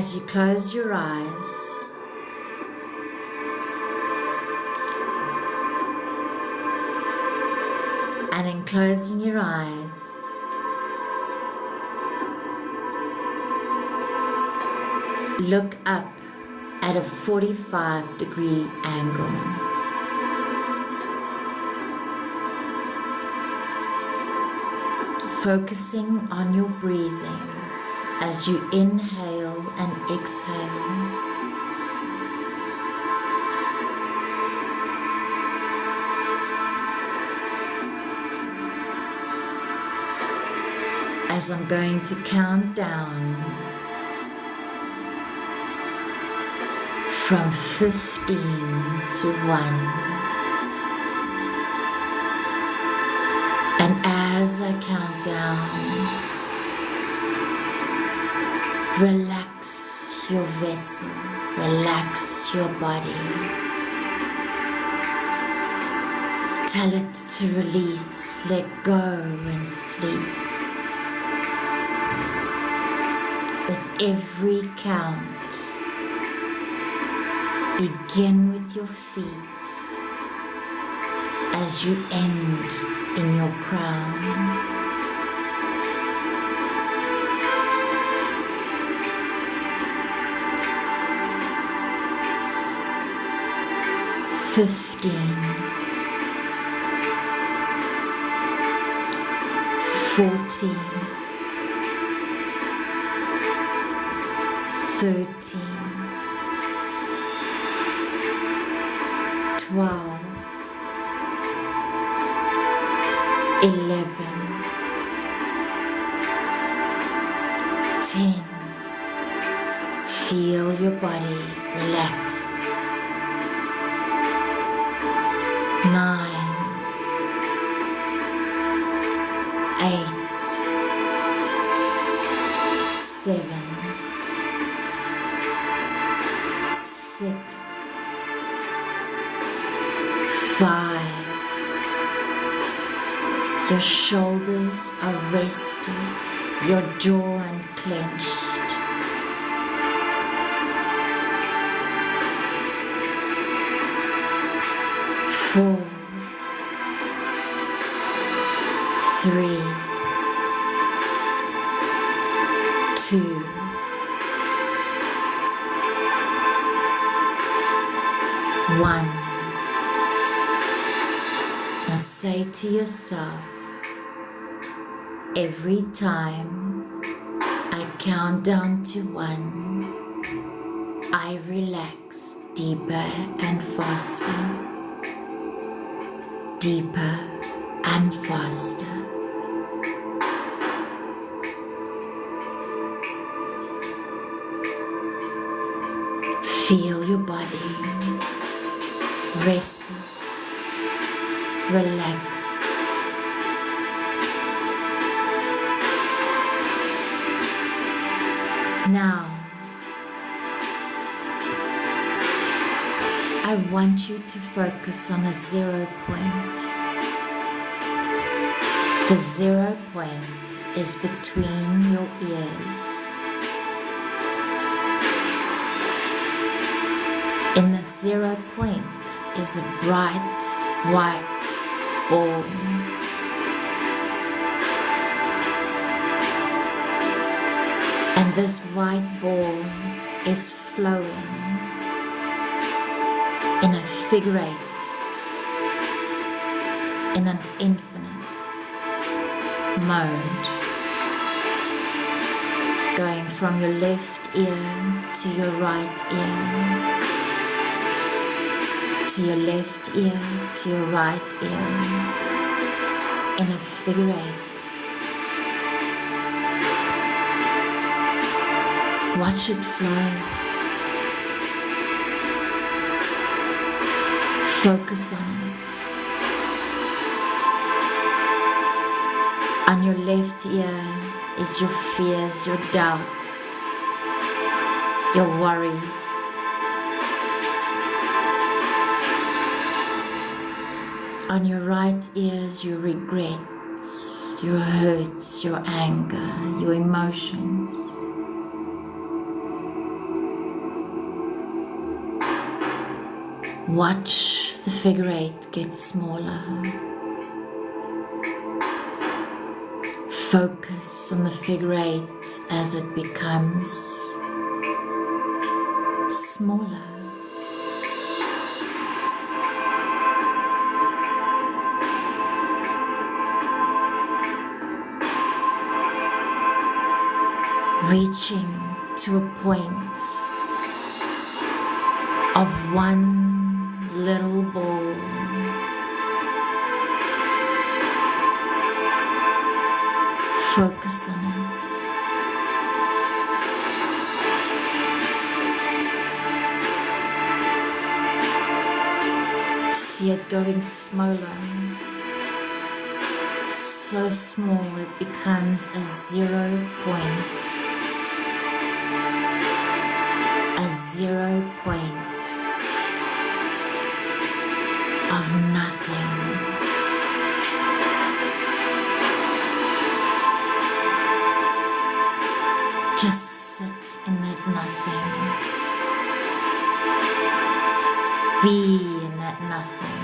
As you close your eyes, and in closing your eyes, look up at a 45-degree angle. Focusing on your breathing as you inhale and exhale. As I'm going to count down from 15 to 1. And as I count down, relax your vessel, relax your body. Tell it to release, let go and sleep. With every count, begin with your feet as you end in your crown. Fifteen, 14, 13, 12, 11, 10. Feel your body relax. 9, 8, 7, 6, 5. Your shoulders are rested, your jaw unclenched. 4, 3, 2, 1. Now say to yourself, every time I count down to 1, I relax deeper and faster, deeper and faster. Feel your body rested, relaxed. Now, I want you to focus on a 0 point. The 0 point is between your ears. In the 0 point is a bright white ball. And this white ball is flowing in a figure 8, in an infinite mode, going from your left ear to your right ear, to your left ear to your right ear, in a figure 8. Watch it flow. Focus on it. On your left ear is your fears, your doubts, your worries. On your right ear is your regrets, your hurts, your anger, your emotions. Watch the figure eight get smaller. Focus on the figure eight as it becomes smaller. Reaching to a point of one little ball. Focus on it. See it going smaller, so small it becomes a 0 point. A 0 point of nothing. Just sit in that nothing. Be in that nothing.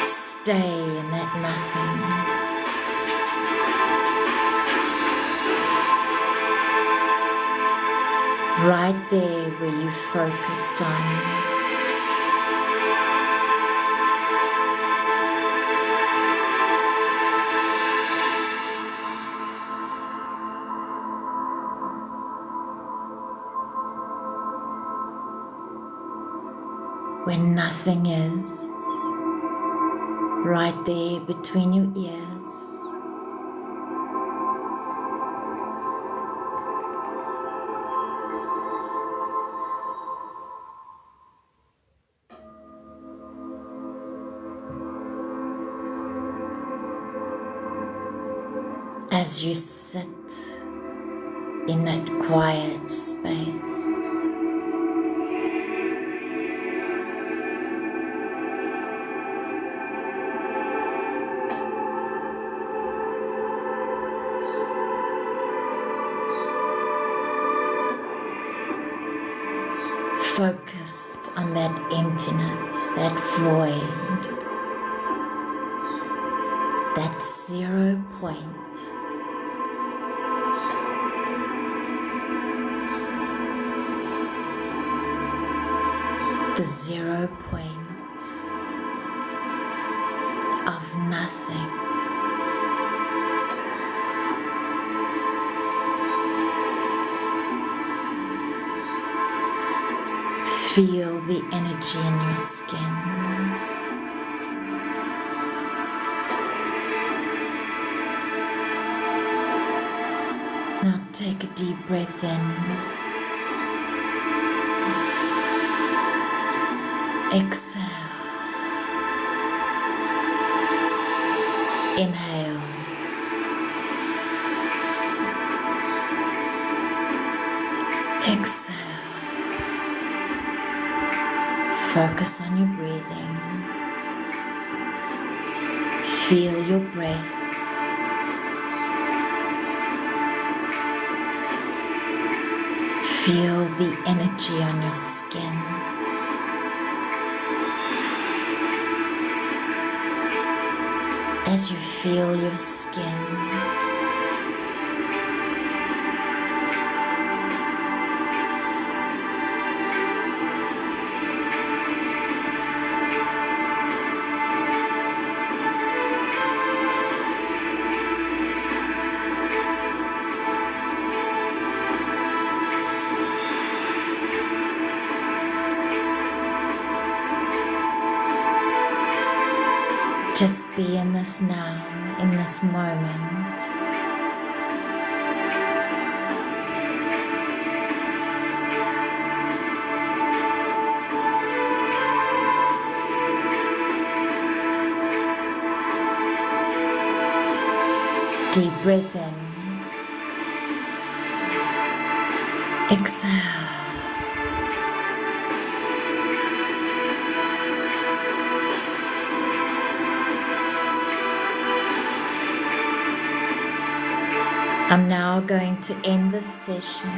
Stay in that nothing. Right there where you focused on. Where nothing is, right there between your ears. As you sit in that quiet space. Focused on that emptiness, that void, that 0 point. The 0 point of nothing. Feel the energy in your skin. Now take a deep breath in. Exhale. Inhale. Exhale. Focus on your breathing. Feel your breath. Feel the energy on your skin. As you feel your skin, just be in this now, in this moment. Deep breath in. Exhale. I'm now going to end this session.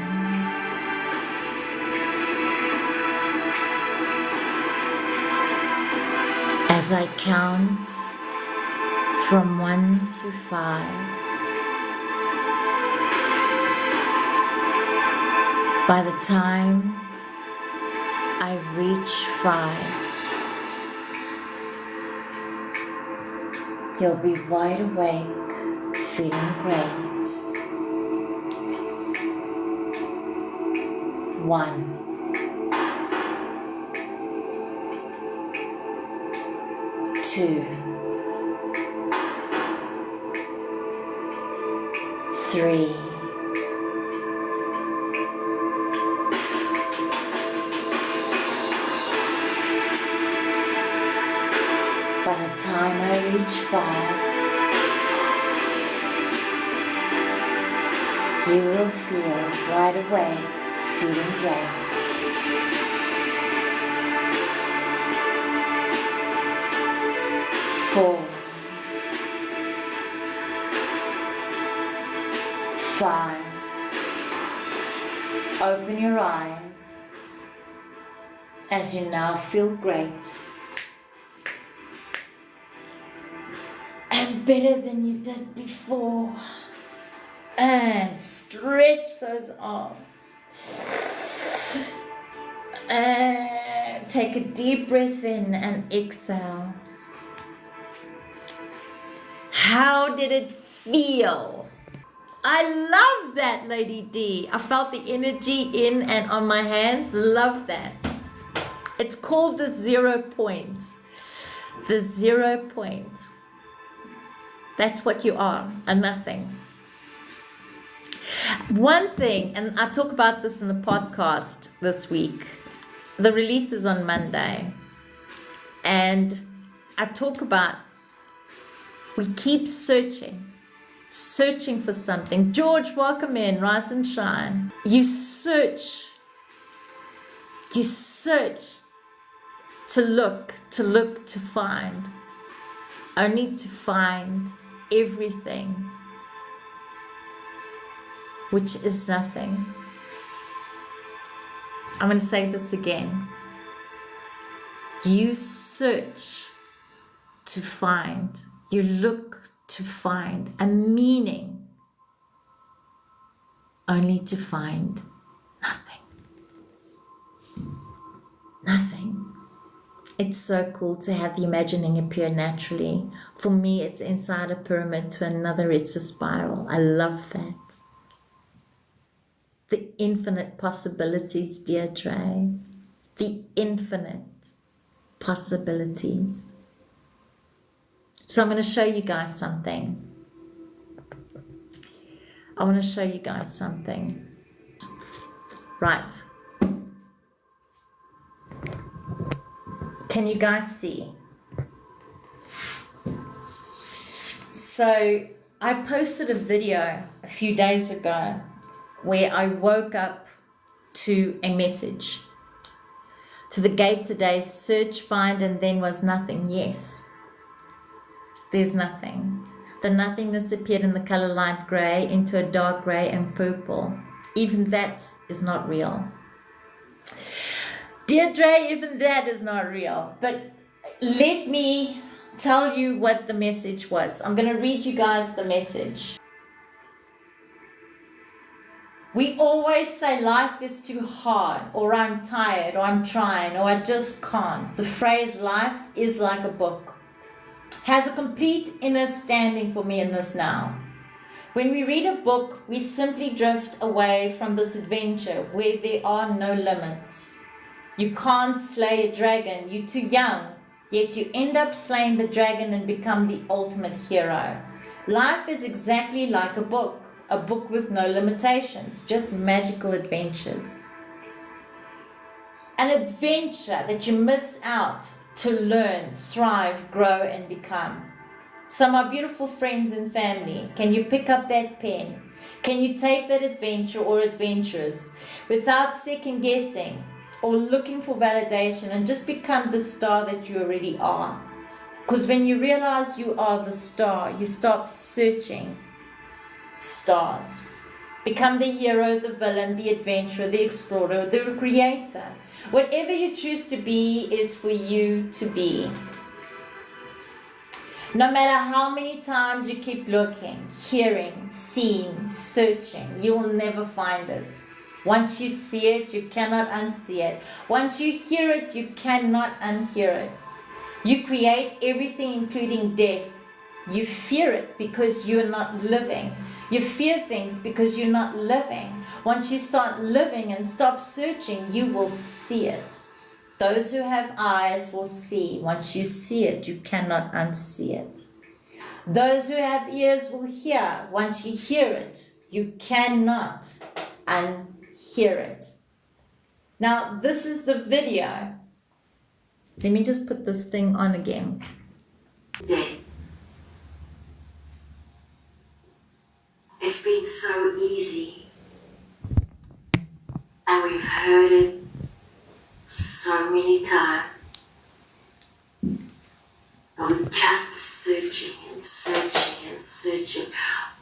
As I count from 1 to 5. By the time I reach 5, you'll be wide awake, feeling great. 1. 2. 3. 5. By the time I reach 5, you will feel wide awake, feeling great. 4. 5. Open your eyes as you now feel great and better than you did before. And stretch those arms. And take a deep breath in and exhale. How did it feel? I love that, Lady D. I felt the energy in and on my hands. Love that. It's called the 0 point. The 0 point. That's what you are, a nothing. One thing, and I talk about this in the podcast this week. The release is on Monday. And I talk about we keep searching for something. George, welcome in, rise and shine. You search to look, to find, only to find everything, which is nothing. I'm going to say this again. You search to find, you look to find a meaning, only to find nothing. Nothing. It's so cool to have the imagining appear naturally. For me, it's inside a pyramid, to another, it's a spiral. I love that. The infinite possibilities, Deirdre. The infinite possibilities. So I'm going to show you guys something. I want to show you guys something. Right. Can you guys see? So I posted a video a few days ago where I woke up to a message. To the gate today, search, find, and then was nothing. Yes, there's nothing. The nothingness appeared in the color light gray into a dark gray and purple. Even that is not real. Deirdre, even that is not real. But let me tell you what the message was. I'm going to read you guys the message. We always say life is too hard, or I'm tired, or I'm trying, or I just can't. The phrase life is like a book has a complete inner standing for me in this now. When we read a book, we simply drift away from this adventure where there are no limits. You can't slay a dragon, you're too young, yet you end up slaying the dragon and become the ultimate hero. Life is exactly like a book with no limitations, just magical adventures. An adventure that you miss out to learn, thrive, grow, and become. So my beautiful friends and family, can you pick up that pen? Can you take that adventure or adventures without second guessing or looking for validation and just become the star that you already are? Because when you realize you are the star, you stop searching stars. Become the hero, the villain, the adventurer, the explorer, the creator. Whatever you choose to be is for you to be. No matter how many times you keep looking, hearing, seeing, searching, you will never find it. Once you see it, you cannot unsee it. Once you hear it, you cannot unhear it. You create everything, including death. You fear it because you're not living. You fear things because you're not living. Once you start living and stop searching, you will see it. Those who have eyes will see. Once you see it, you cannot unsee it. Those who have ears will hear. Once you hear it, you cannot unhear it. Now, this is the video. Let me just put this thing on again. Death. It's been so easy, and we've heard it so many times, but we're just searching and searching and searching.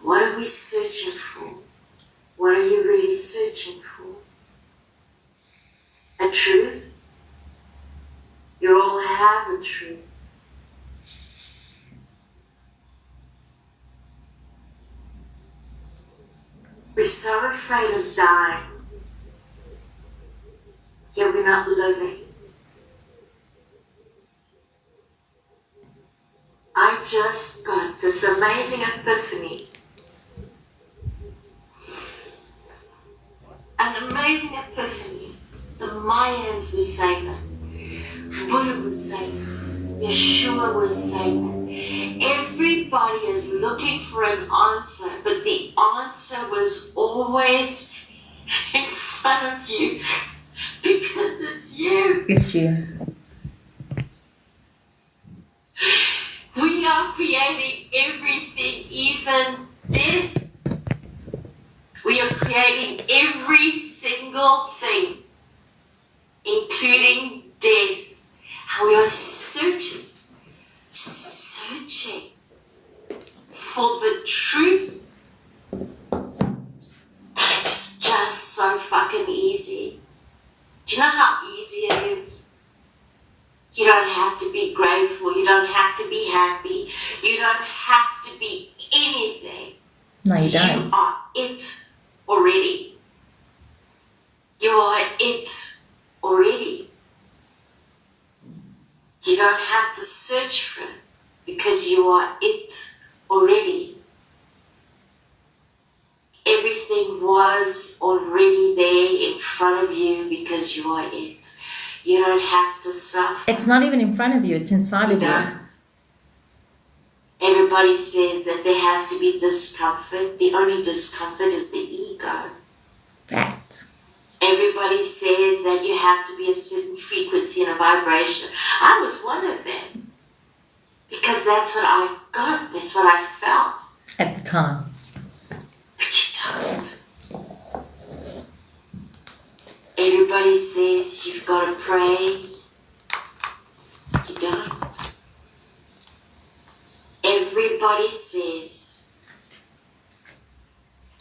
What are we searching for? What are you really searching for? A truth? You all have a truth. We're so afraid of dying, yet we're not living. I just got this amazing epiphany. An amazing epiphany. The Mayans were saying it. Buddha was saying it. Yeshua was saying it. Everybody is looking for an answer, but the answer was always in front of you because it's you. It's you. We are creating everything, even death. We are creating every single thing, including death. And we are searching for the truth. And it's just so fucking easy. Do you know how easy it is? You don't have to be grateful. You don't have to be happy. You don't have to be anything. No, you don't. You are it already. You are it already. You don't have to search for it because you are it already. Everything was already there in front of you because you are it. You don't have to suffer. It's not even in front of you, it's inside of you. Don't. Everybody says that there has to be discomfort. The only discomfort is the ego. Fact. Everybody says that you have to be a certain frequency and a vibration. I was one of them. Because that's what I got. That's what I felt. At the time. But you don't. Everybody says you've got to pray. You don't. Everybody says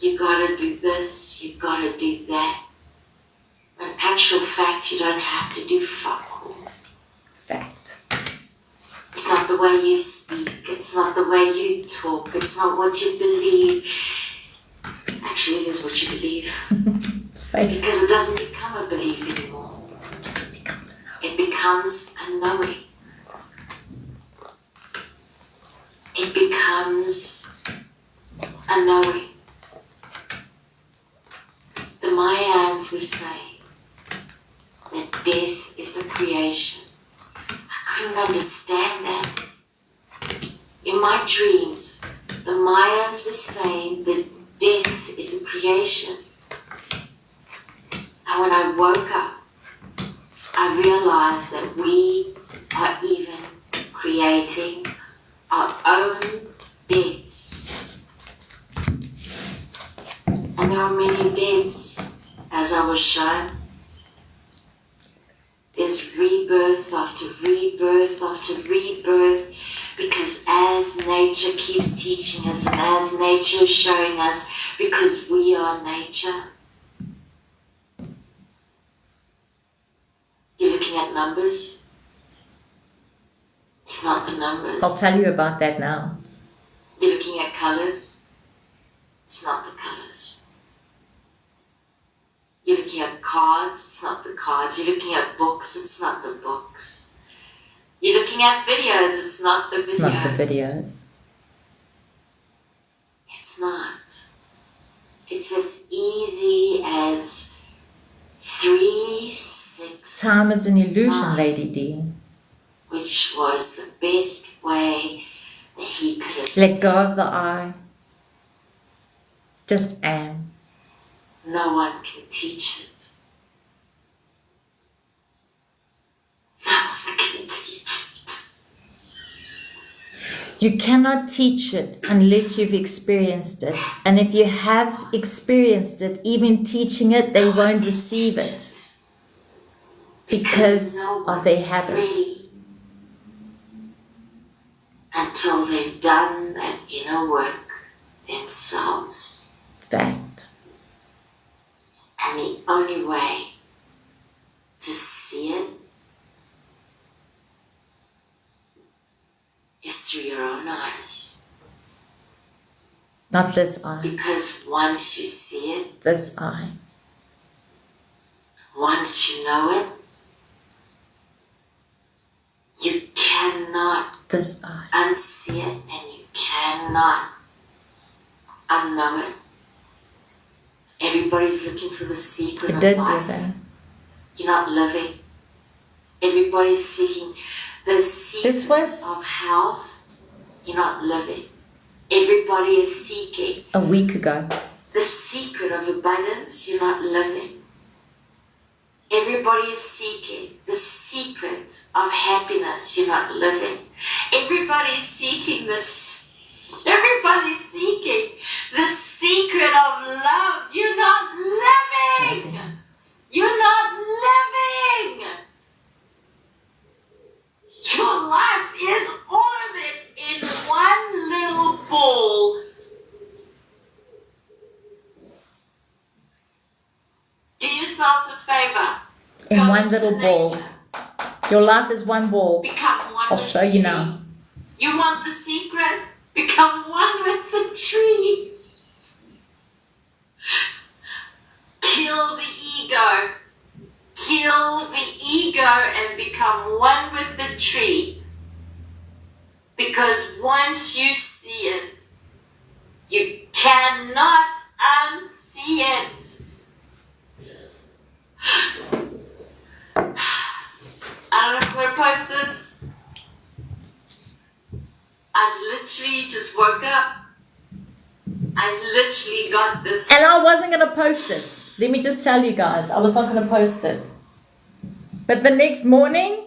you got to do this, you got to do that. In actual fact, you don't have to do fuck all. Fact. It's not the way you speak. It's not the way you talk. It's not what you believe. Actually, it is what you believe. It's faith. Because it doesn't become a belief anymore. It becomes a knowing. It becomes a knowing. The Mayans would say that death is a creation. I couldn't understand that. In my dreams, the Mayans were saying that death is a creation. And when I woke up, I realized that we are even creating our own deaths. And there are many deaths, as I was shown. There's rebirth after rebirth after rebirth. Because as nature keeps teaching us and as nature is showing us, because we are nature, you're looking at numbers. It's not the numbers. I'll tell you about that now. You're looking at colors. It's not the colors. You're looking at cards. It's not the cards. You're looking at books. It's not the books. You're looking at videos. It's not the videos. It's not the videos. It's not. It's as easy as 3, 6. Time is an illusion, 9, Lady D. which was the best way that he could have Let go of the I. Just am. No one can teach it. No one can teach it. You cannot teach it unless you've experienced it. And if you have experienced it, even teaching it, they won't receive it because of their habits. Until they've done that inner work themselves. Fact. And the only way to see it is through your own eyes. Not this I. Because once you see it, This I. once you know it, you cannot This I. unsee it and you cannot unknow it. Everybody's looking for the secret I of did do life. that. You're not living. Everybody's seeking the secret This was of health. You're not living. Everybody is seeking a week ago. the secret of abundance. You're not living. Everybody is seeking the secret of happiness. You're not living. Everybody's seeking this. Everybody's seeking the secret of love. You're not living. You're not living. Your life is all of it in one little ball. Do yourselves a favor. In Go one into little ball. nature. Your life is one ball. Become one I'll with show the you tree. now. You want the secret? Become one with the tree. Kill the ego. Kill the ego and become one with the tree. Because once you see it, you cannot unsee it. I don't know if I'm going to post this. I literally just woke up. I literally got this. And I wasn't going to post it. Let me just tell you guys, I was not going to post it. But the next morning,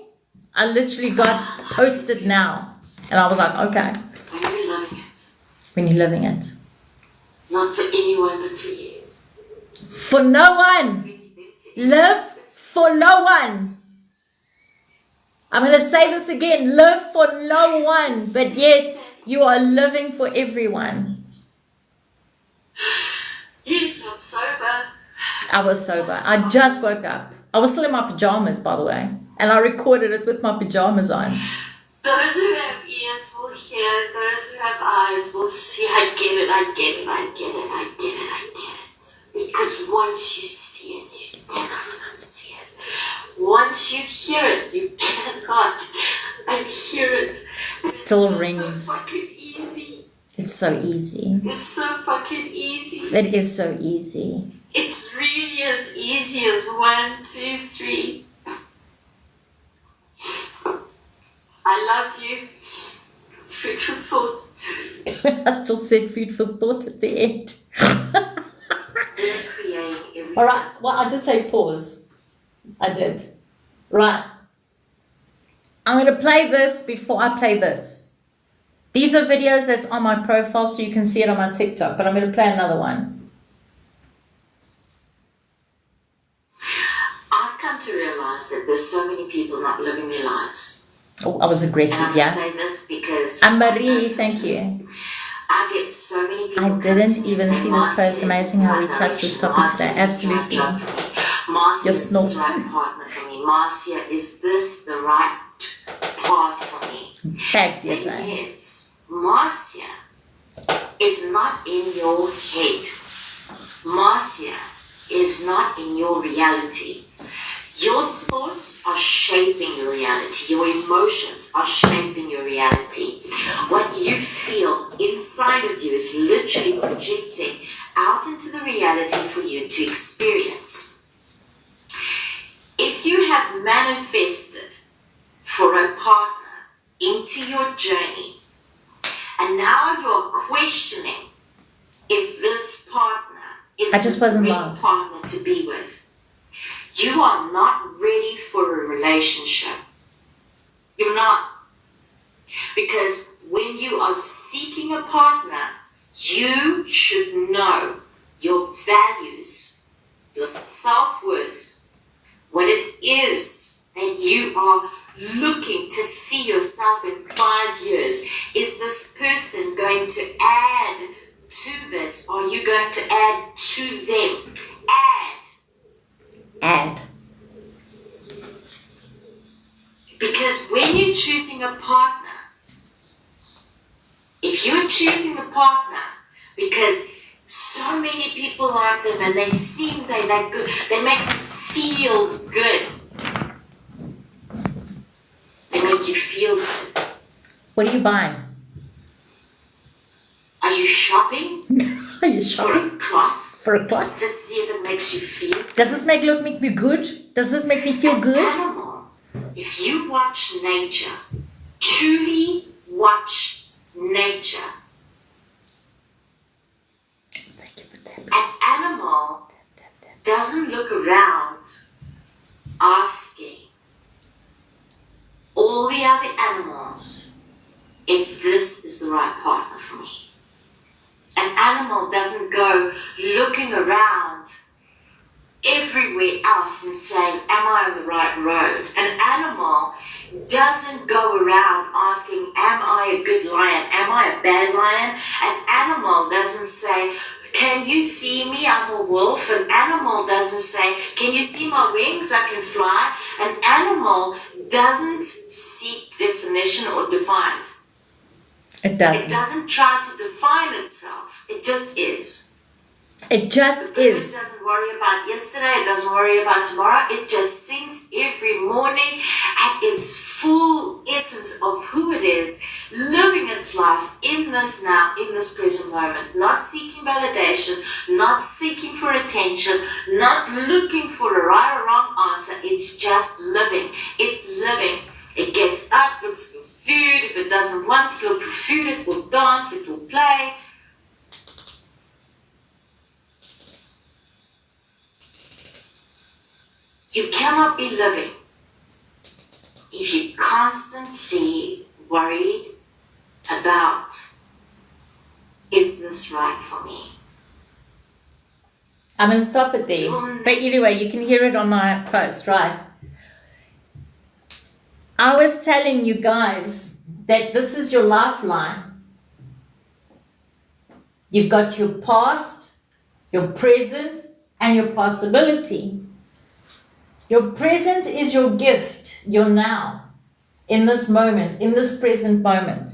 I literally got posted now. And I was like, okay. When you're loving it. When you're living it. Not for anyone but for you. For no one. When you think to you. Live for no one. I'm going to say this again. Live for no one. But yet, you are living for everyone. Yes, I'm sober. I was sober. I just woke up. I was still in my pajamas, by the way. And I recorded it with my pajamas on. Those who have ears will hear. Those who have eyes will see. I get it, I get it, I get it, I get it, I get it. Because once you see it, you cannot unsee it. Once you hear it, you cannot unhear it. And Still it's rings. just so fucking easy. It's so easy. It's so fucking easy. It is so easy. It's really as easy as 1, 2, 3. I love you. Food for thought. I still said food for thought at the end. We're creating everything. All right. Well, I did say pause. I did. Right. I'm going to play this before I play this. These are videos that's on my profile, so you can see it on my TikTok, but I'm going to play another one. I've come to realize that there's so many people not living their lives. Oh, I was And aggressive, I yeah. say this because Anne-Marie, thank you. I get so many people. I come didn't to me even and say, see this "Marcia, post. is Amazing the how right we touched this direction? topic Marcia, today. is this the right Absolutely. job for me? Marcia, Your is this the snort. right partner for me? Marcia, is this the right path for me?" Back, dear Thing Dwayne. is, Marcia is not in your head. Marcia is not in your reality. Your thoughts are shaping your reality. Your emotions are shaping your reality. What you feel inside of you is literally projecting out into the reality for you to experience. If you have manifested for a partner into your journey, and now you're questioning if this partner is I just the wasn't right loved. partner to be with, you are not ready for a relationship. You're not. Because when you are seeking a partner, you should know your values, your self-worth, what it is that you are looking to see yourself in 5 years. Is this person going to add to this? Or are you going to add to them? Add. Because when you're choosing a partner, if you're choosing a partner because so many people like them and they seem they're good, they make you feel good. They make you feel good. What are you buying? Are you shopping Are you for shopping? a cloth For a cloth? to see if it makes you feel? Does this make me good? Does this make me feel An good? animal, if you watch nature, truly watch nature, Thank you for tapping. an animal doesn't look around asking all the other animals if this is the right partner for me. An animal doesn't go looking around everywhere else and saying, am I on the right road? An animal doesn't go around asking, am I a good lion? Am I a bad lion? An animal doesn't say, can you see me? I'm a wolf. An animal doesn't say, can you see my wings? I can fly. An animal doesn't seek definition or define. It It doesn't. doesn't try to define itself. It just is. It just The bird is. doesn't worry about yesterday. It doesn't worry about tomorrow. It just sings every morning at its full essence of who it is, living its life in this now, in this present moment, not seeking validation, not seeking for attention, not looking for a right or wrong answer. It's just living. It's living. It gets up, looks for food. If it doesn't want to look for food, it will dance, it will play. You cannot be living if you're constantly worried about, is this right for me? I'm going to stop it there. But anyway, you can hear it on my post, right? I was telling you guys that this is your lifeline. You've got your past, your present, and your possibility. Your present is your gift, your now, in this moment, in this present moment.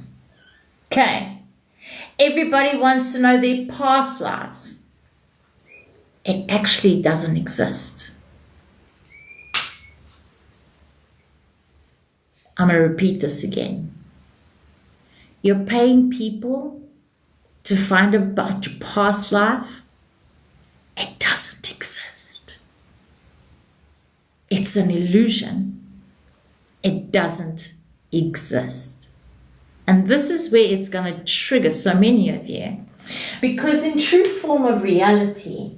Okay. Everybody wants to know their past lives. It actually doesn't exist. I'm going to repeat this again. You're paying people to find about your past life. It doesn't exist. It's an illusion. It doesn't exist. And this is where it's going to trigger so many of you. Because in true form of reality,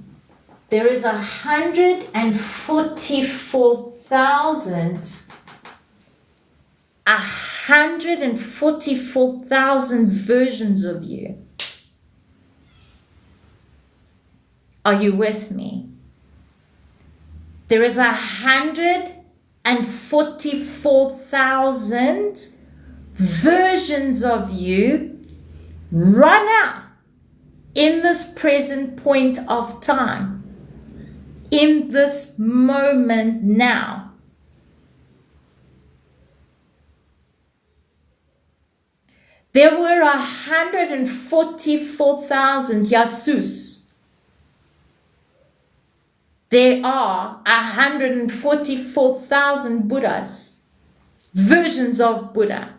there is 144,000 versions of you. Are you with me? There is 144,000 144,000 versions of you right now in this present point of time, in this moment now. There were 144,000 Yasus. There are 144,000 Buddhas, versions of Buddha.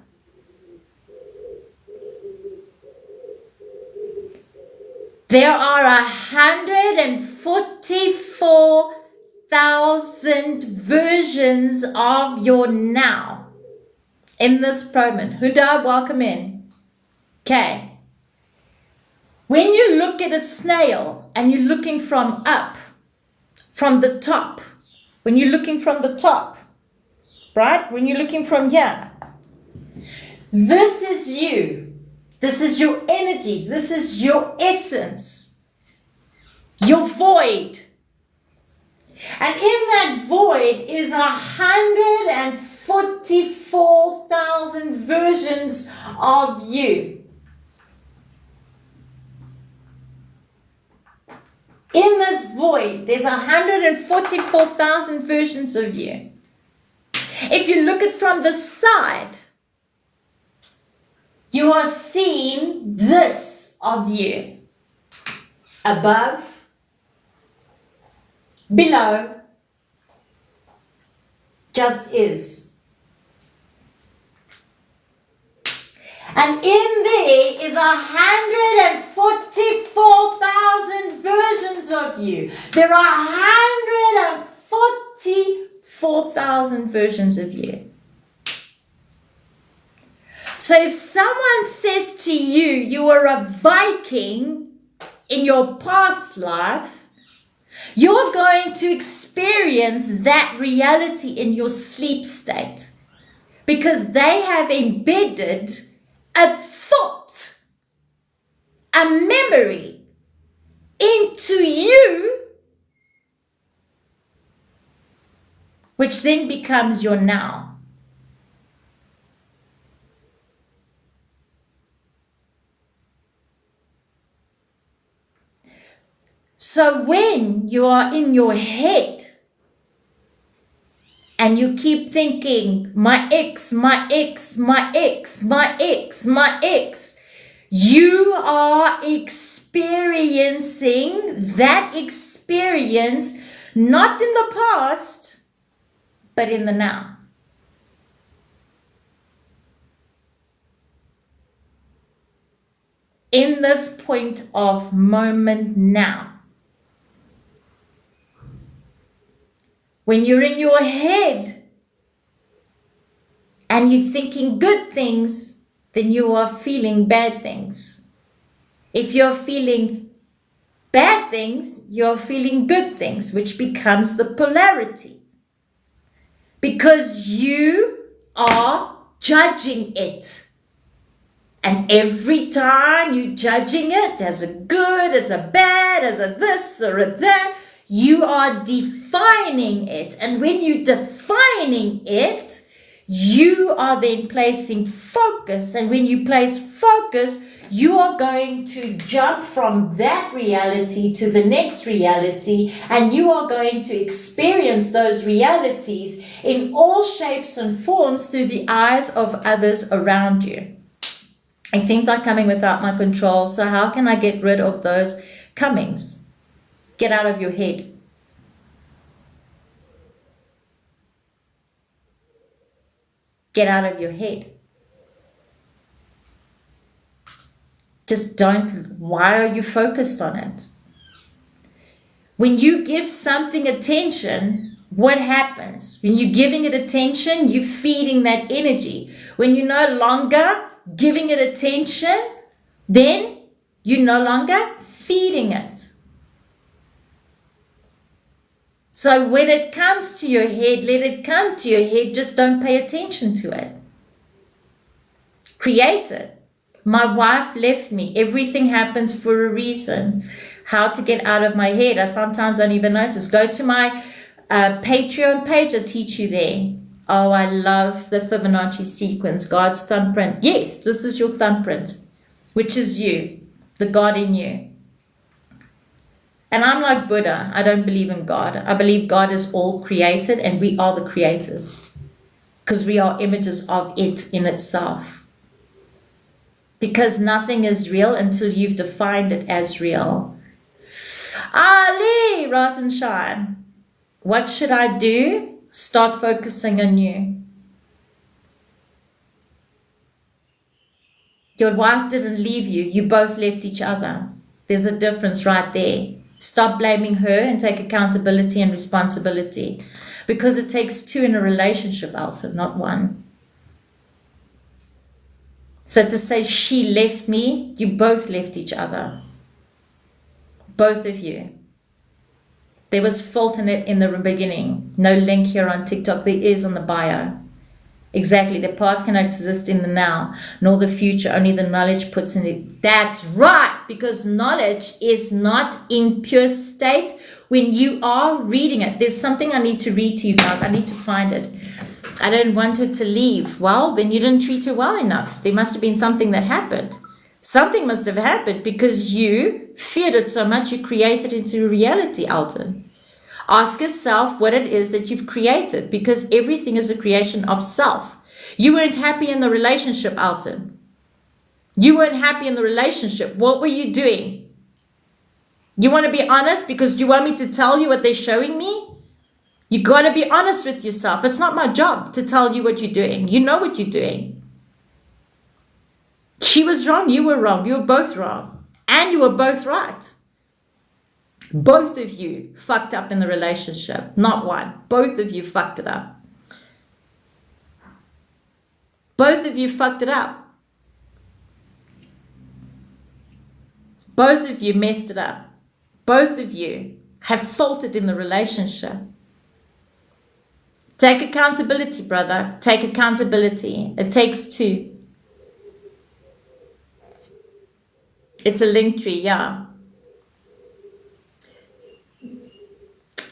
There are 144,000 versions of your now in this moment. Huda, welcome in. Okay. When you look at a snail and you're looking from up, from the top, when you're looking from the top, right? When you're looking from here, this is you. This is your energy. This is your essence, your void. And in that void is 144,000 versions of you. In this void, there's 144,000 versions of you. If you look at from the side, you are seeing this of you. Above, below, just is. And in there is 144,000 versions of you. There are 144,000 versions of you. So if someone says to you, you are a Viking in your past life, you're going to experience that reality in your sleep state, because they have embedded a thought, a memory into you, which then becomes your now. So when you are in your head and you keep thinking, my ex, my ex, my ex, my ex, my ex, you are experiencing that experience not in the past, but in the now. In this point of moment now. When you're in your head and you're thinking good things, then you are feeling bad things. If you're feeling bad things, you're feeling good things, which becomes the polarity. Because you are judging it. And every time you're judging it as a good, as a bad, as a this or a that, you are defining it. And when you're defining it, you are then placing focus. And when you place focus, you are going to jump from that reality to the next reality. And you are going to experience those realities in all shapes and forms through the eyes of others around you. It seems like coming without my control. So how can I get rid of those comings? Get out of your head. Get out of your head. Just don't. Why are you focused on it? When you give something attention, what happens? When you're giving it attention, you're feeding that energy. When you're no longer giving it attention, then you're no longer feeding it. So when it comes to your head, let it come to your head. Just don't pay attention to it. Create it. My wife left me. Everything happens for a reason. How to get out of my head. I sometimes don't even notice. Go to my Patreon page. I'll teach you there. Oh, I love the Fibonacci sequence, God's thumbprint. Yes, this is your thumbprint, which is you, the God in you. And I'm like Buddha. I don't believe in God. I believe God is all created and we are the creators because we are images of it in itself. Because nothing is real until you've defined it as real. Ali, rise and shine. What should I do? Start focusing on you. Your wife didn't leave you. You both left each other. There's a difference right there. Stop blaming her and take accountability and responsibility. Because it takes two in a relationship, Alton, not one. So to say she left me, you both left each other. Both of you. There was fault in it in the beginning. No link here on TikTok. There is on the bio. Exactly. The past cannot exist in the now, nor the future. Only the knowledge puts in it. That's right. Because knowledge is not in pure state when you are reading it. There's something I need to read to you guys. I need to find it. I don't want her to leave. Well, then you didn't treat her well enough. There must have been something that happened. Something must have happened because you feared it so much you created it into reality, Alton. Ask yourself what it is that you've created because everything is a creation of self. You weren't happy in the relationship, Alton. You weren't happy in the relationship. What were you doing? You want to be honest because you want me to tell you what they're showing me? You got to be honest with yourself. It's not my job to tell you what you're doing. You know what you're doing. She was wrong. You were wrong. You were both wrong. And you were both right. Both of you fucked up in the relationship. Not one. Both of you fucked it up. Both of you fucked it up. Both of you messed it up. Both of you have faulted in the relationship. Take accountability, brother. Take accountability. It takes two. It's a link tree, yeah.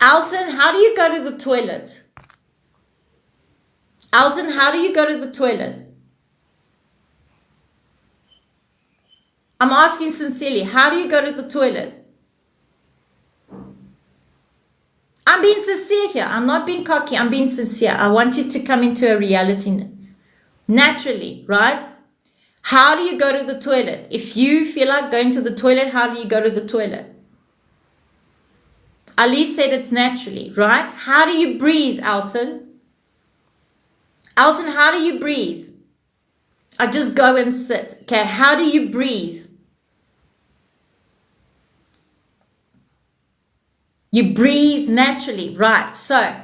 Alton, how do you go to the toilet? Alton, how do you go to the toilet? I'm asking sincerely, how do you go to the toilet? I'm being sincere here. I'm not being cocky. I'm being sincere. I want you to come into a reality naturally, right? How do you go to the toilet? If you feel like going to the toilet, how do you go to the toilet? Ali said it's naturally, right? How do you breathe, Alton? Alton, how do you breathe? I just go and sit. Okay, how do you breathe? You breathe naturally, right? So,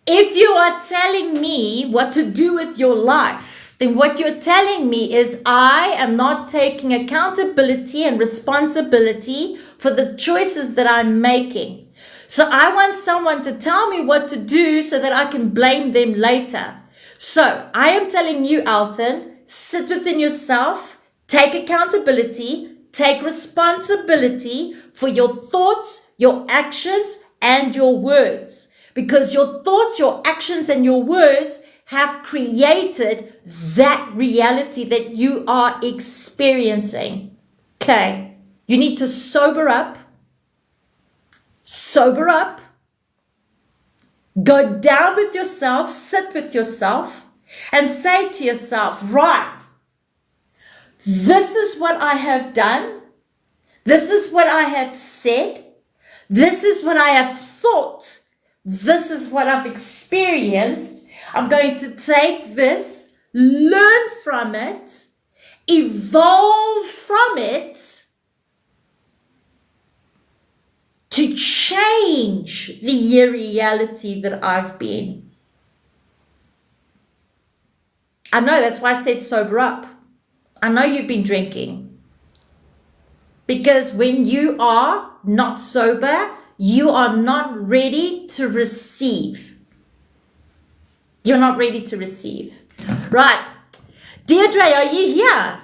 if you are telling me what to do with your life, then what you're telling me is I am not taking accountability and responsibility for the choices that I'm making. So I want someone to tell me what to do so that I can blame them later. So I am telling you, Alton, sit within yourself, take accountability, take responsibility for your thoughts, your actions, and your words. Because your thoughts, your actions, and your words have created that reality that you are experiencing. Okay, you need to sober up, go down with yourself, sit with yourself, and say to yourself, right, this is what I have done, this is what I have said, this is what I have thought, this is what I've experienced. I'm going to take this, learn from it, evolve from it to change the reality that I've been. I know, that's why I said sober up. I know you've been drinking. Because when you are not sober, you are not ready to receive. You're not ready to receive. Right. Deirdre, are you here?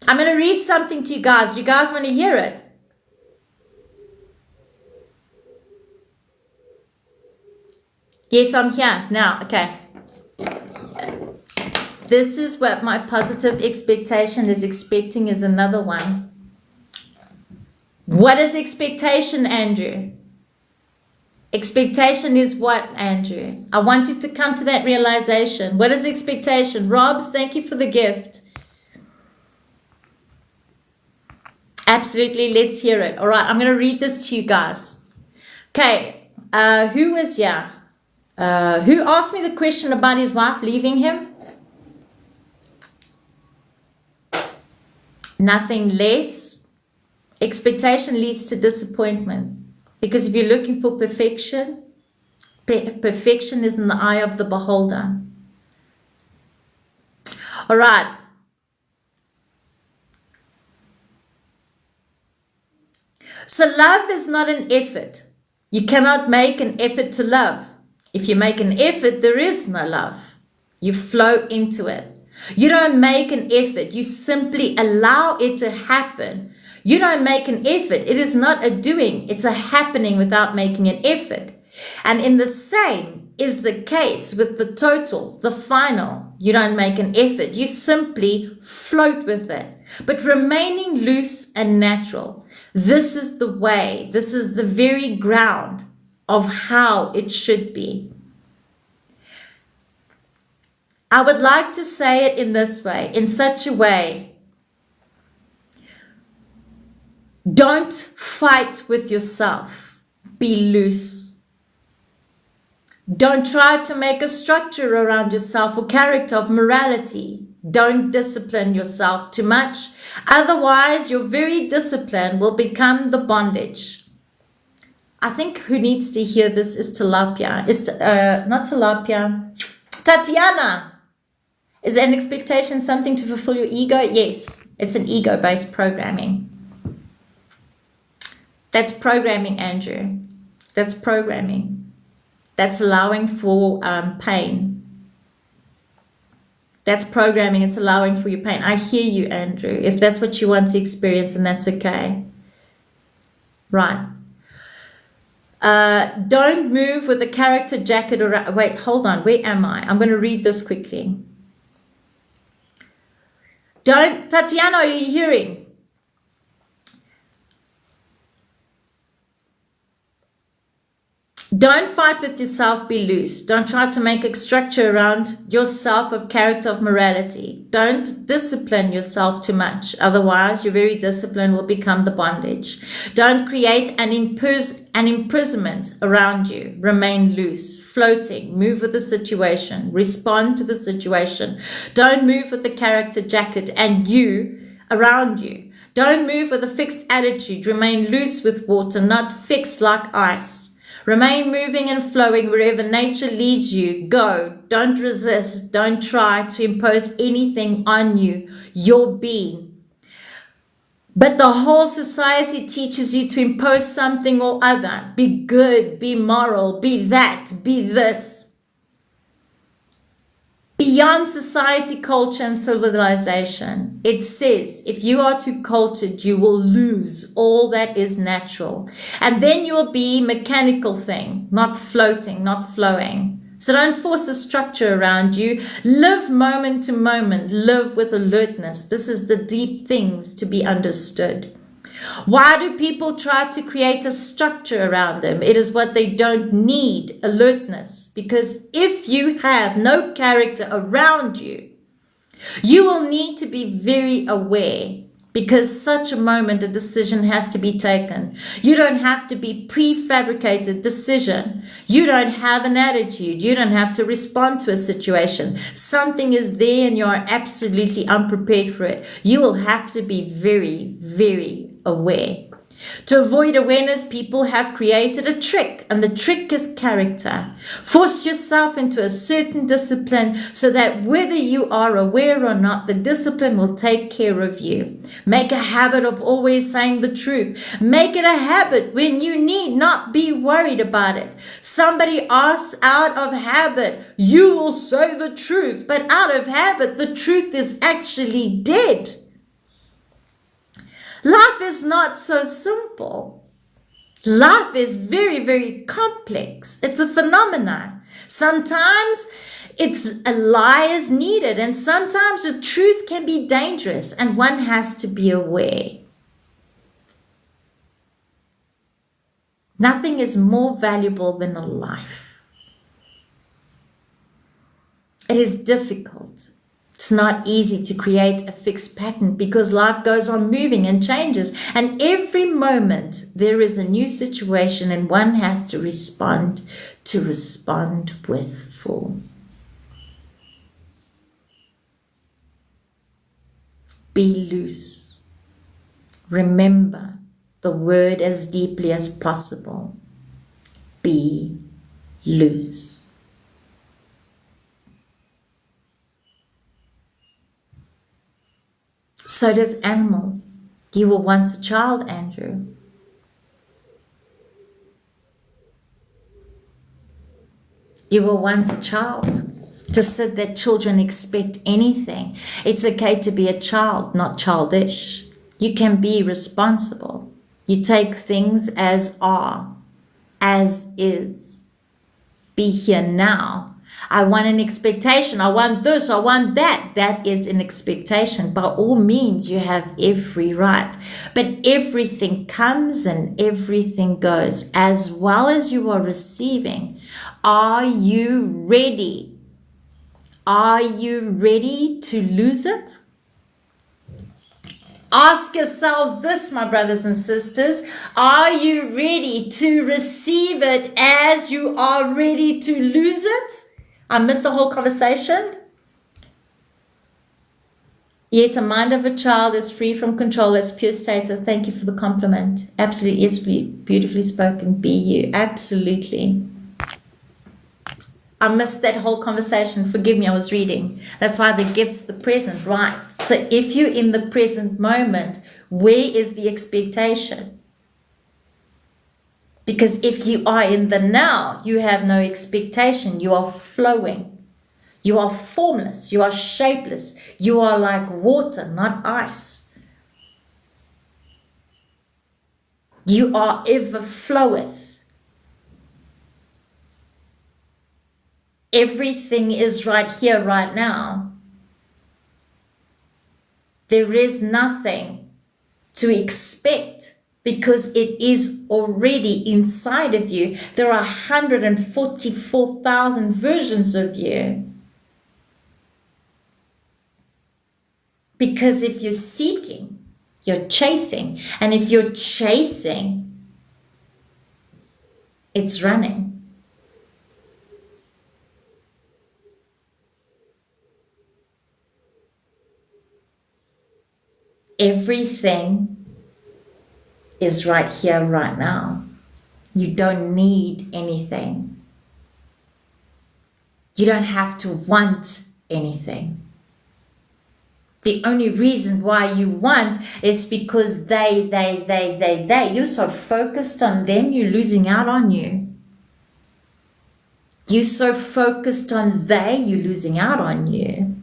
I'm going to read something to you guys. You guys want to hear it? Yes, I'm here now. Okay. This is what my positive expectation is expecting is another one. What is expectation, Andrew? Expectation is what, Andrew? I want you to come to that realization. What is expectation? Robs, thank you for the gift. Absolutely, let's hear it. All right, I'm going to read this to you guys. Okay, who is here? Who asked me the question about his wife leaving him? Nothing less. Expectation leads to disappointment. Because if you're looking for perfection, perfection is in the eye of the beholder. All right. So love is not an effort. You cannot make an effort to love. If you make an effort, there is no love. You flow into it. You don't make an effort. You simply allow it to happen. You don't make an effort. It is not a doing. It's a happening without making an effort. And in the same is the case with the total, the final. You don't make an effort. You simply float with it. But remaining loose and natural. This is the way. This is the very ground of how it should be. I would like to say it in this way, in such a way. Don't fight with yourself. Be loose. Don't try to make a structure around yourself or character of morality. Don't discipline yourself too much. Otherwise, your very discipline will become the bondage. I think who needs to hear this is Tilapia. Not Tilapia. Tatiana. Is an expectation something to fulfill your ego? Yes, it's an ego-based programming. That's programming, Andrew. That's programming. That's allowing for pain. That's programming. It's allowing for your pain. I hear you, Andrew. If that's what you want to experience, and that's okay. Right. Don't move with a character jacket around. Wait, hold on. Where am I? I'm going to read this quickly. Tatiana, are you hearing? Don't fight with yourself, be loose. Don't try to make a structure around yourself of character, of morality. Don't discipline yourself too much. Otherwise, your very discipline will become the bondage. Don't create an imprisonment around you. Remain loose, floating, move with the situation, respond to the situation. Don't move with the character jacket and you around you. Don't move with a fixed attitude. Remain loose with water, not fixed like ice. Remain moving and flowing wherever nature leads you. Go. Don't resist. Don't try to impose anything on you, your being. But the whole society teaches you to impose something or other. Be good, be moral, be that, be this. Beyond society, culture, and civilization, it says if you are too cultured, you will lose all that is natural. And then you'll be mechanical thing, not floating, not flowing. So don't force a structure around you. Live moment to moment. Live with alertness. This is the deep things to be understood. Why do people try to create a structure around them? It is what they don't need, alertness. Because if you have no character around you, you will need to be very aware. Because such a moment, a decision has to be taken. You don't have to be prefabricated decision. You don't have an attitude. You don't have to respond to a situation. Something is there and you are absolutely unprepared for it. You will have to be very, very aware. To avoid awareness, people have created a trick, and the trick is character. Force yourself into a certain discipline so that whether you are aware or not, the discipline will take care of you. Make a habit of always saying the truth. Make it a habit when you need not be worried about it. Somebody asks out of habit, you will say the truth, but out of habit, the truth is actually dead. Life is not so simple. Life is very, very complex. It's a phenomenon. Sometimes a lie is needed, and sometimes the truth can be dangerous, and one has to be aware. Nothing is more valuable than a life. It is difficult. It's not easy to create a fixed pattern because life goes on moving and changes. And every moment there is a new situation and one has to respond with full. Be loose. Remember the word as deeply as possible. Be loose. So does animals. You were once a child, Andrew. You were once a child. To say that children expect anything. It's okay to be a child, not childish. You can be responsible. You take things as are, as is. Be here now. I want an expectation. I want this. I want that. That is an expectation. By all means, you have every right. But everything comes and everything goes. As well as you are receiving, are you ready? Are you ready to lose it? Ask yourselves this, my brothers and sisters. Are you ready to receive it as you are ready to lose it? I missed the whole conversation. Yet a mind of a child is free from control. That's pure state. So thank you for the compliment. Absolutely is beautifully spoken. Be you. Absolutely. I missed that whole conversation. Forgive me, I was reading. That's why the gift's the present, right? So if you're in the present moment, where is the expectation? Because if you are in the now, you have no expectation. You are flowing. You are formless. You are shapeless. You are like water, not ice. You are ever floweth. Everything is right here, right now. There is nothing to expect because it is already inside of you. There are 144,000 versions of you. Because if you're seeking, you're chasing. And if you're chasing, it's running. Everything is right here, right now. You don't need anything. You don't have to want anything. The only reason why you want is because they. You're so focused on them, you're losing out on you. You're so focused on you're losing out on you.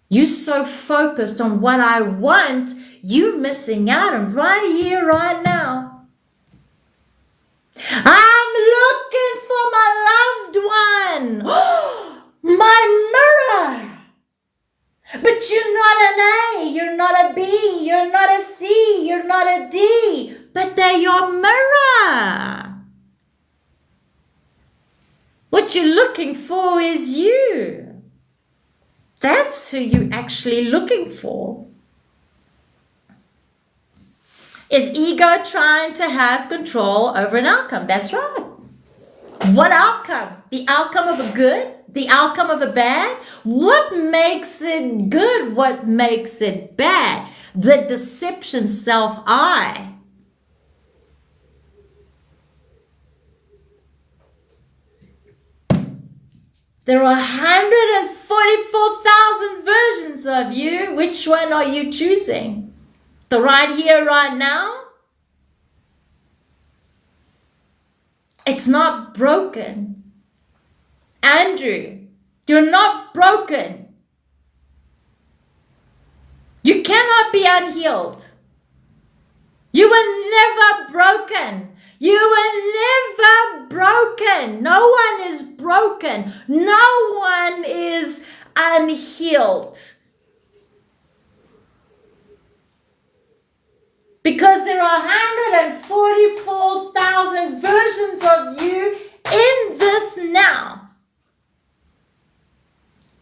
You're so focused on what I want, you're missing out on right here, right now. I'm looking for my loved one. My mirror. But you're not an A, you're not a B, you're not a C, you're not a D, but they're your mirror. What you're looking for is you. That's who you're actually looking for. Is ego trying to have control over an outcome? That's right. What outcome? The outcome of a good? The outcome of a bad? What makes it good? What makes it bad? The deception self-I. There are 144,000 versions of you. Which one are you choosing? The right here, right now? It's not broken. Andrew, you're not broken. You cannot be unhealed. You were never broken. You were never broken. No one is broken. No one is unhealed. Because there are 144,000 versions of you in this now.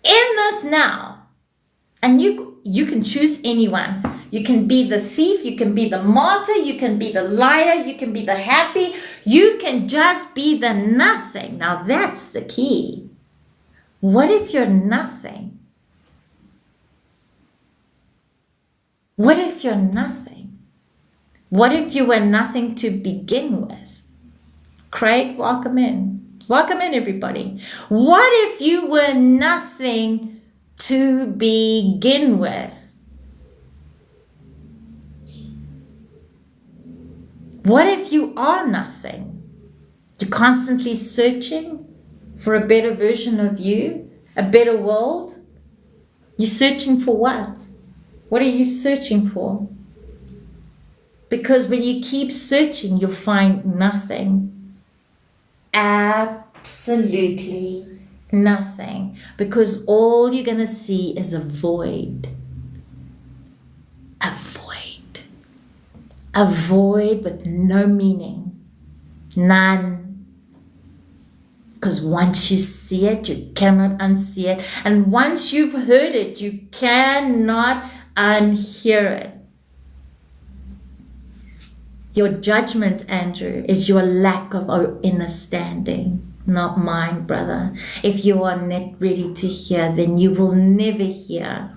In this now. And you can choose anyone. You can be the thief, you can be the martyr, you can be the liar, you can be the happy, you can just be the nothing. Now that's the key. What if you're nothing? What if you're nothing? What if you were nothing to begin with? Craig, welcome in. Welcome in, everybody. What if you were nothing to begin with? What if you are nothing? You're constantly searching for a better version of you, a better world. You're searching for what? What are you searching for? Because when you keep searching, you'll find nothing. Absolutely nothing. Because all you're going to see is a void. A void. A void with no meaning. None. Because once you see it, you cannot unsee it. And once you've heard it, you cannot unhear it. Your judgment, Andrew, is your lack of understanding, not mine, brother. If you are not ready to hear, then you will never hear.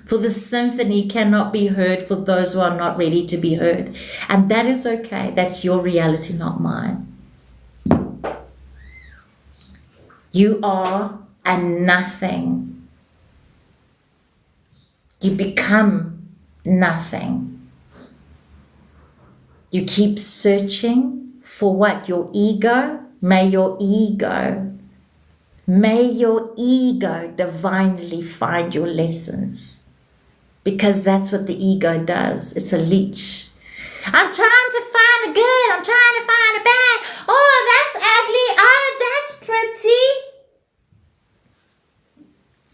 For the symphony cannot be heard for those who are not ready to be heard. And that is okay. That's your reality, not mine. You are a nothing. You become nothing. You keep searching for what? Your ego? May your ego divinely find your lessons. Because that's what the ego does. It's a leech. I'm trying to find a good. I'm trying to find a bad. Oh, that's ugly. Oh, that's pretty.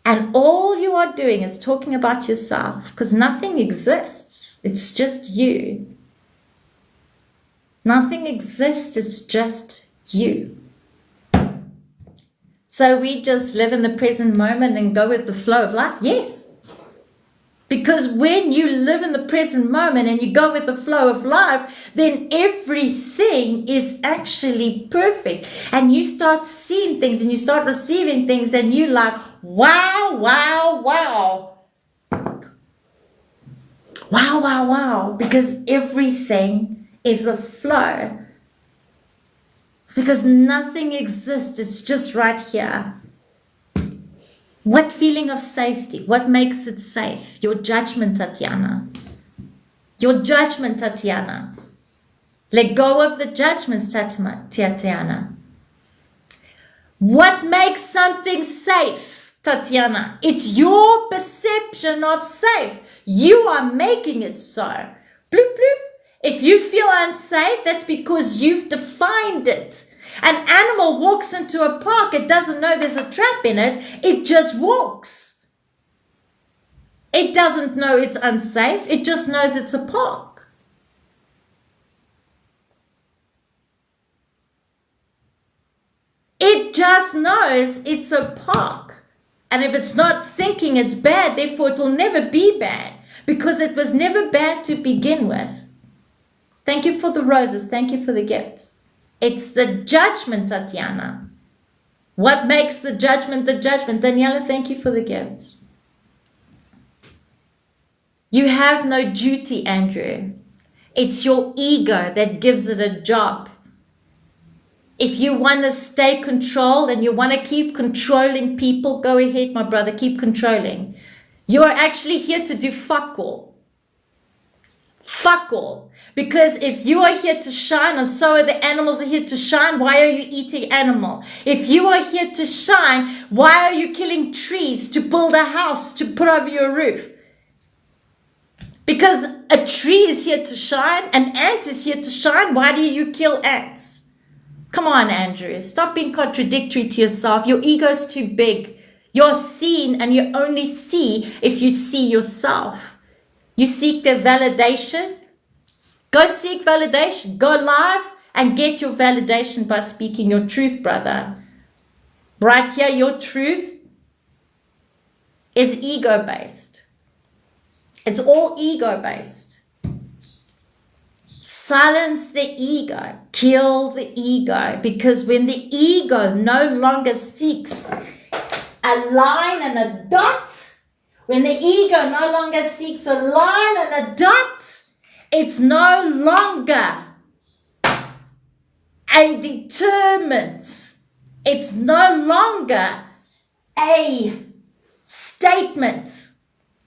And all you are doing is talking about yourself. Because nothing exists. It's just you. Nothing exists. It's just you. So we just live in the present moment and go with the flow of life? Yes. Because when you live in the present moment and you go with the flow of life, then everything is actually perfect. And you start seeing things and you start receiving things and you're like, wow, wow, wow. Wow, wow, wow. Because everything is a flow. Because nothing exists. It's just right here. What feeling of safety? What makes it safe? Your judgment, Tatiana. Your judgment, Tatiana. Let go of the judgments, Tatiana. What makes something safe, Tatiana? It's your perception of safe. You are making it so. Bloop, bloop. If you feel unsafe, that's because you've defined it. An animal walks into a park, it doesn't know there's a trap in it, it just walks. It doesn't know it's unsafe, it just knows it's a park. It just knows it's a park. And if it's not thinking it's bad, therefore it will never be bad, because it was never bad to begin with. Thank you for the roses, thank you for the gifts. It's the judgment, Tatiana. What makes the judgment the judgment? Daniela, thank you for the gifts. You have no duty, Andrew. It's your ego that gives it a job. If you want to stay controlled and you want to keep controlling people, go ahead, my brother, keep controlling. You are actually here to do fuck all. Fuck all. Because if you are here to shine, and so are the animals are here to shine, why are you eating animal? If you are here to shine, why are you killing trees to build a house, to put over your roof? Because a tree is here to shine, an ant is here to shine. Why do you kill ants? Come on, Andrew. Stop being contradictory to yourself. Your ego's too big. You're seen, and you only see if you see yourself. You seek their validation. Go seek validation. Go live and get your validation by speaking your truth, brother. Right here, your truth is ego-based. It's all ego-based. Silence the ego. Kill the ego. Because when the ego no longer seeks a line and a dot, when the ego no longer seeks a line and a dot, it's no longer a determined. It's no longer a statement.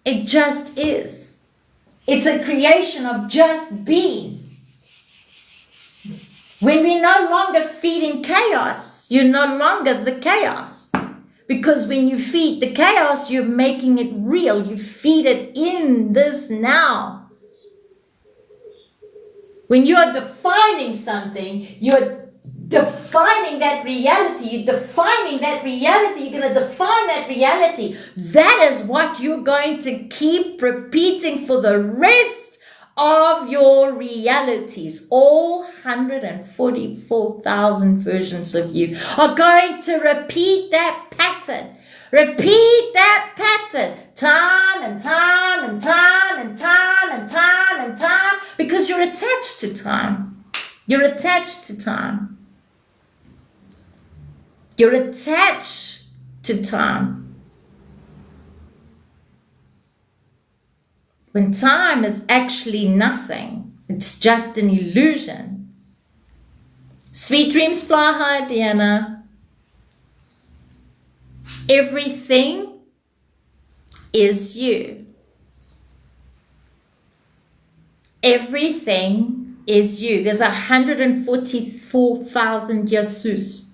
It just is. It's a creation of just being. When we're no longer feeding chaos, you're no longer the chaos. Because when you feed the chaos, you're making it real. You feed it in this now. When you are defining something, you're defining that reality. You're defining that reality. You're going to define that reality. That is what you're going to keep repeating for the rest of your realities. All 144,000 versions of you are going to repeat that pattern. Repeat that pattern time and time and time and time and time and time, because you're attached to time. You're attached to time. You're attached to time. When time is actually nothing, it's just an illusion. Sweet dreams fly high, Deanna. Everything is you. Everything is you. There's 144,000 Jesus.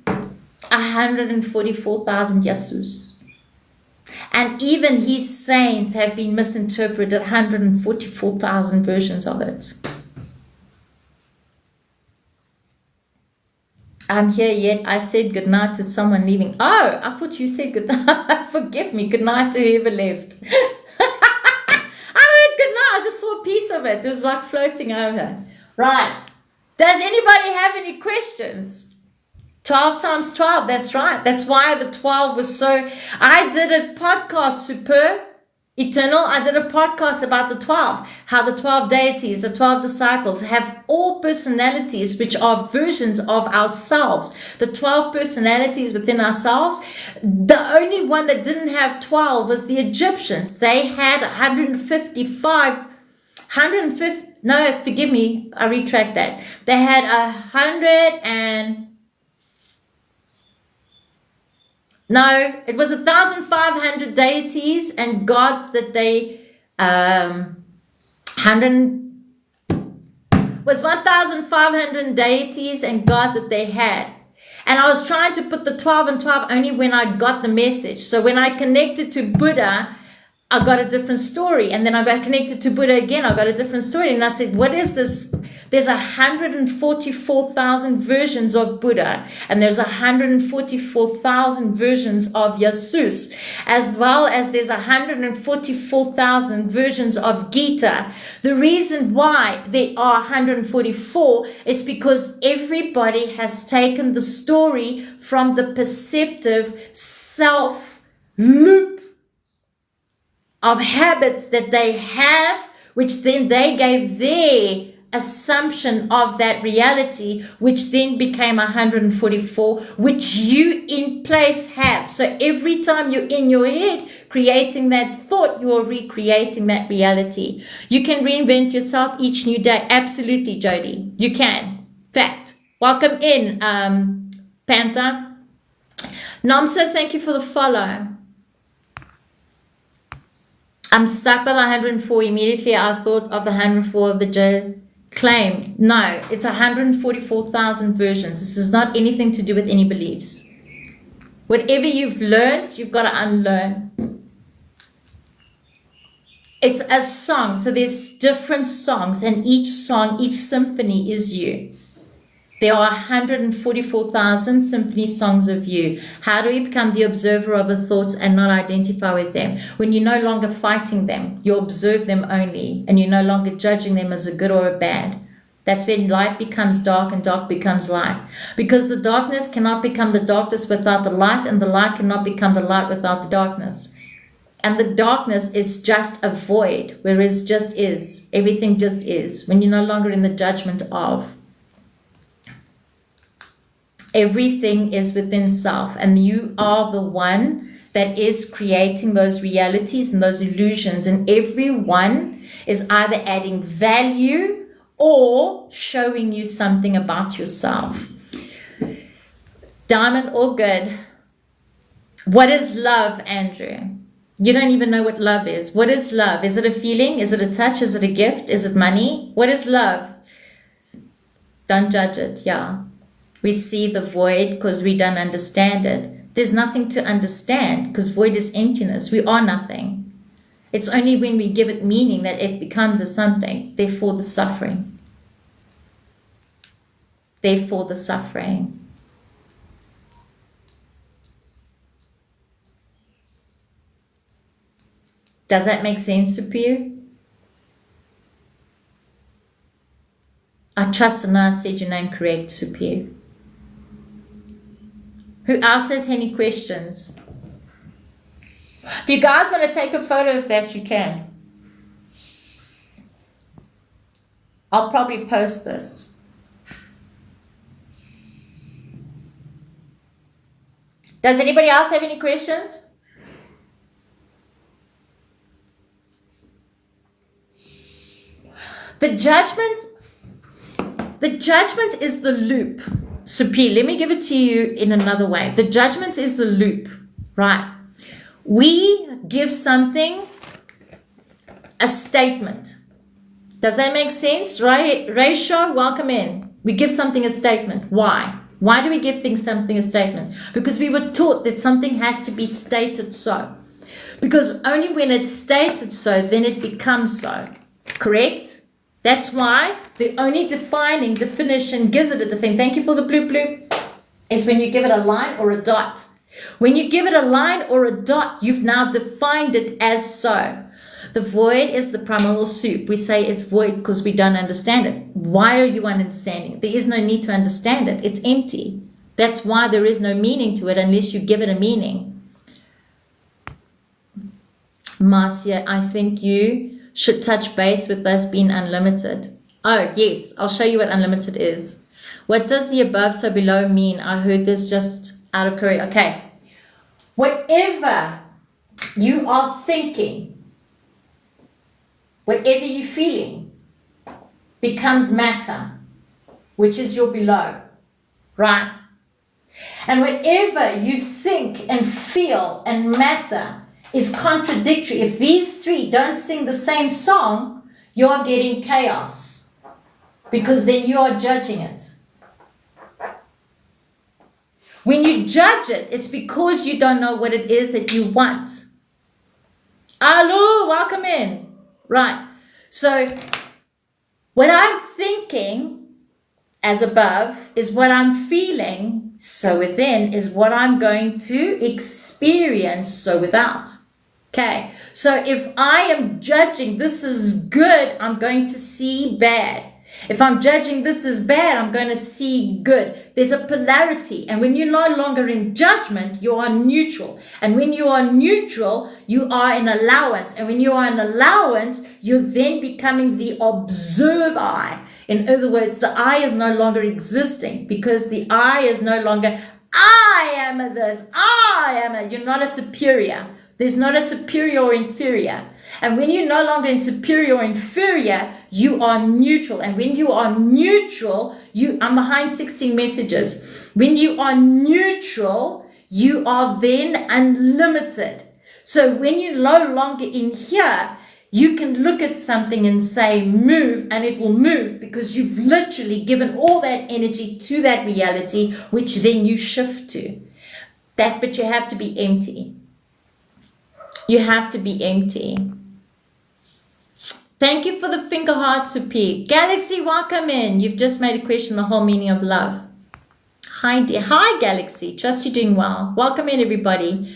144,000 Jesus. And even his saints have been misinterpreted, 144,000 versions of it. I'm here yet. I said goodnight to someone leaving. Oh, I thought you said goodnight. Forgive me. Goodnight to whoever left. I heard goodnight. I just saw a piece of it. It was like floating over. Right. Does anybody have any questions? 12 times 12. That's right. That's why the 12 was so... I did a podcast, Super Eternal. I did a podcast about the 12. How the 12 deities, the 12 disciples have all personalities which are versions of ourselves. The 12 personalities within ourselves. The only one that didn't have 12 was the Egyptians. They had 150. No, forgive me. I retract that. They had 1,500 deities and gods that they, 1,500 deities and gods that they had. And I was trying to put the 12 and 12 only when I got the message. So when I connected to Buddha, I got a different story. And then I got connected to Buddha again, I got a different story. And I said, what is this? There's 144,000 versions of Buddha. And there's 144,000 versions of Jesus. As well as there's 144,000 versions of Gita. The reason why there are 144 is because everybody has taken the story from the perceptive self loop of habits that they have, which then they gave their assumption of that reality, which then became 144, which you in place have. So every time you're in your head creating that thought, you are recreating that reality. You can reinvent yourself each new day. Absolutely, Jody. You can. Fact. Welcome in, Panther. Namsa, thank you for the follow. I'm stuck by the 104. Immediately I thought of the 104 of the J claim. No, it's 144,000 versions. This is not anything to do with any beliefs. Whatever you've learned, you've got to unlearn. It's a song. So there's different songs, and each song, each symphony is you. There are 144,000 symphony songs of you. How do we become the observer of the thoughts and not identify with them? When you're no longer fighting them, you observe them only, and you're no longer judging them as a good or a bad. That's when light becomes dark and dark becomes light. Because the darkness cannot become the darkness without the light, and the light cannot become the light without the darkness. And the darkness is just a void, whereas just is. Everything just is. When you're no longer in the judgment of. Everything is within self, and you are the one that is creating those realities and those illusions, and everyone is either adding value or showing you something about yourself. Diamond, all good. What is love, Andrew? You don't even know what love is. What is love? Is it a feeling? Is it a touch? Is it a gift? Is it money? What is love? Don't judge it. Yeah. We see the void because we don't understand it. There's nothing to understand because void is emptiness. We are nothing. It's only when we give it meaning that it becomes a something. Therefore the suffering. Therefore the suffering. Does that make sense, Superior? I trust and I said your name correct, Superior. Who else has any questions? If you guys want to take a photo of that, you can. I'll probably post this. Does anybody else have any questions? The judgment is the loop. Superior, let me give it to you in another way. The judgment is the loop, right? We give something a statement. Does that make sense? Right? Ratio, welcome in. We give something a statement. Why? Why do we give things something a statement? Because we were taught that something has to be stated so. Because only when it's stated so, then it becomes so. Correct? That's why the only defining definition gives it a definition. Thank you for the bloop bloop. Is when you give it a line or a dot. When you give it a line or a dot, you've now defined it as so. The void is the primal soup. We say it's void because we don't understand it. Why are you understanding it? There is no need to understand it. It's empty. That's why there is no meaning to it unless you give it a meaning. Marcia, I think you should touch base with us being unlimited. Oh, yes. I'll show you what unlimited is. What does the above so below mean? I heard this just out of Korea. Okay. Whatever you are thinking, whatever you're feeling, becomes matter, which is your below. Right? And whatever you think and feel and matter is contradictory. If these three don't sing the same song, you're getting chaos because then you are judging it. When you judge it, it's because you don't know what it is that you want. Hello, welcome in. Right. So what I'm thinking as above is what I'm feeling. So within is what I'm going to experience, so without. Okay, so if I am judging this is good, I'm going to see bad. If I'm judging this is bad, I'm going to see good. There's a polarity. And when you're no longer in judgment, you are neutral. And when you are neutral, you are in allowance. And when you are in allowance, you're then becoming the observe eye. In other words, the I is no longer existing because the I is no longer, I am this, I am a, you're not a superior. There's not a superior or inferior. And when you're no longer in superior or inferior, you are neutral. And when you are neutral, I'm behind 16 messages. When you are neutral, you are then unlimited. So when you're no longer in here, you can look at something and say move, and it will move because you've literally given all that energy to that reality, which then you shift to. But you have to be empty. You have to be empty. Thank you for the finger heart, Supi. Galaxy, welcome in. You've just made a question, the whole meaning of love. Hi, dear. Hi, Galaxy. Trust you're doing well. Welcome in, everybody.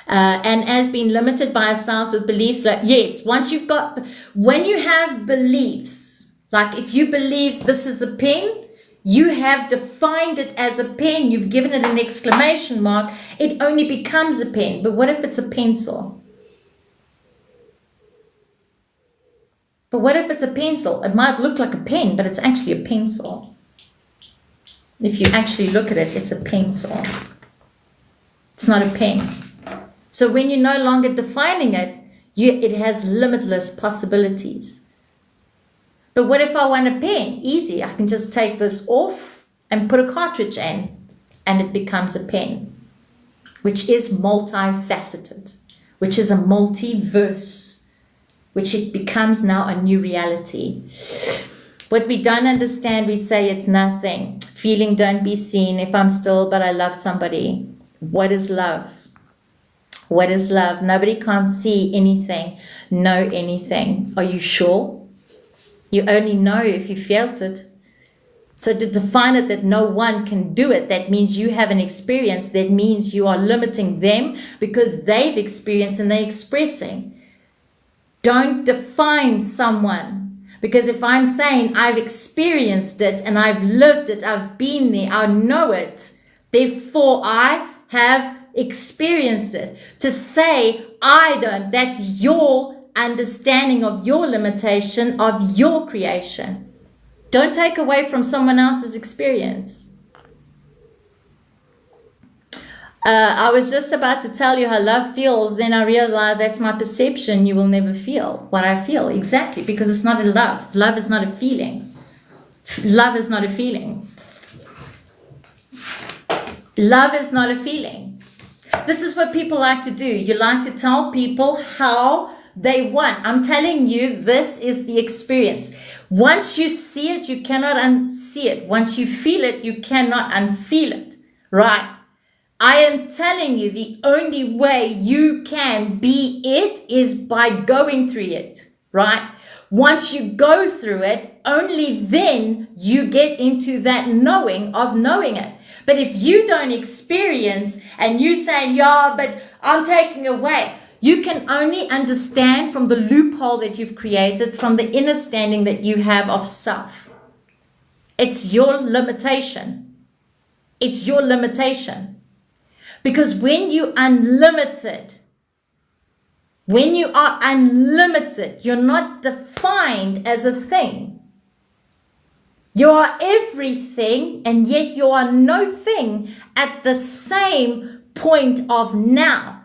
And as being limited by ourselves with beliefs, like, yes, when you have beliefs, like if you believe this is a pen, you have defined it as a pen, you've given it an exclamation mark, it only becomes a pen. But what if it's a pencil? But what if it's a pencil? It might look like a pen, but it's actually a pencil. If you actually look at it, it's a pencil. It's not a pen. So when you're no longer defining it, it has limitless possibilities. But what if I want a pen? Easy. I can just take this off and put a cartridge in, and it becomes a pen, which is multifaceted, which is a multiverse, which it becomes now a new reality. What we don't understand, we say it's nothing. Feeling don't be seen. If I'm still, but I love somebody. What is love? What is love? Nobody can't see anything, know anything. Are you sure? You only know if you felt it. So to define it that no one can do it, that means you haven't experienced. That means you are limiting them because they've experienced and they're expressing. Don't define someone, because if I'm saying I've experienced it and I've lived it, I've been there, I know it, therefore I have experienced it. To say I don't, that's your understanding of your limitation of your creation. Don't take away from someone else's experience. I was just about to tell you how love feels, then I realized that's my perception. You will never feel what I feel. Exactly, because it's not a love. Love is not a feeling. Love is not a feeling. Love is not a feeling. This is what people like to do. You like to tell people how they want. I'm telling you, this is the experience. Once you see it, you cannot unsee it. Once you feel it, you cannot unfeel it. Right? I am telling you, the only way you can be it is by going through it, right? Once you go through it, only then you get into that knowing of knowing it. But if you don't experience and you say, yeah, but I'm taking away, you can only understand from the loophole that you've created, from the inner standing that you have of self. It's your limitation. It's your limitation. Because when you are unlimited, you're not defined as a thing. You are everything, and yet you are no thing at the same point of now.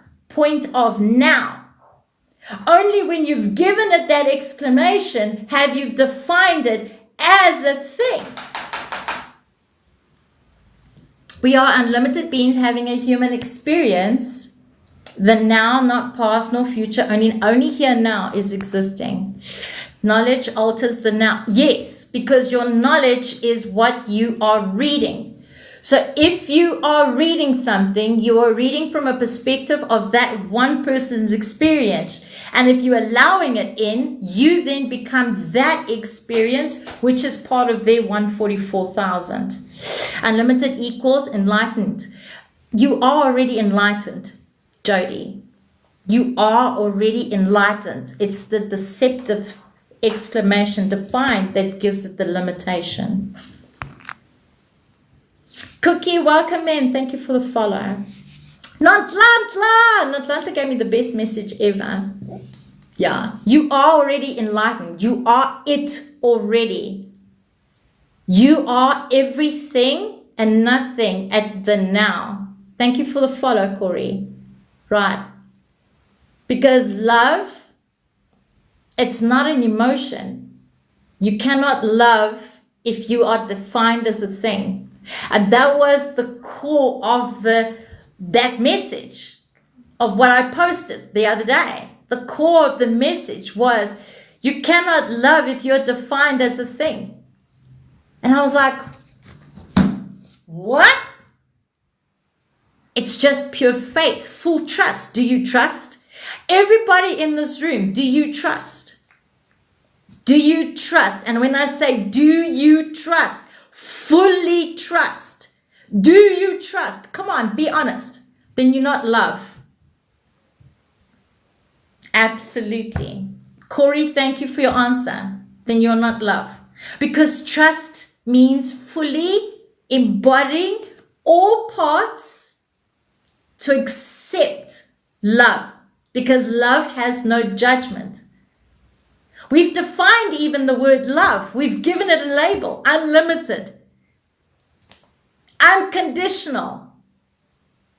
Only when you've given it that exclamation have you defined it as a thing. We are unlimited beings having a human experience. The now, not past nor future, only here now is existing. Knowledge alters the now. Yes, because your knowledge is what you are reading. So if you are reading something, you are reading from a perspective of that one person's experience. And if you're allowing it in, you then become that experience, which is part of their 144,000. Unlimited equals enlightened. You are already enlightened, Jody. You are already enlightened. It's the deceptive exclamation defined that gives it the limitation. Cookie, welcome in. Thank you for the follow. Notlanta gave me the best message ever. Yeah, you are already enlightened. You are it already. You are everything and nothing at the now. Thank you for the follow, Corey. Right. Because love, it's not an emotion. You cannot love if you are defined as a thing. And that was the core of that message of what I posted the other day. The core of the message was, you cannot love if you're defined as a thing. And I was like, what? It's just pure faith, full trust. Do you trust? Everybody in this room, do you trust? Do you trust? And when I say, do you trust? Fully trust. Do you trust? Come on, be honest. Then you're not love. Absolutely. Corey, thank you for your answer. Then you're not love. Because trust means fully embodying all parts to accept love. Because love has no judgment. We've defined even the word love. We've given it a label. Unlimited. Unconditional.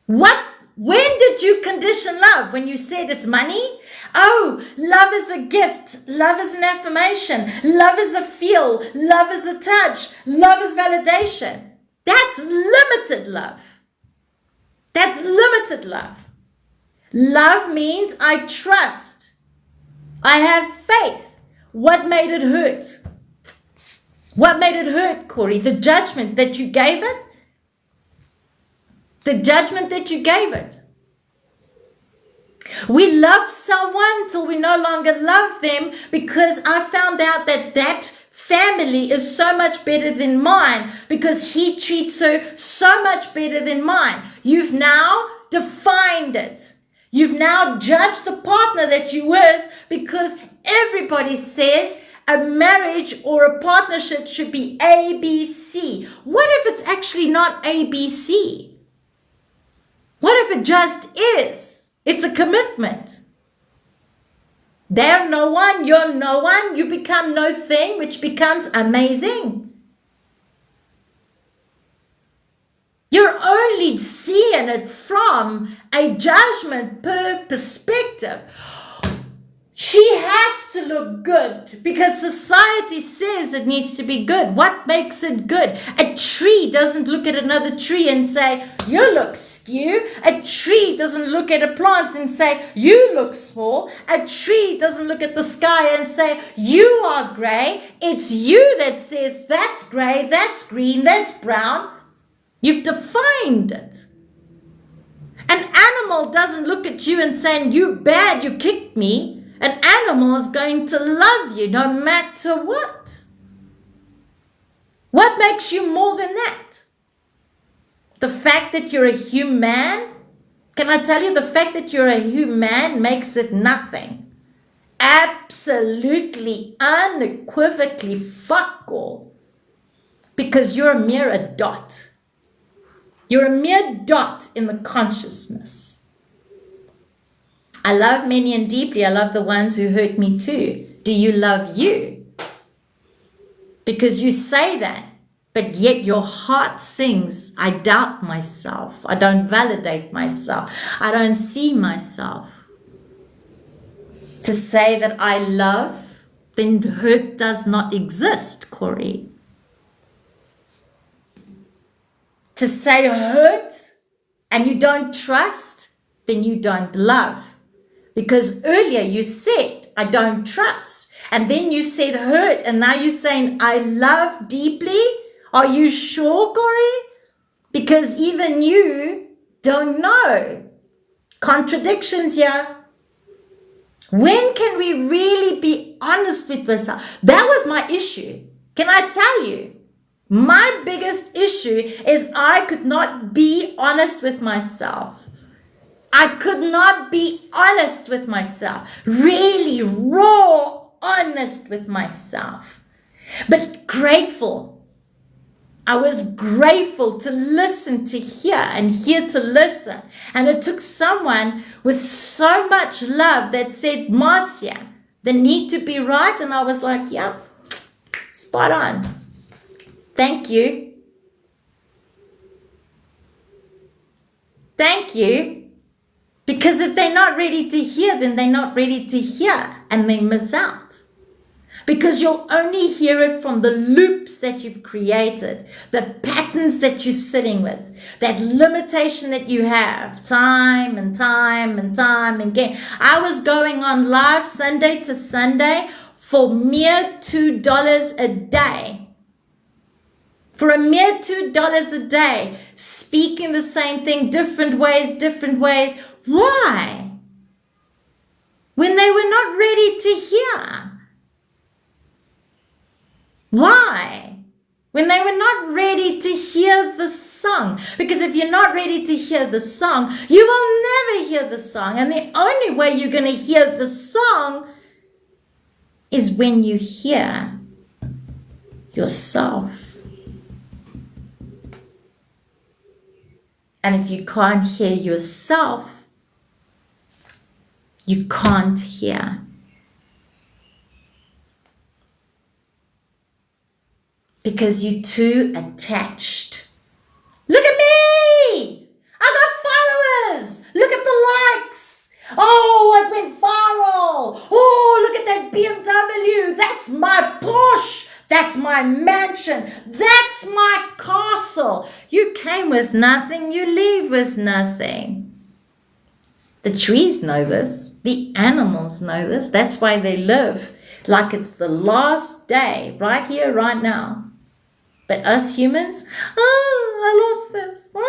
When did you condition love? When you said it's money? Oh, love is a gift. Love is an affirmation. Love is a feel. Love is a touch. Love is validation. That's limited love. That's limited love. Love means I trust. I have faith. What made it hurt? What made it hurt, Corey? The judgment that you gave it? The judgment that you gave it. We love someone till we no longer love them because I found out that family is so much better than mine because he treats her so much better than mine. You've now defined it. You've now judged the partner that you're with because everybody says a marriage or a partnership should be ABC. What if it's actually not ABC? What if it just is? It's a commitment. They're no one, you're no one, you become no thing, which becomes amazing. You're only seeing it from a judgment perspective. She has to look good because society says it needs to be good. What makes it good? A tree doesn't look at another tree and say, you look skew. A tree doesn't look at a plant and say, you look small. A tree doesn't look at the sky and say, you are gray. It's you that says, that's gray, that's green, that's brown. You've defined it. An animal doesn't look at you and saying, you bad, you kicked me. An animal is going to love you no matter what. What makes you more than that? The fact that you're a human? Can I tell you, the fact that you're a human makes it nothing. Absolutely, unequivocally fuck all. Because you're a mere dot. You're a mere dot in the consciousness. I love many and deeply. I love the ones who hurt me too. Do you love you? Because you say that, but yet your heart sings, I doubt myself. I don't validate myself. I don't see myself. To say that I love, then hurt does not exist, Corey. To say hurt and you don't trust, then you don't love. Because earlier you said, I don't trust. And then you said hurt. And now you're saying, I love deeply. Are you sure, Corey? Because even you don't know. Contradictions here. When can we really be honest with ourselves? That was my issue. Can I tell you? My biggest issue is I could not be honest with myself. I could not be honest with myself. Really raw, honest with myself. But grateful. I was grateful to listen to hear and hear to listen. And it took someone with so much love that said, Marcia, the need to be right. And I was like, yeah, spot on. Thank you. Thank you. Because if they're not ready to hear, then they're not ready to hear and they miss out. Because you'll only hear it from the loops that you've created, the patterns that you're sitting with, that limitation that you have, time and time and time again. I was going on live Sunday to Sunday for mere $2 a day. For a mere $2 a day, speaking the same thing, different ways. Why? When they were not ready to hear. Why? When they were not ready to hear the song. Because if you're not ready to hear the song, you will never hear the song. And the only way you're going to hear the song is when you hear yourself. And if you can't hear yourself, you can't hear. Because you're too attached. Look at me! I got followers! Look at the likes! Oh, it went viral! Oh, look at that BMW! That's my Porsche! That's my mansion! That's my castle! You came with nothing, you leave with nothing. The trees know this. The animals know this. That's why they live like it's the last day, right here, right now. But us humans, I lost this. Them,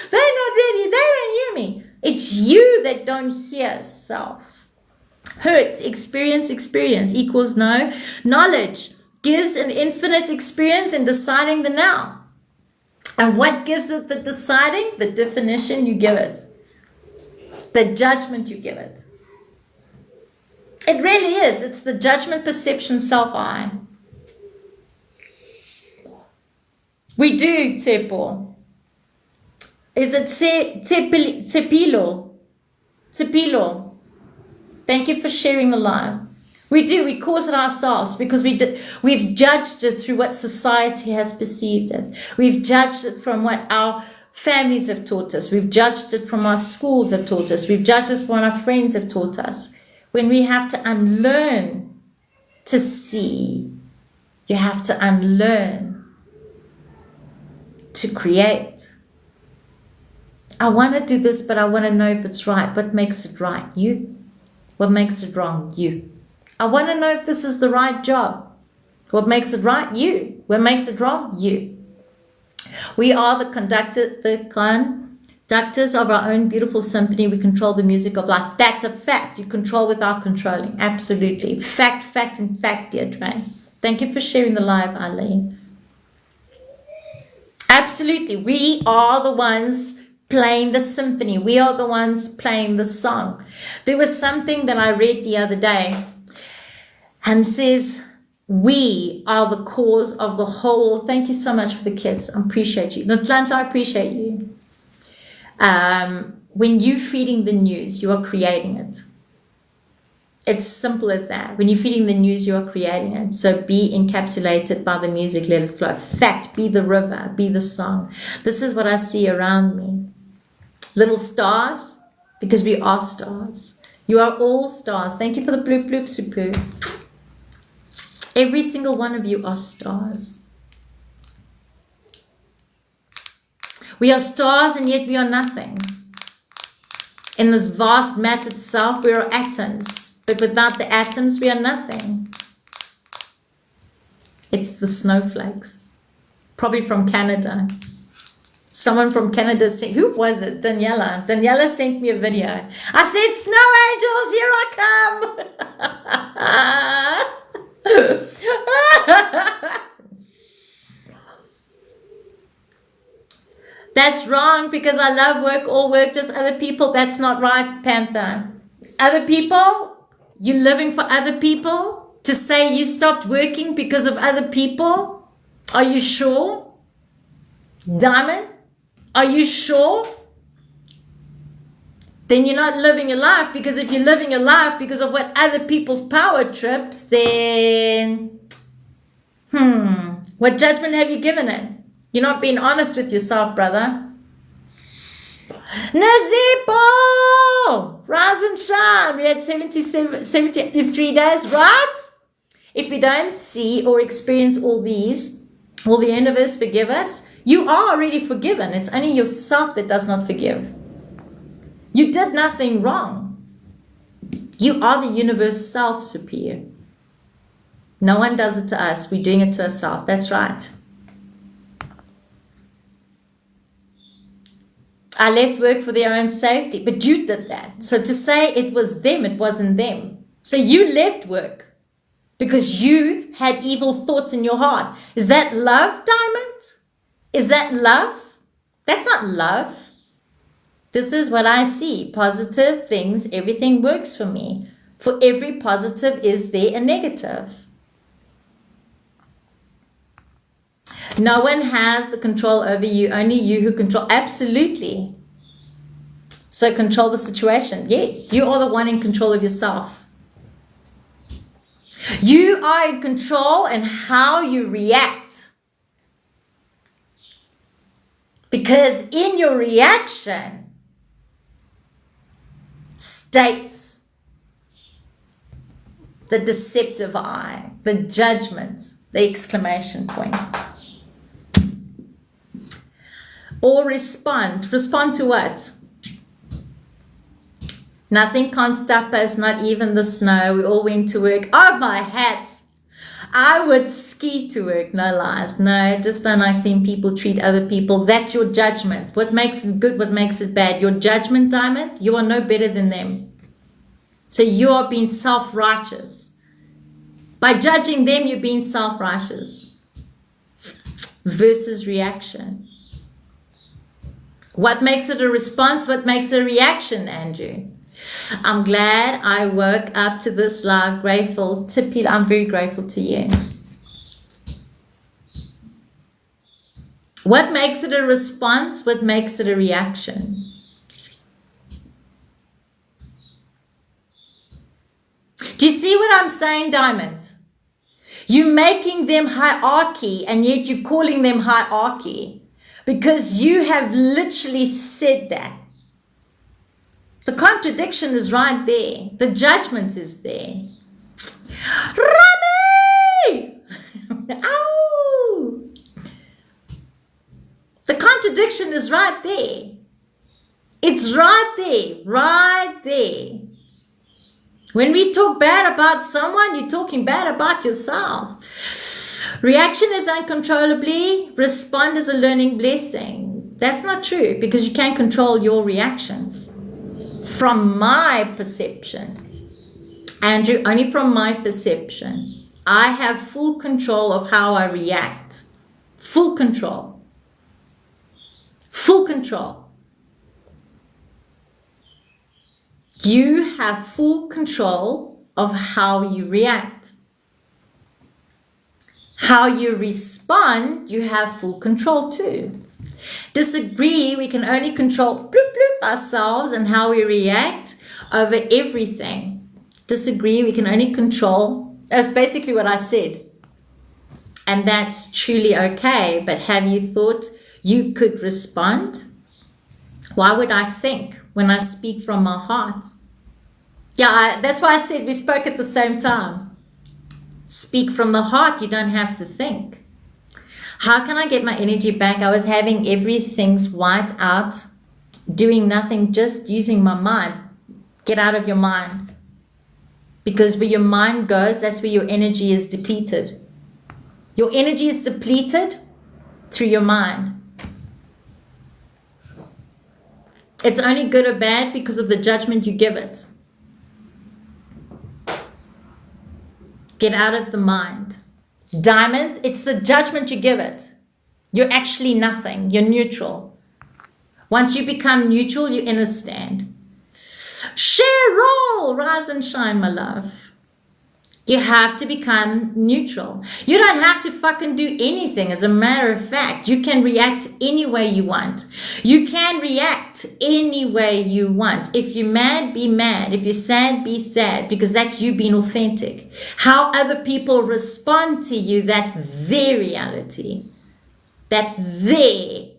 they're not ready. They don't hear me. It's you that don't hear self. Hurt, experience equals no. Knowledge gives an infinite experience in deciding the now. And what gives it the deciding? The definition you give it. The judgment you give it. It really is. It's the judgment, perception, self-I. We do, Tsepo. Is it Tsepilo? Tsepilo. Thank you for sharing the live. We do. We cause it ourselves because we've judged it through what society has perceived it. We've judged it from what our families have taught us. We've judged it from our schools have taught us. We've judged it from what our friends have taught us. When we have to unlearn to see, you have to unlearn to create. I want to do this, but I want to know if it's right. What makes it right? You. What makes it wrong? You. I want to know if this is the right job. What makes it right? You. What makes it wrong? You. We are the conductors of our own beautiful symphony. We control the music of life. That's a fact. You control without controlling. Absolutely. Fact, and fact, dear Trey. Thank you for sharing the live, Ali. Absolutely. We are the ones playing the symphony. We are the ones playing the song. There was something that I read the other day and says, we are the cause of the whole. Thank you so much for the kiss. I appreciate you. Atlanta, I appreciate you. When you're feeding the news, you are creating it. It's simple as that. When you're feeding the news, you are creating it. So be encapsulated by the music, let it flow. Fact, be the river, be the song. This is what I see around me. Little stars, because we are stars. You are all stars. Thank you for the bloop bloop super. Every single one of you are stars. We are stars and yet we are nothing. In this vast matter itself, we are atoms. But without the atoms, we are nothing. It's the snowflakes. Probably from Canada. Someone from Canada sent, who was it? Daniela. Daniela sent me a video. I said, snow angels, here I come. That's wrong because I love work, all work, just other people. That's not right, Panther. Other people, you're living for other people. To say you stopped working because of other people. Are you sure? Diamond, are you sure? Then you're not living your life, because if you're living your life because of what other people's power trips, then, what judgment have you given it? You're not being honest with yourself, brother. Nazipo! Rise and shine. We had 73 days, right? If we don't see or experience all these, will the universe forgive us? You are already forgiven. It's only yourself that does not forgive. You did nothing wrong. You are the universe self superior. No one does it to us. We're doing it to ourselves. That's right. I left work for their own safety, but you did that. So to say it was them, it wasn't them. So you left work. because you had evil thoughts in your heart. Is that love, Diamond? Is that love? That's not love. This is what I see. Positive things, everything works for me. For every positive is there a negative. No one has the control over you, only you who control. Absolutely. So control the situation. Yes, you are the one in control of yourself. You are in control and how you react. Because in your reaction states the deceptive eye, the judgment, the exclamation point. Or respond. Respond to what? Nothing can't stop us, not even the snow. We all went to work. Oh, my hats. I would ski to work, no lies. No, I just don't like seeing people treat other people. That's your judgment. What makes it good, what makes it bad? Your judgment, Diamond, you are no better than them. So you are being self-righteous. By judging them, you're being self-righteous. Versus reaction. What makes it a response? What makes it a reaction, Andrew? I'm glad I woke up to this live. Grateful. Tippy, I'm very grateful to you. What makes it a response? What makes it a reaction? Do you see what I'm saying, Diamond? You're making them hierarchy and yet you're calling them hierarchy because you have literally said that. The contradiction is right there. The judgment is there. Rami! Ow! The contradiction is right there. It's right there. Right there. When we talk bad about someone, you're talking bad about yourself. Reaction is uncontrollably. Respond is a learning blessing. That's not true because you can't control your reaction. From my perception, Andrew, only from my perception, I have full control of how I react. Full control. Full control. You have full control of how you react. How you respond, you have full control too. Disagree, we can only control bloop, bloop, ourselves and how we react over everything. Disagree, we can only control. That's basically what I said. And that's truly okay. But have you thought you could respond? Why would I think when I speak from my heart? Yeah, that's why I said we spoke at the same time. Speak from the heart, you don't have to think. How can I get my energy back? I was having everything's white out, doing nothing, just using my mind. Get out of your mind. Because where your mind goes, that's where your energy is depleted. Your energy is depleted through your mind. It's only good or bad because of the judgment you give it. Get out of the mind. Diamond, it's the judgment you give it. You're actually nothing. You're neutral. Once you become neutral, you're in a stand. Cheryl, rise and shine, my love. You have to become neutral. You don't have to fucking do anything. As a matter of fact, you can react any way you want. You can react any way you want. If you're mad, be mad. If you're sad, be sad, because that's you being authentic. How other people respond to you, that's their reality. That's their.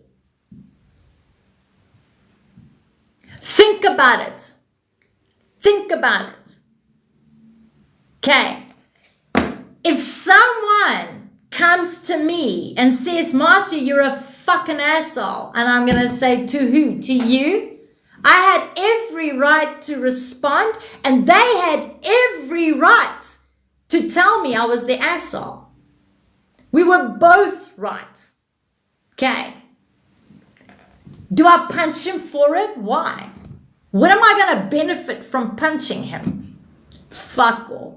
Think about it. Think about it. Okay, if someone comes to me and says, Marcia, you're a fucking asshole, and I'm going to say, to who? To you? I had every right to respond, and they had every right to tell me I was the asshole. We were both right. Okay. Do I punch him for it? Why? What am I going to benefit from punching him? Fuck all.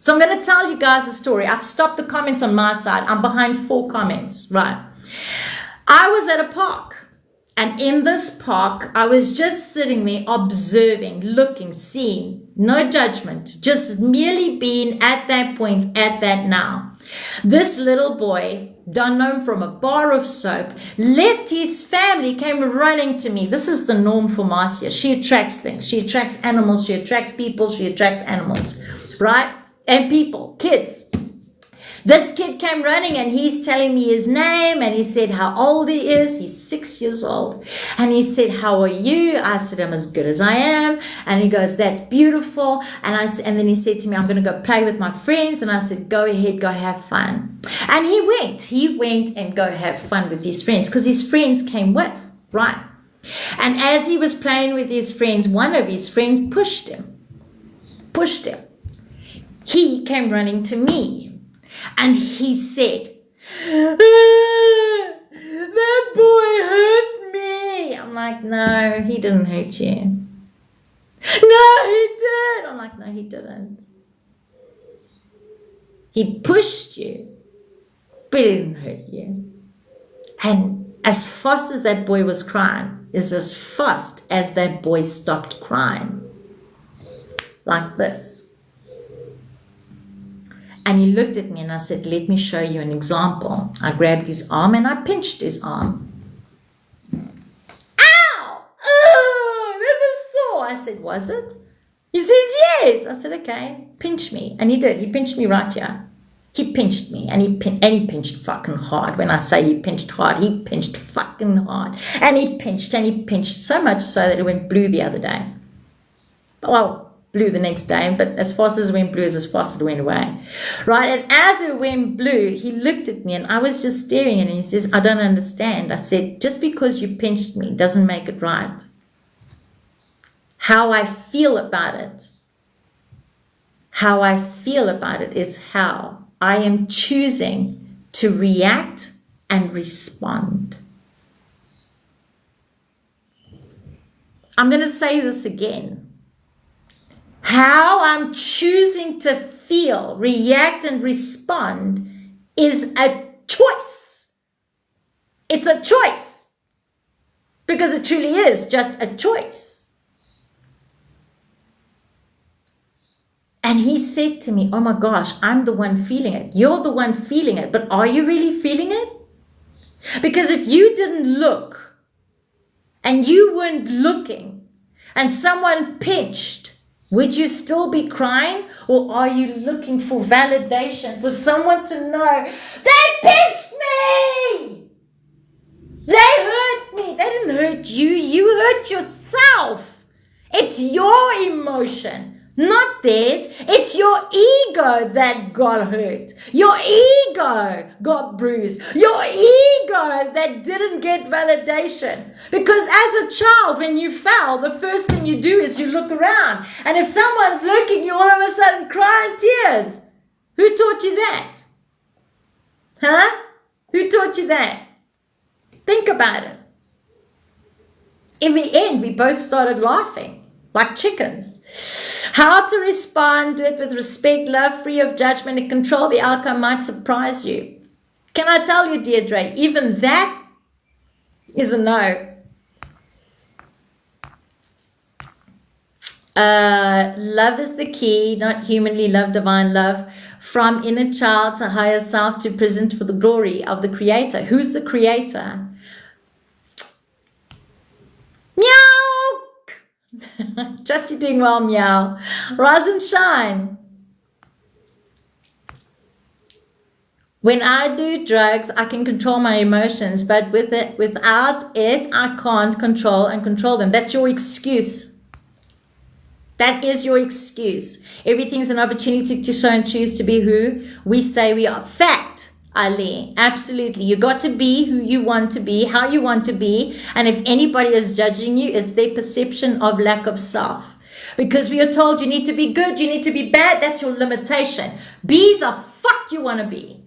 So I'm going to tell you guys a story. I've stopped the comments on my side. I'm behind 4 comments, right? I was at a park. And in this park, I was just sitting there observing, looking, seeing, no judgment, just merely being at that point, at that now. This little boy, don't know him from a bar of soap, left his family, came running to me. This is the norm for Marcia. She attracts things. She attracts animals. She attracts people. She attracts animals, right? And people, kids. This kid came running and he's telling me his name and he said how old he is. He's 6 years old. And he said, how are you? I said, I'm as good as I am. And he goes, that's beautiful. And then he said to me, I'm going to go play with my friends. And I said, go ahead, go have fun. And he went and go have fun with his friends because his friends came with, right? And as he was playing with his friends, one of his friends pushed him. He came running to me. And he said, that boy hurt me. I'm like, no, he didn't hurt you. No, he did. I'm like, no, he didn't. He pushed you, but he didn't hurt you. And as fast as that boy was crying is as fast as that boy stopped crying. Like this. And he looked at me and I said, let me show you an example. I grabbed his arm and I pinched his arm. Ow! Oh, that was sore. I said, was it? He says, yes. I said, okay, pinch me. And he did. He pinched me right here. He pinched me and he pinched fucking hard. When I say he pinched hard, he pinched fucking hard. And he pinched so much so that it went blue the other day. Well, blue the next day, but as fast as it went blue is as fast as it went away, right? And as it went blue, he looked at me and I was just staring at him and he says, I don't understand. I said, just because you pinched me doesn't make it right. How I feel about it is how I am choosing to react and respond. I'm going to say this again. How I'm choosing to feel, react, and respond is a choice. It's a choice. Because it truly is just a choice. And he said to me, oh my gosh, I'm the one feeling it. You're the one feeling it. But are you really feeling it? Because if you didn't look and you weren't looking and someone pinched, would you still be crying, or are you looking for validation, for someone to know, they pinched me, they hurt me? They didn't hurt you, you hurt yourself. It's your emotion, not theirs. It's your ego that got hurt. Your ego got bruised. Your ego that didn't get validation. Because as a child, when you fell, the first thing you do is you look around. And if someone's looking, you all of a sudden cry in tears. Who taught you that? Huh? Who taught you that? Think about it. In the end, we both started laughing like chickens. How to respond, do it with respect, love, free of judgment, and control the outcome might surprise you. Can I tell you, Deirdre, even that is a no. Love is the key, not humanly love, divine love. From inner child to higher self to present for the glory of the Creator. Who's the Creator? Meow! Just you doing well, meow. Rise and shine. When I do drugs, I can control my emotions, but without it, I can't control them. That's your excuse. That is your excuse. Everything's an opportunity to show and choose to be who we say we are. Fact, Ali, absolutely. You got to be who you want to be, how you want to be. And if anybody is judging you, it's their perception of lack of self. Because we are told you need to be good, you need to be bad. That's your limitation. Be the fuck you want to be.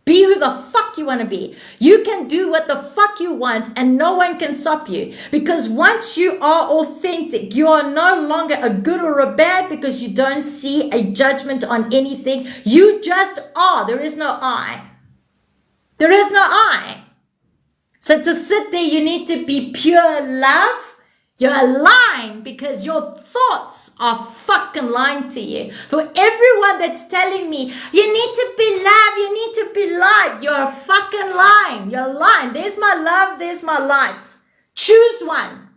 Be who the fuck you want to be. You can do what the fuck you want and no one can stop you. Because once you are authentic, you are no longer a good or a bad because you don't see a judgment on anything. You just are. There is no I. There is no I. So to sit there, you need to be pure love. You're lying because your thoughts are fucking lying to you. For everyone that's telling me, you need to be loved, you need to be light, you're fucking lying. You're lying. There's my love, there's my light. Choose one.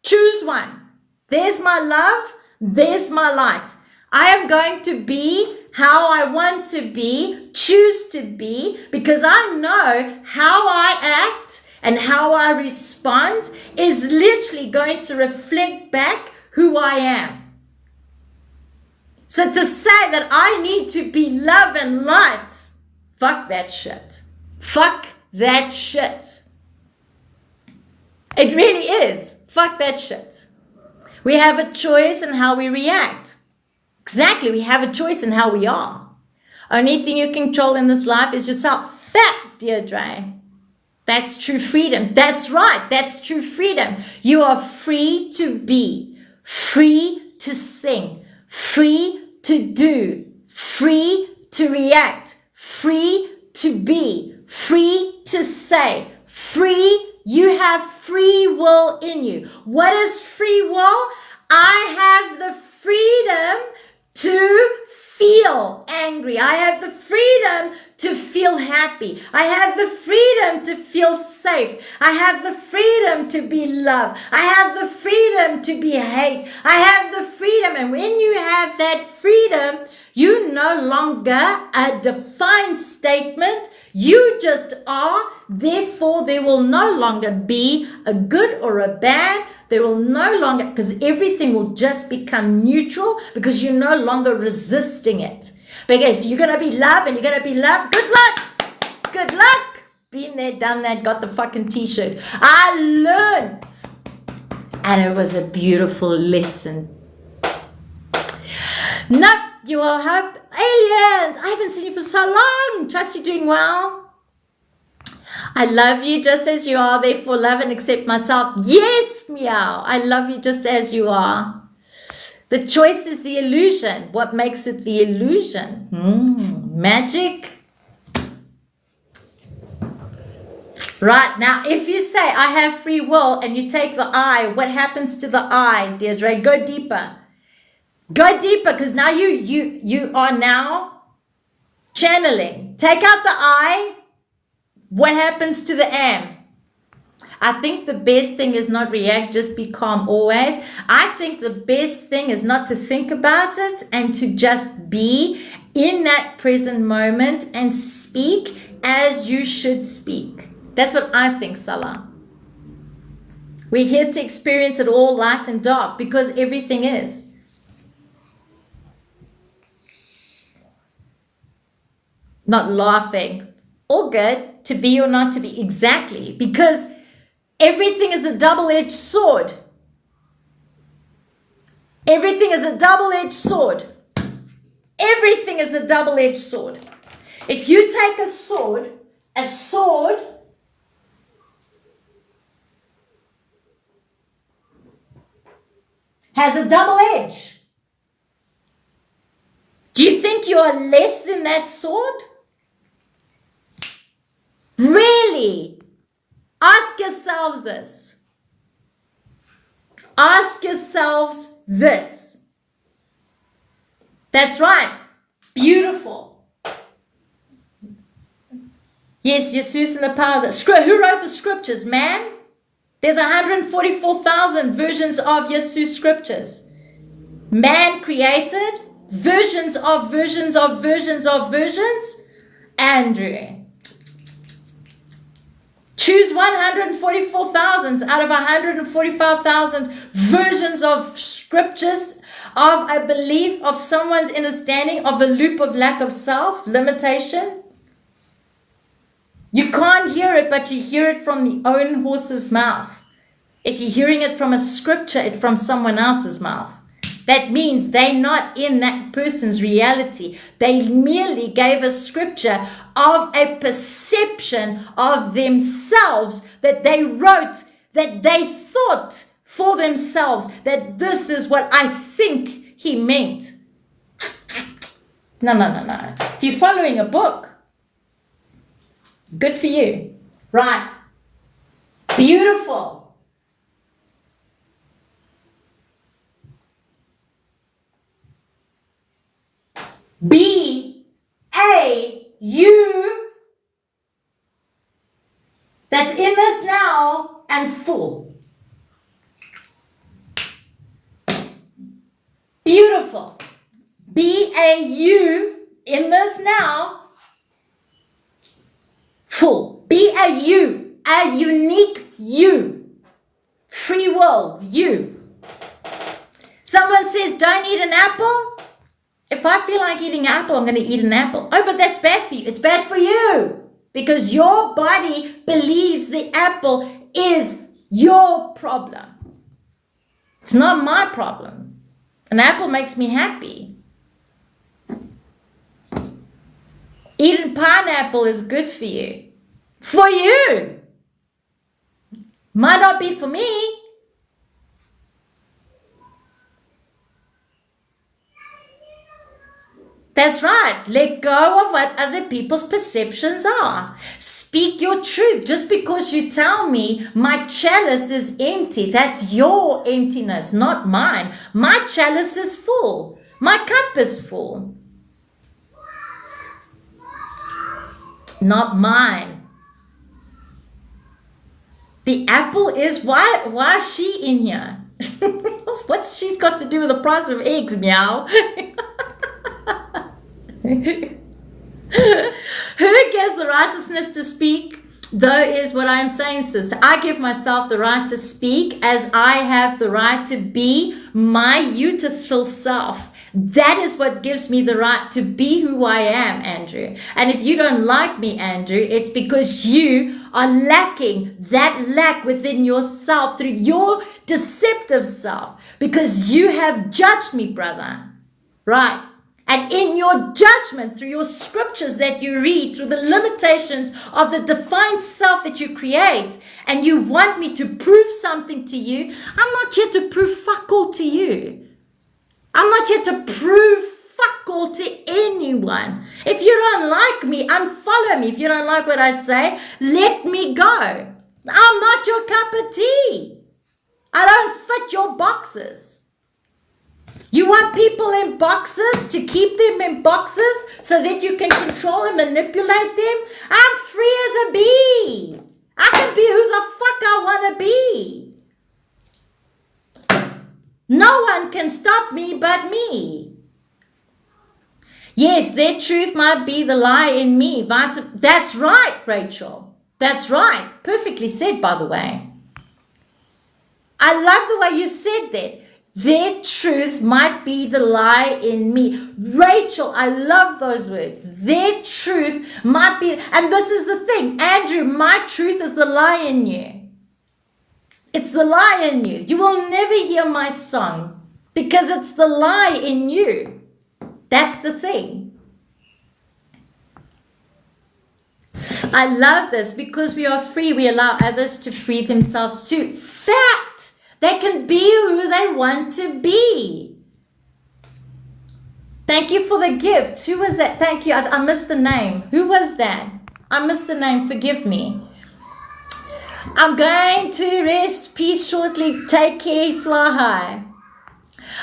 Choose one. There's my love, there's my light. I am going to be how I want to be, choose to be, because I know how I act and how I respond is literally going to reflect back who I am. So to say that I need to be love and light, fuck that shit. Fuck that shit. It really is. Fuck that shit. We have a choice in how we react. Exactly, we have a choice in how we are. Only thing you control in this life is yourself. Fact, Deirdre. That's true freedom. That's right. That's true freedom. You are free to be, free to sing, free to do, free to react, free to be, free to say, free. You have free will in you. What is free will? I have the freedom to feel angry. I have the freedom to feel happy. I have the freedom to feel safe. I have the freedom to be loved. I have the freedom to be hate. I have the freedom. And when you have that freedom, you no longer a defined statement. You just are. Therefore, there will no longer be a good or a bad. There will no longer, because everything will just become neutral because you're no longer resisting it. Because if you're going to be loved and you're going to be loved, good luck. Good luck. Been there, done that, got the fucking t-shirt. I learned. And it was a beautiful lesson. No, you all hope. Aliens, I haven't seen you for so long. Trust you're doing well. I love you just as you are, therefore love and accept myself. Yes, meow. I love you just as you are. The choice is the illusion. What makes it the illusion? Magic. Right, now if you say I have free will and you take the I, what happens to the I, Deirdre? Go deeper. Go deeper, because now you are now channeling. Take out the I. What happens to the am? I think the best thing is not react, just be calm always. I think the best thing is not to think about it and to just be in that present moment and speak as you should speak. That's what I think, Salah. We're here to experience it all, light and dark, because everything is. Not laughing. All good. To be or not to be. Exactly. Because everything is a double-edged sword. Everything is a double-edged sword. Everything is a double-edged sword. If you take a sword has a double edge. Do you think you are less than that sword? Really? Ask yourselves this. Ask yourselves this. That's right. Beautiful. Yes, Jesus and the power of the script. Who wrote the scriptures, man? There's 144,000 versions of Jesus scriptures. Man created versions of versions of versions of versions. Andrew. Choose 144,000 out of 145,000 versions of scriptures, of a belief, of someone's understanding, of a loop of lack of self, limitation. You can't hear it, but you hear it from the own horse's mouth. If you're hearing it from a scripture, it's from someone else's mouth. That means they're not in that person's reality. They merely gave a scripture of a perception of themselves that they wrote, that they thought for themselves, that this is what I think he meant. No. If you're following a book, good for you. Right. Beautiful. B-A-U. That's in this now and full. Beautiful. B-A-U in this now. Full. B-A-U. A unique you. Free will. You. Someone says, don't eat an apple. If I feel like eating an apple, I'm going to eat an apple. Oh, but that's bad for you. It's bad for you. Because your body believes the apple is your problem. It's not my problem. An apple makes me happy. Eating pineapple is good for you. For you. Might not be for me. That's right. Let go of what other people's perceptions are. Speak your truth. Just because you tell me my chalice is empty, that's your emptiness, not mine. My chalice is full. My cup is full. Not mine. The apple is, why is she in here? What's she's got to do with the price of eggs, meow? Who gives the righteousness to speak? Though is what I am saying, sister. I give myself the right to speak as I have the right to be my beautiful self. That is what gives me the right to be who I am, Andrew. And if you don't like me, Andrew, it's because you are lacking that lack within yourself through your deceptive self. Because you have judged me, brother. Right? And in your judgment, through your scriptures that you read, through the limitations of the defined self that you create, and you want me to prove something to you, I'm not here to prove fuck all to you. I'm not here to prove fuck all to anyone. If you don't like me, unfollow me. If you don't like what I say, let me go. I'm not your cup of tea. I don't fit your boxes. You want people in boxes to keep them in boxes so that you can control and manipulate them? I'm free as a bee. I can be who the fuck I want to be. No one can stop me but me. Yes, their truth might be the lie in me. That's right, Rachel. That's right. Perfectly said, by the way. I love the way you said that. Their truth might be the lie in me. Rachel, I love those words. Their truth might be, and this is the thing, Andrew, my truth is the lie in you. It's the lie in you. You will never hear my song because it's the lie in you. That's the thing. I love this because we are free. We allow others to free themselves too. Fact. They can be who they want to be. Thank you for the gift. Who was that? Thank you. I missed the name. Who was that? I missed the name. Forgive me. I'm going to rest. Peace shortly. Take care. Fly high.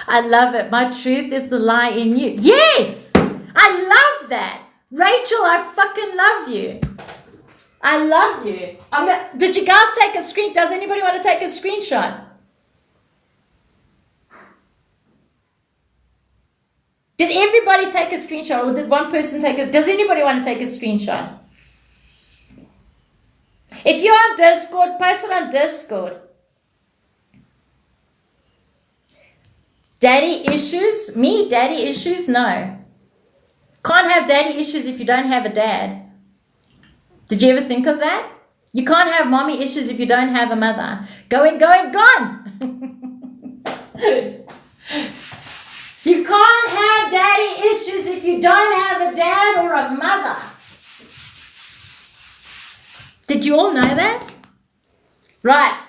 I love it. My truth is the lie in you. Yes. I love that. Rachel, I fucking love you. I love you. Did you guys take a screen? Does anybody want to take a screenshot? Did everybody take a screenshot or did one person take a... Does anybody want to take a screenshot? If you're on Discord, post it on Discord. Daddy issues? Me? Daddy issues? No. Can't have daddy issues if you don't have a dad. Did you ever think of that? You can't have mommy issues if you don't have a mother. Going, gone. you don't have a dad or a mother. Did you all know that? Right.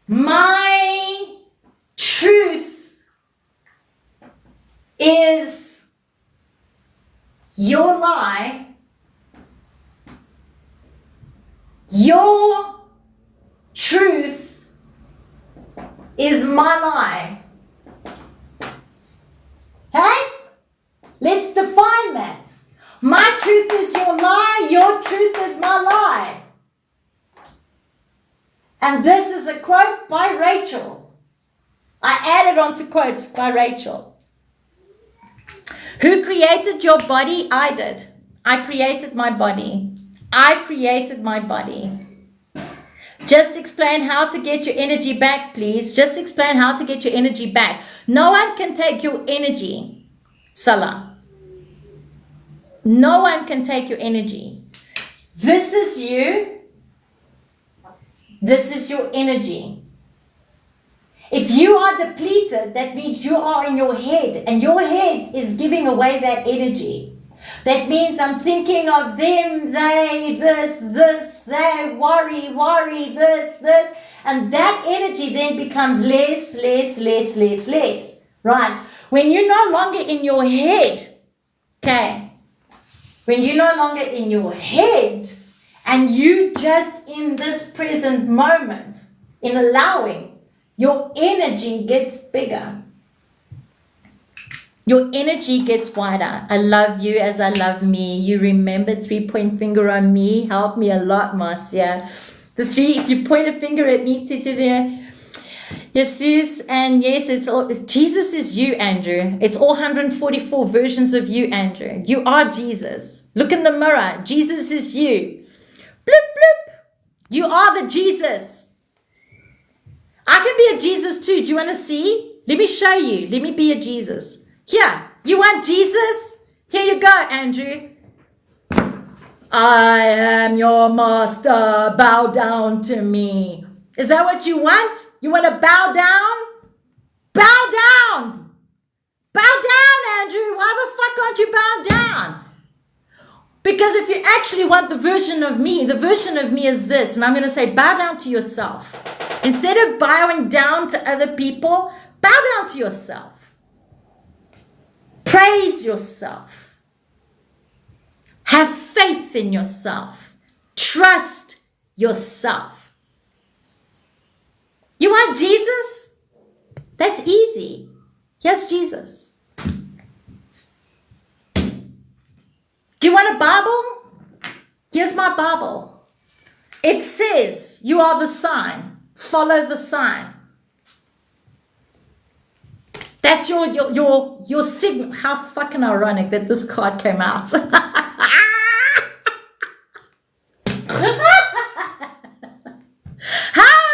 My truth is your lie. Your truth is my lie. Hey? Let's define that. My truth is your lie. Your truth is my lie. And this is a quote by Rachel. I added on to quote by Rachel. Who created your body? I did. I created my body. I created my body. Just explain how to get your energy back, please. Just explain how to get your energy back. No one can take your energy, Salah. No one can take your energy. This is you. This is your energy. If you are depleted, that means you are in your head, and your head is giving away that energy. That means I'm thinking of them, they, this, they, worry, this. And that energy then becomes less. Right? When you're no longer in your head, okay? When you're no longer in your head and you just in this present moment, in allowing, your energy gets bigger. Your energy gets wider. I love you as I love me. You remember 3-point finger on me. Help me a lot, Marcia. The 3, if you point a finger at me, Jesus, and yes, it's all, Jesus is you, Andrew. It's all 144 versions of you, Andrew. You are Jesus. Look in the mirror. Jesus is you. Bloop, bloop. You are the Jesus. I can be a Jesus too. Do you want to see? Let me show you. Let me be a Jesus. Here, you want Jesus? Here you go, Andrew. I am your master. Bow down to me. Is that what you want? You want to bow down? Bow down. Bow down, Andrew. Why the fuck aren't you bowed down? Because if you actually want the version of me is this. And I'm going to say, bow down to yourself. Instead of bowing down to other people, bow down to yourself. Praise yourself. Have faith in yourself. Trust yourself. You want Jesus? That's easy. Here's Jesus. Do you want a Bible? Here's my Bible. It says, you are the sign. Follow the sign. That's your signal. How fucking ironic that this card came out. How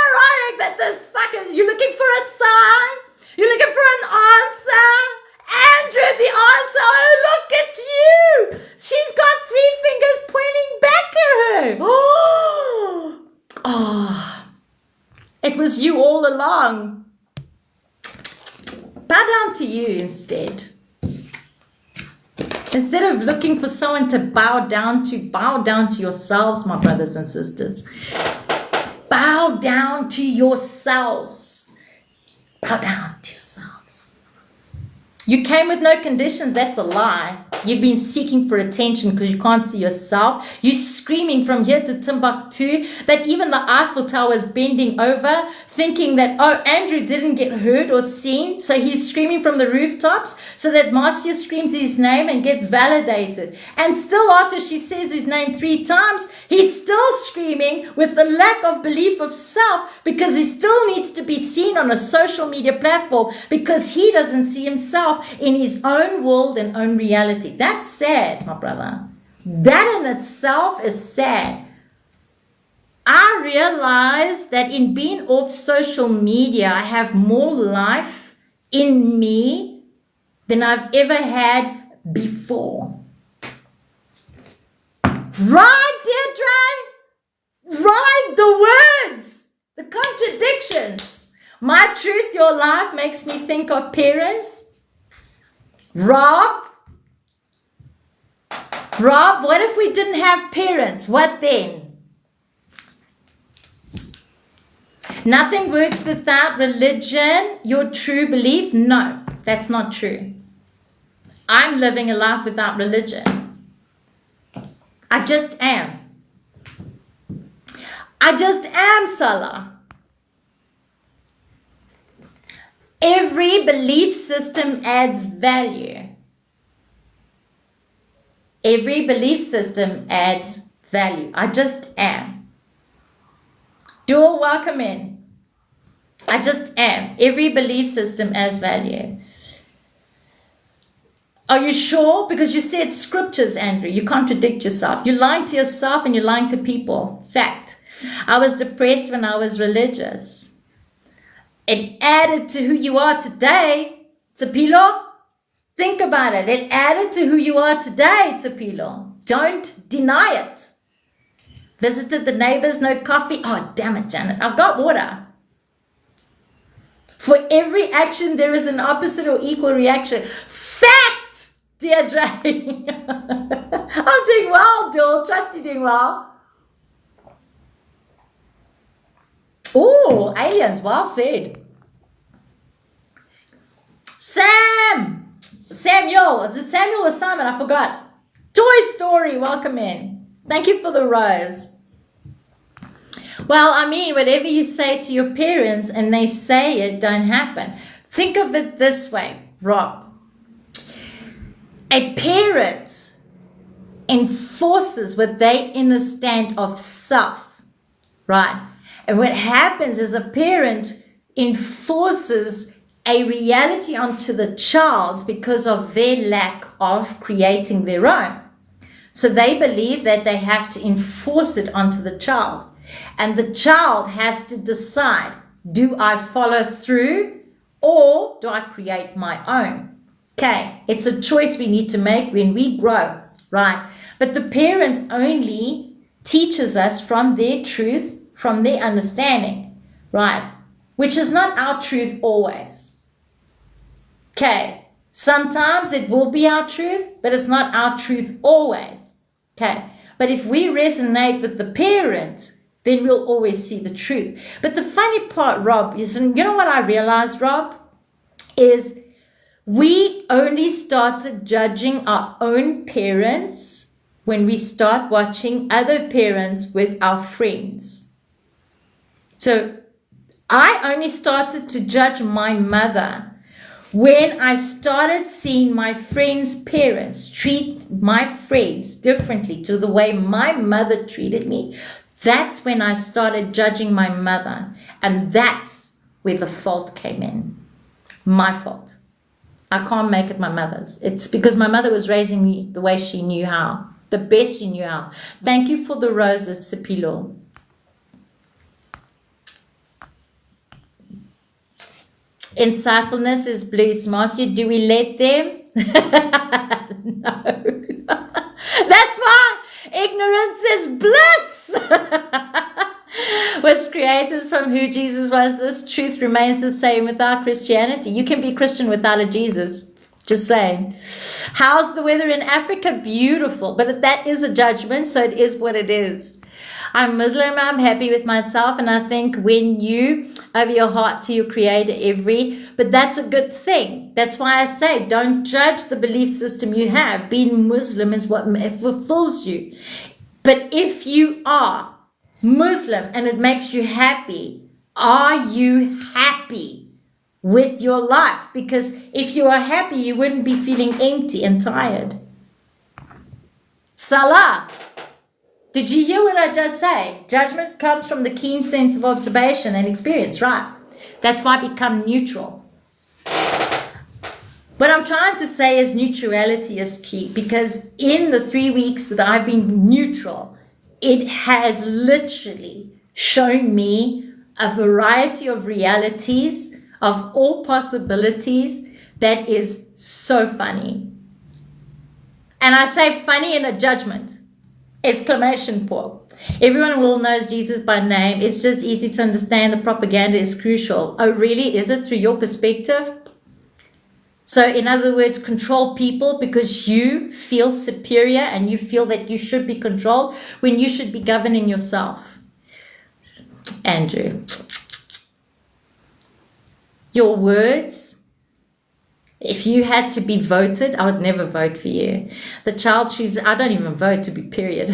ironic that this fucking, you're looking for a sign? You're looking for an answer? Andrew, the answer, oh, look, it's you. She's got 3 fingers pointing back at her. Oh, it was you all along. Bow down to you instead. Instead of looking for someone to bow down to yourselves, my brothers and sisters. Bow down to yourselves. Bow down to yourselves. You came with no conditions. That's a lie. You've been seeking for attention because you can't see yourself. You're screaming from here to Timbuktu that even the Eiffel Tower is bending over, thinking that, oh, Andrew didn't get heard or seen, so he's screaming from the rooftops so that Marcia screams his name and gets validated. And still after she says his name 3 times, he's still screaming with the lack of belief of self because he still needs to be seen on a social media platform because he doesn't see himself in his own world and own reality. That's sad, my brother. That in itself is sad. I realize that in being off social media, I have more life in me than I've ever had before. Right, Deirdre? Right, the words, the contradictions. My truth, your life makes me think of parents. Rob, Rob, what if we didn't have parents? What then? Nothing works without religion, your true belief? No, that's not true. I'm living a life without religion. I just am. I just am, Salah. Every belief system adds value. Every belief system adds value. I just am. Dual, welcome in. I just am. Every belief system adds value. Are you sure? Because you said scriptures, Andrew. You contradict yourself. You're lying to yourself and you're lying to people. Fact. I was depressed when I was religious. It added to who you are today, Tsapilo. Think about it. It added to who you are today, Tsapilo. Don't deny it. Visited the neighbors, no coffee. Oh, damn it, Janet. I've got water. For every action, there is an opposite or equal reaction. Fact, Deirdre. I'm doing well, Dill. Trust you're doing well. Oh, aliens. Well said. Samuel. Is it Samuel or Simon? I forgot. Toy Story. Welcome in. Thank you for the rose. Well, I mean, whatever you say to your parents and they say it, don't happen. Think of it this way, Rob. A parent enforces what they understand of self, right? And what happens is a parent enforces a reality onto the child because of their lack of creating their own. So they believe that they have to enforce it onto the child. And the child has to decide, do I follow through or do I create my own? Okay, it's a choice we need to make when we grow, right? But the parent only teaches us from their truth, from their understanding, right? Which is not our truth always. Okay, sometimes it will be our truth, but it's not our truth always. Okay, but if we resonate with the parent, then we'll always see the truth. But the funny part, Rob, is, and you know what I realized, Rob, is we only started judging our own parents when we start watching other parents with our friends. So I only started to judge my mother when I started seeing my friends' parents treat my friends differently to the way my mother treated me. That's when I started judging my mother. And that's where the fault came in. My fault. I can't make it my mother's. It's because my mother was raising me the way she knew how. The best she knew how. Thank you for the rose at Sipilo. Insightfulness is bliss. Master, do we let them? No. That's why ignorance is bliss. Was created from who Jesus was. This truth remains the same without Christianity. You can be Christian without a Jesus. Just saying. How's the weather in Africa? Beautiful. But that is a judgment, so it is what it is. I'm Muslim, I'm happy with myself, and I think when you open your heart to your Creator but that's a good thing. That's why I say don't judge the belief system you have. Being Muslim is what fulfills you. But if you are Muslim and it makes you happy, are you happy with your life? Because if you are happy, you wouldn't be feeling empty and tired. Salah. Did you hear what I just say? Judgment comes from the keen sense of observation and experience, right? That's why I become neutral. What I'm trying to say is neutrality is key, because in the 3 weeks that I've been neutral, it has literally shown me a variety of realities, of all possibilities, that is so funny. And I say funny in a judgment. Exclamation point. Everyone will knows Jesus by name. It's just easy to understand. The propaganda is crucial. Oh, really? Is it through your perspective? So in other words, control people because you feel superior and you feel that you should be controlled when you should be governing yourself. Andrew, your words, if you had to be voted, I would never vote for you. The child chooses, I don't even vote to be period.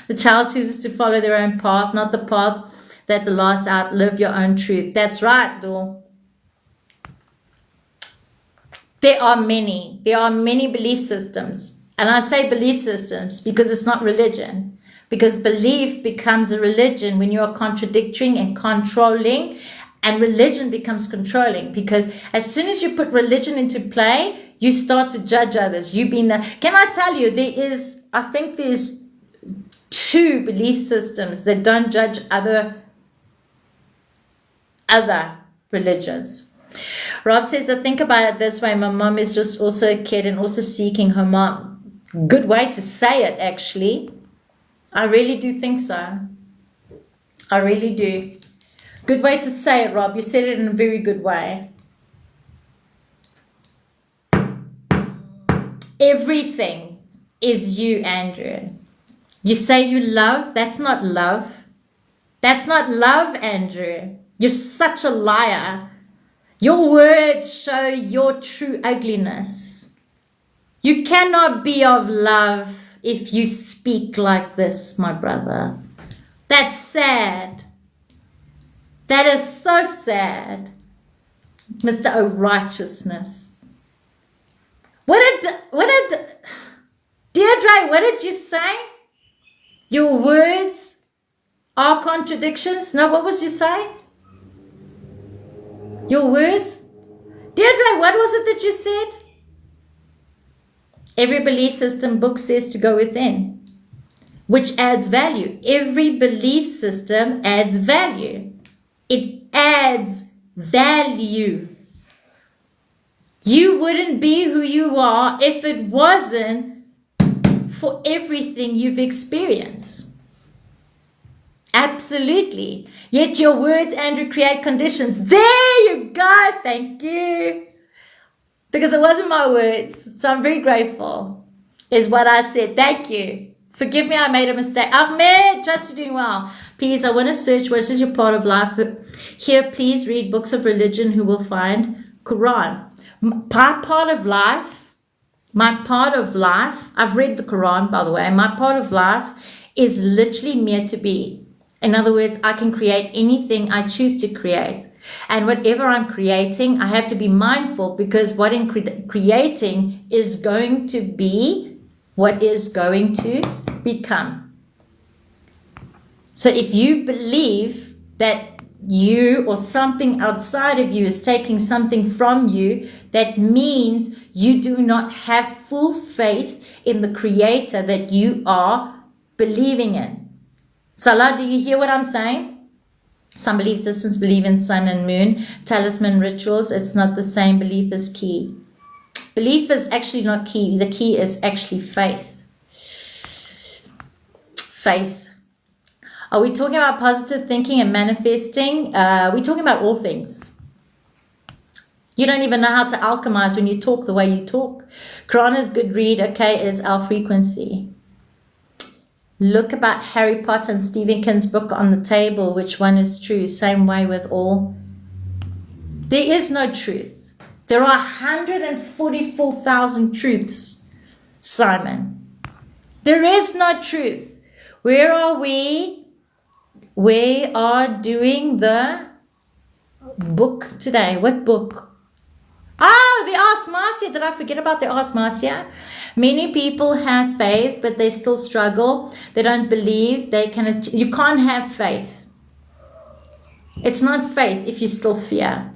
The child chooses to follow their own path, not the path that the last outlive your own truth. That's right, Dul. There are many belief systems. And I say belief systems because it's not religion. Because belief becomes a religion when you are contradicting and controlling, and religion becomes controlling. Because as soon as you put religion into play, you start to judge others. Can I tell you, I think there's 2 belief systems that don't judge other religions. Rob says, I think about it this way. My mom is just also a kid and also seeking her mom. Good way to say it, actually. I really do think so. I really do. Good way to say it, Rob. You said it in a very good way. Everything is you, Andrew. You say you love. That's not love. That's not love, Andrew. You're such a liar. Your words show your true ugliness. You cannot be of love if you speak like this, my brother. That's sad. That is so sad. Mr. O-Righteousness. Deirdre, what did you say? Your words are contradictions? No, what was you saying? Your words? Deirdre, what was it that you said? Every belief system book says to go within, which adds value. Every belief system adds value. It adds value. You wouldn't be who you are if it wasn't for everything you've experienced. Absolutely. Yet your words, Andrew, create conditions. There you go. Thank you. Because it wasn't my words. So I'm very grateful. Is what I said. Thank you. Forgive me, I made a mistake. Ahmed, trust you're doing well. Please, I want to search what is your part of life. Here, please read books of religion who will find Quran. My part of life, I've read the Quran, by the way. My part of life is literally mere to be. In other words, I can create anything I choose to create. And whatever I'm creating, I have to be mindful because what in creating is going to be what is going to become. So if you believe that you or something outside of you is taking something from you, that means you do not have full faith in the creator that you are believing in. Salah, do you hear what I'm saying? Some belief systems believe in sun and moon, talisman rituals. It's not the same. Belief is key. Belief is actually not key. The key is actually faith. Faith. Are we talking about positive thinking and manifesting? We're talking about all things. You don't even know how to alchemize when you talk the way you talk. Quran is good read. Okay, is our frequency. Look about Harry Potter and Stephen King's book on the table. Which one is true? Same way with all. There is no truth. There are 144,000 truths, Simon. There is no truth. Where are we? We are doing the book today. What book? Oh, the Ask Marcia. Did I forget about the Ask Marcia? Many people have faith, but they still struggle. They don't believe. You can't have faith. It's not faith if you still fear.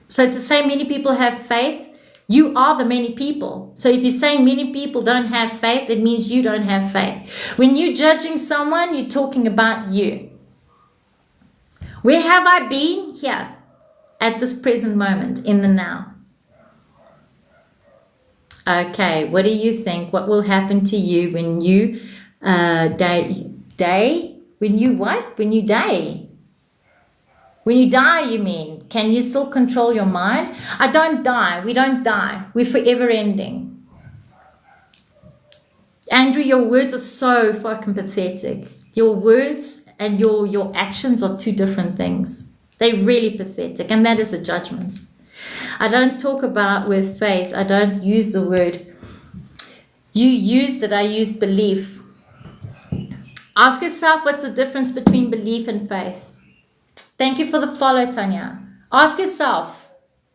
So to say many people have faith, you are the many people. So if you're saying many people don't have faith, it means you don't have faith. When you're judging someone, you're talking about you. Where have I been? Here. At this present moment, in the now. Okay, what do you think? What will happen to you when you When you what? When you die? When you die, you mean? Can you still control your mind? I don't die. We don't die. We're forever ending. Andrew, your words are so fucking pathetic. Your words and your actions are two different things. They're really pathetic, and that is a judgment. I don't talk about with faith. I don't use the word. You used it. I used belief. Ask yourself, what's the difference between belief and faith? Thank you for the follow, Tanya. Ask yourself,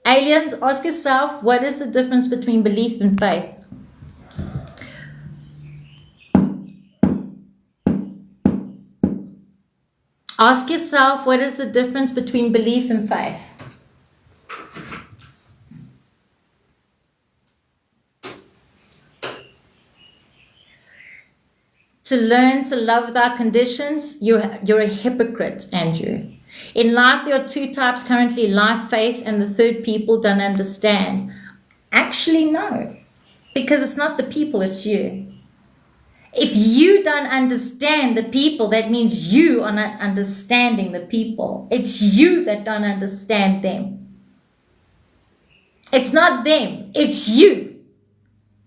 aliens, ask yourself, what is the difference between belief and faith? Ask yourself, what is the difference between belief and faith? To learn to love without conditions, you're a hypocrite, Andrew. In life, there are two types currently, life, faith, and the third people don't understand. Actually, no, because it's not the people, it's you. If you don't understand the people, that means you are not understanding the people. It's you that don't understand them. It's not them, it's you.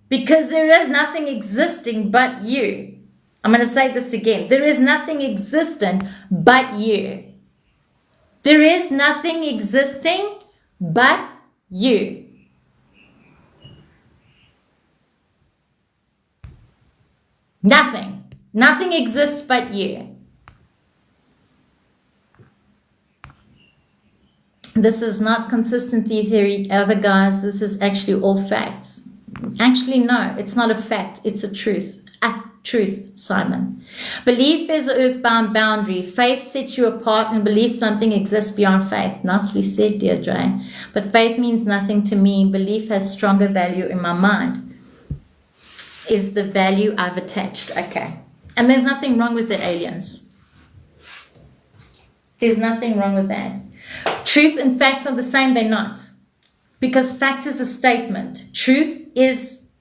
Because there is nothing existing but you. I'm going to say this again. There is nothing existing but you. There is nothing existing but you. Nothing. Nothing exists but you. This is not consistency theory ever, guys. This is actually all facts. Actually, no, it's not a fact. It's a truth. A truth, Simon. Belief is an earthbound boundary. Faith sets you apart, and belief something exists beyond faith. Nicely said, Deirdre. But faith means nothing to me. Belief has stronger value in my mind. Is the value I've attached. Okay. And there's nothing wrong with it, aliens. There's nothing wrong with that. Truth and facts are the same. They're not. Because facts is a statement. Truth is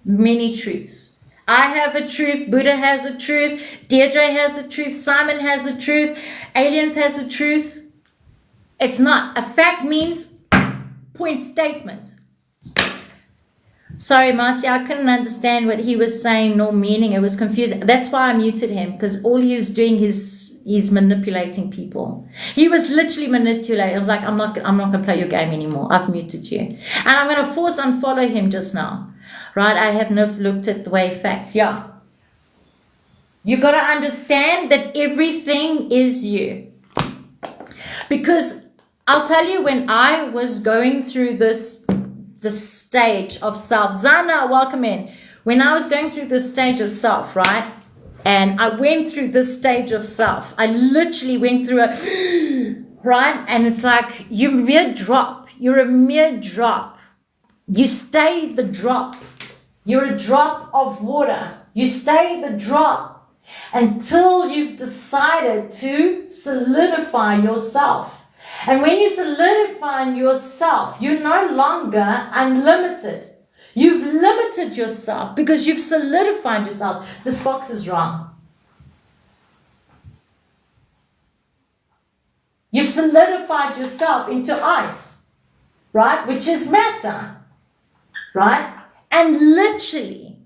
many truths. I have a truth. Buddha has a truth. Deirdre has a truth. Simon has a truth. Aliens has a truth. It's not. A fact means point statement. Sorry, Marcia, I couldn't understand what he was saying nor meaning. It was confusing. That's why I muted him, because all he was doing is he's manipulating people. He was literally manipulating. I was like, I'm not going to play your game anymore. I've muted you. And I'm going to force unfollow him just now. Right? I have not looked at the way facts. Yeah. You got to understand that everything is you. Because I'll tell you, when I was going through this stage of self. Zana, welcome in. When I was going through this stage of self, right? And I went through this stage of self. I literally went through a, right? And it's like, you're a mere drop. You're a mere drop. You stay the drop. You're a drop of water. You stay the drop until you've decided to solidify yourself. And when you solidify yourself, you're no longer unlimited. You've limited yourself because you've solidified yourself. This box is wrong. You've solidified yourself into ice, right? Which is matter, right? And literally,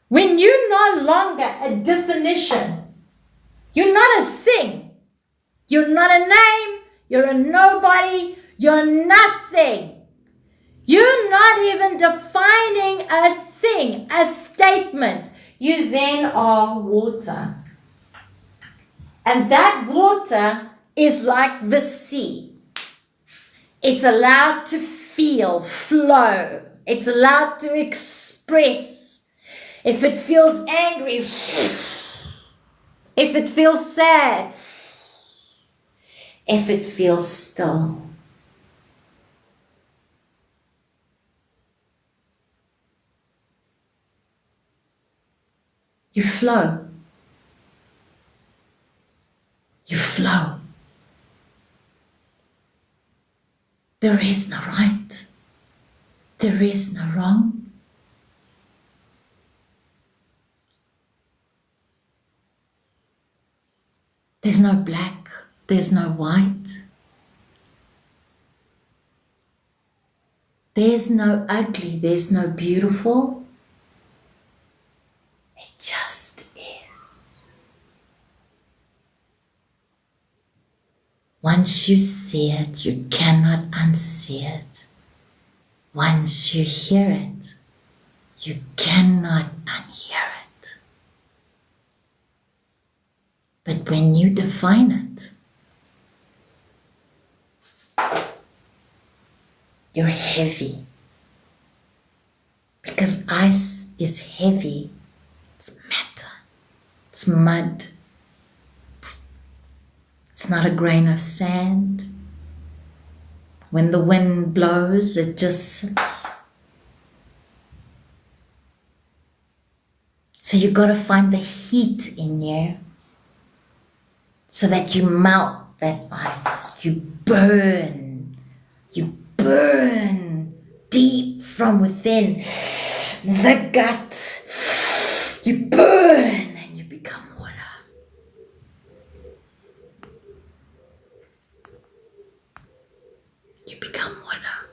when you're no longer a definition, you're not a thing. You're not a name. You're a nobody. You're nothing. You're not even defining a thing, a statement. You then are water. And that water is like the sea. It's allowed to feel, flow. It's allowed to express. If it feels angry, if it feels sad, if it feels still. You flow. You flow. There is no right. There is no wrong. There's no black. There's no white. There's no ugly, there's no beautiful. It just is. Once you see it, you cannot unsee it. Once you hear it, you cannot unhear it. But when you define it, you're heavy. Because ice is heavy. It's matter. It's mud. It's not a grain of sand. When the wind blows, it just sits. So you got to find the heat in you so that you melt that ice. You burn deep from within the gut. You burn and you become water. You become water.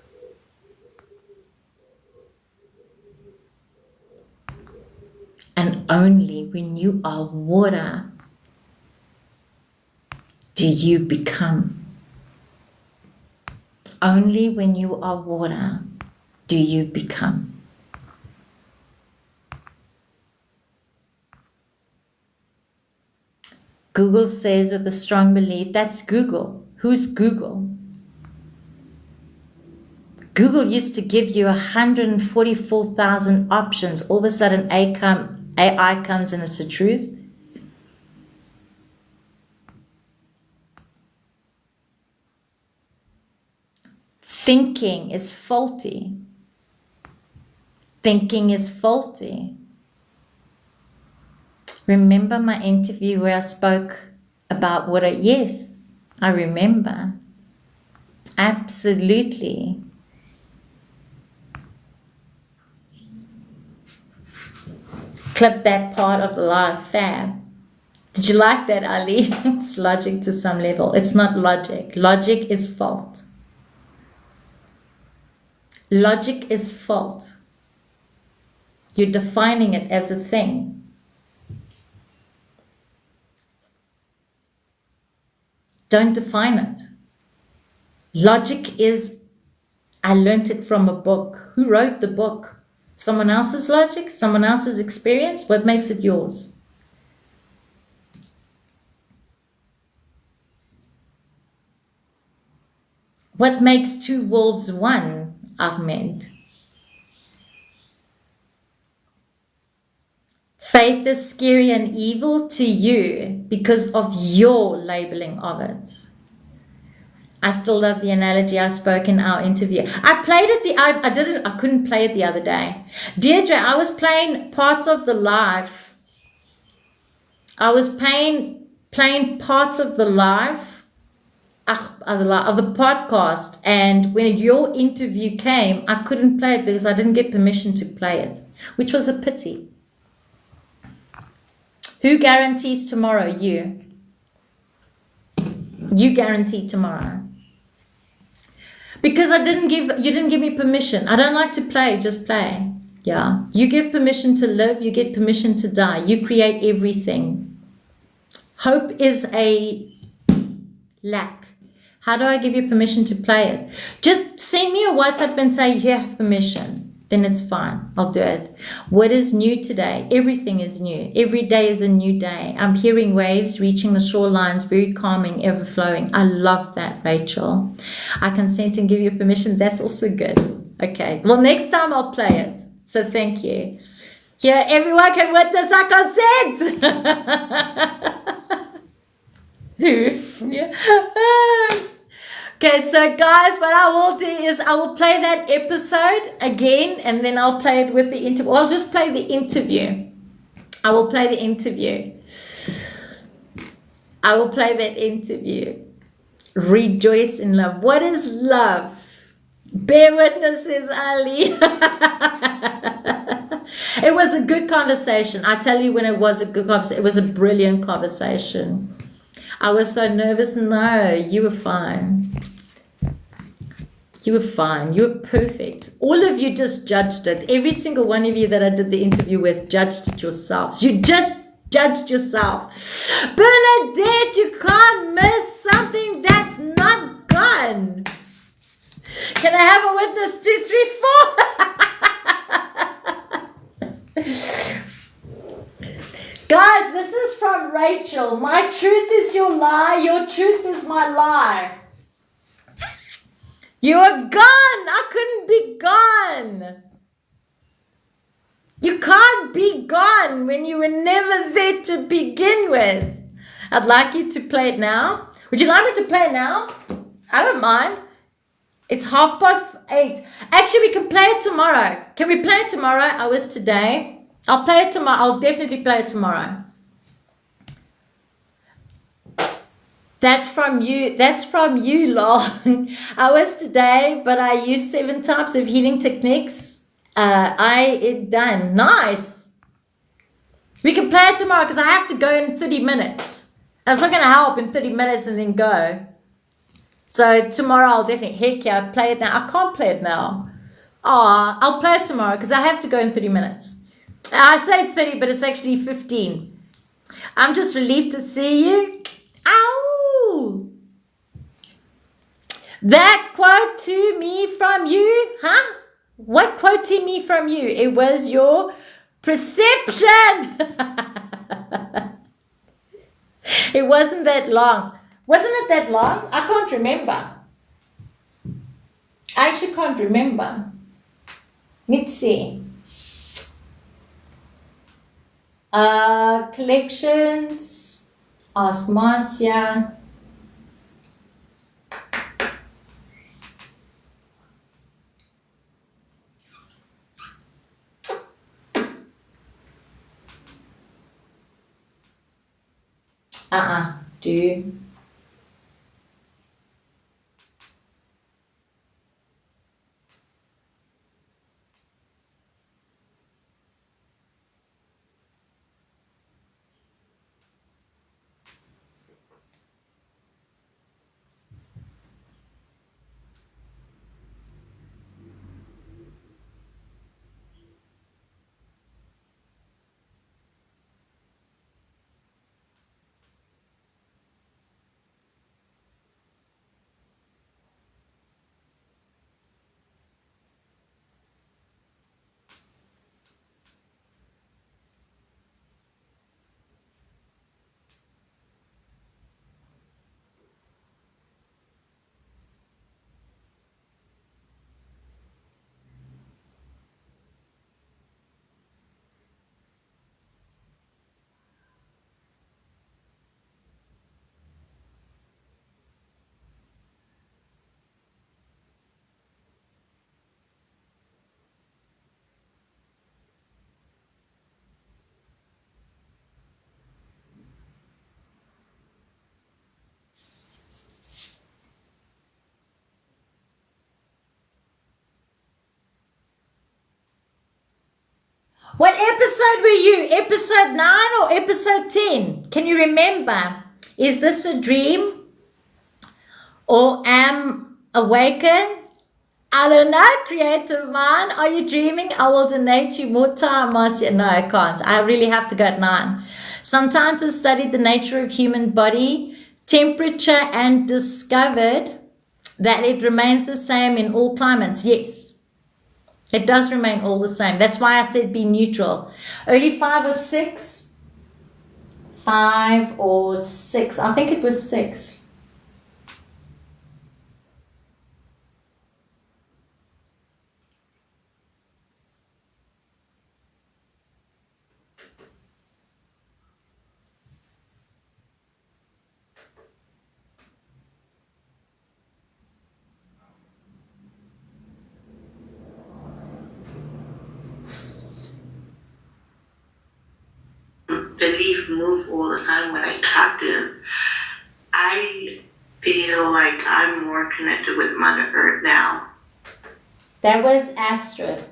And only when you are water do you become. Only when you are water do you become. Google says with a strong belief, that's Google. Who's Google? Google used to give you 144,000 options. All of a sudden AI comes and it's the truth. Thinking is faulty. Thinking is faulty. Remember my interview where I spoke about what yes, I remember. Absolutely. Clip that part of the live, fab. Did you like that, Ali? It's logic to some level. It's not logic. Logic is fault. Logic is fault. You're defining it as a thing. Don't define it. Logic is, I learned it from a book. Who wrote the book? Someone else's logic? Someone else's experience? What makes it yours? What makes two wolves one, Ahmed? Faith is scary and evil to you because of your labeling of it. I still love the analogy I spoke in our interview. I played it I couldn't play it the other day. Deirdre, I was playing parts of the live. I was playing parts of the live, of the podcast, and when your interview came, I couldn't play it because I didn't get permission to play it, which was a pity. Who guarantees tomorrow? You. You guarantee tomorrow. Because you didn't give me permission. I don't like to play, just play. Yeah. You give permission to live, you get permission to die. You create everything. Hope is a lack. How do I give you permission to play it? Just send me a WhatsApp and say you have permission. Then it's fine. I'll do it. What is new today? Everything is new. Every day is a new day. I'm hearing waves reaching the shorelines, very calming, ever flowing. I love that, Rachel. I consent and give you permission. That's also good. Okay. Well, next time I'll play it. So thank you. Here, everyone can witness I consent. Yeah. Okay, so guys, what I will do is I will play that episode again, and then I'll play it with the interview. I'll just play the interview. I will play the interview. I will play that interview. Rejoice in love. What is love? Bear witness, says Ali. It was a good conversation. I tell you when it was a good conversation. It was a brilliant conversation. I was so nervous. No, you were fine. You were fine. You were perfect. All of you just judged it. Every single one of you that I did the interview with judged it yourselves. You just judged yourself. Bernadette, you can't miss something that's not gone. Can I have a witness? 2, 3, 4. Guys, this is from Rachel. My truth is your lie. Your truth is my lie. You are gone. I couldn't be gone. You can't be gone when you were never there to begin with. I'd like you to play it now. Would you like me to play it now? I don't mind. It's 8:30. Actually, we can play it tomorrow. Can we play it tomorrow? I was today. I'll play it tomorrow. I'll definitely play it tomorrow. That's from you, lol. I was today, but I used 7 types of healing techniques. It done. Nice. We can play it tomorrow because I have to go in 30 minutes. And it's not going to help in 30 minutes and then go. So tomorrow I'll definitely, heck yeah, play it now. I can't play it now. I'll play it tomorrow because I have to go in 30 minutes. I say 30, but it's actually 15. I'm just relieved to see you. Ow! That quote to me from you, huh? What quote to me from you? It was your perception. It wasn't that long. Wasn't it that long? I can't remember. I actually can't remember. Let's see. Collections. Ask Marcia. Do. What episode were you? Episode 9 or episode 10? Can you remember? Is this a dream or am awakened? I don't know, creative mind. Are you dreaming? I will donate you more time, Marcia. No, I can't. I really have to go at 9. Sometimes I studied the nature of human body, temperature, and discovered that it remains the same in all climates. Yes. It does remain all the same. That's why I said be neutral. Only 5 or 6. 5 or 6. I think it was 6. The leaf move all the time when I talk to him. I feel like I'm more connected with Mother Earth now. That was Astrid.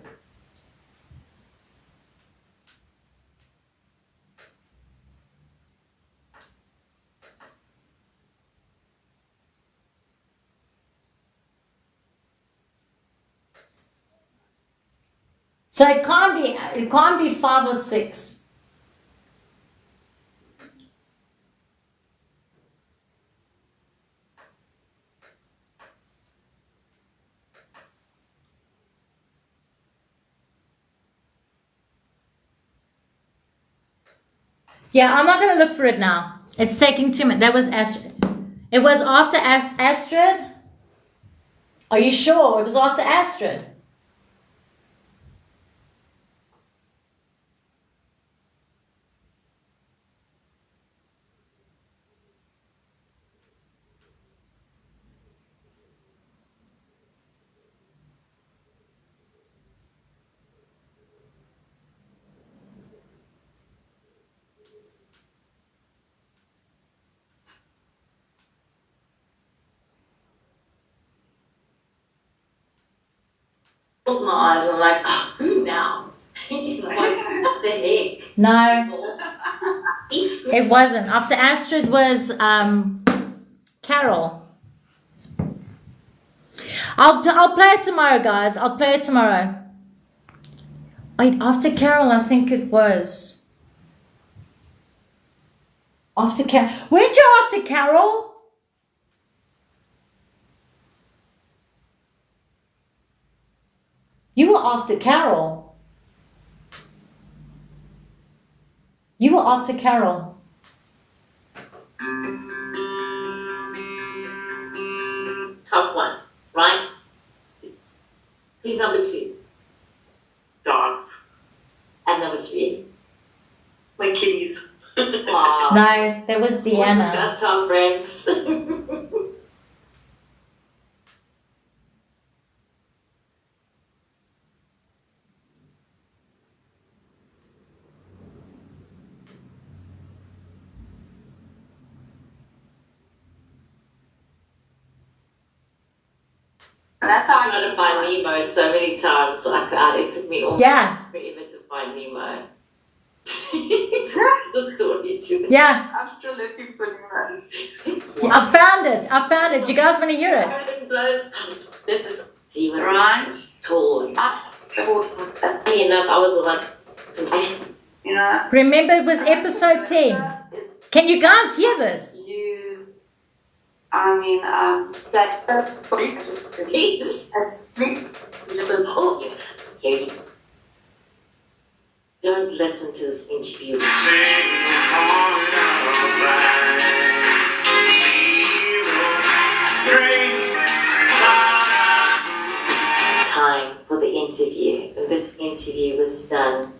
So it can't be 5 or 6. Yeah, I'm not going to look for it now. It's taking too much. That was Astrid. It was after Astrid. Are you sure? It was after Astrid. Opened my eyes and I'm like, oh, who now? Like, what the heck? No, it wasn't. After Astrid was Carol. I'll play it tomorrow, guys. I'll play it tomorrow. Wait, after Carol, I think it was. After Carol. Weren't you after Carol? You were after Carol. You were after Carol. Top one, right? Who's number 2? Dogs. And number 3? My kitties. Wow. No, that was Wasn't Deanna. that Tom Franks? That's how I tried to find Nemo so many times, like it took me almost Yeah. forever to find Nemo. The story too. Yeah, I'm still looking for Nemo. I found it. I found it. You guys want to hear it? See, when Right? toy. Funny enough, I was the one. You know? Remember, it was episode 10. Can you guys hear this? That Please. asleep. Oh, yeah. Don't listen to this interview. Time for the interview. This interview was done.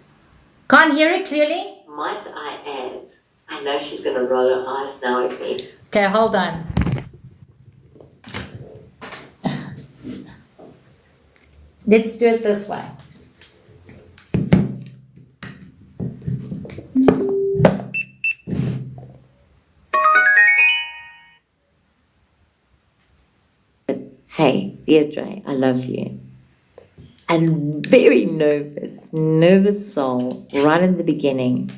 Can't hear it clearly? Might I add? I know she's gonna roll her eyes now at me. Okay, hold on. Let's do it this way. Hey, Deirdre, I love you. And very nervous soul right in the beginning.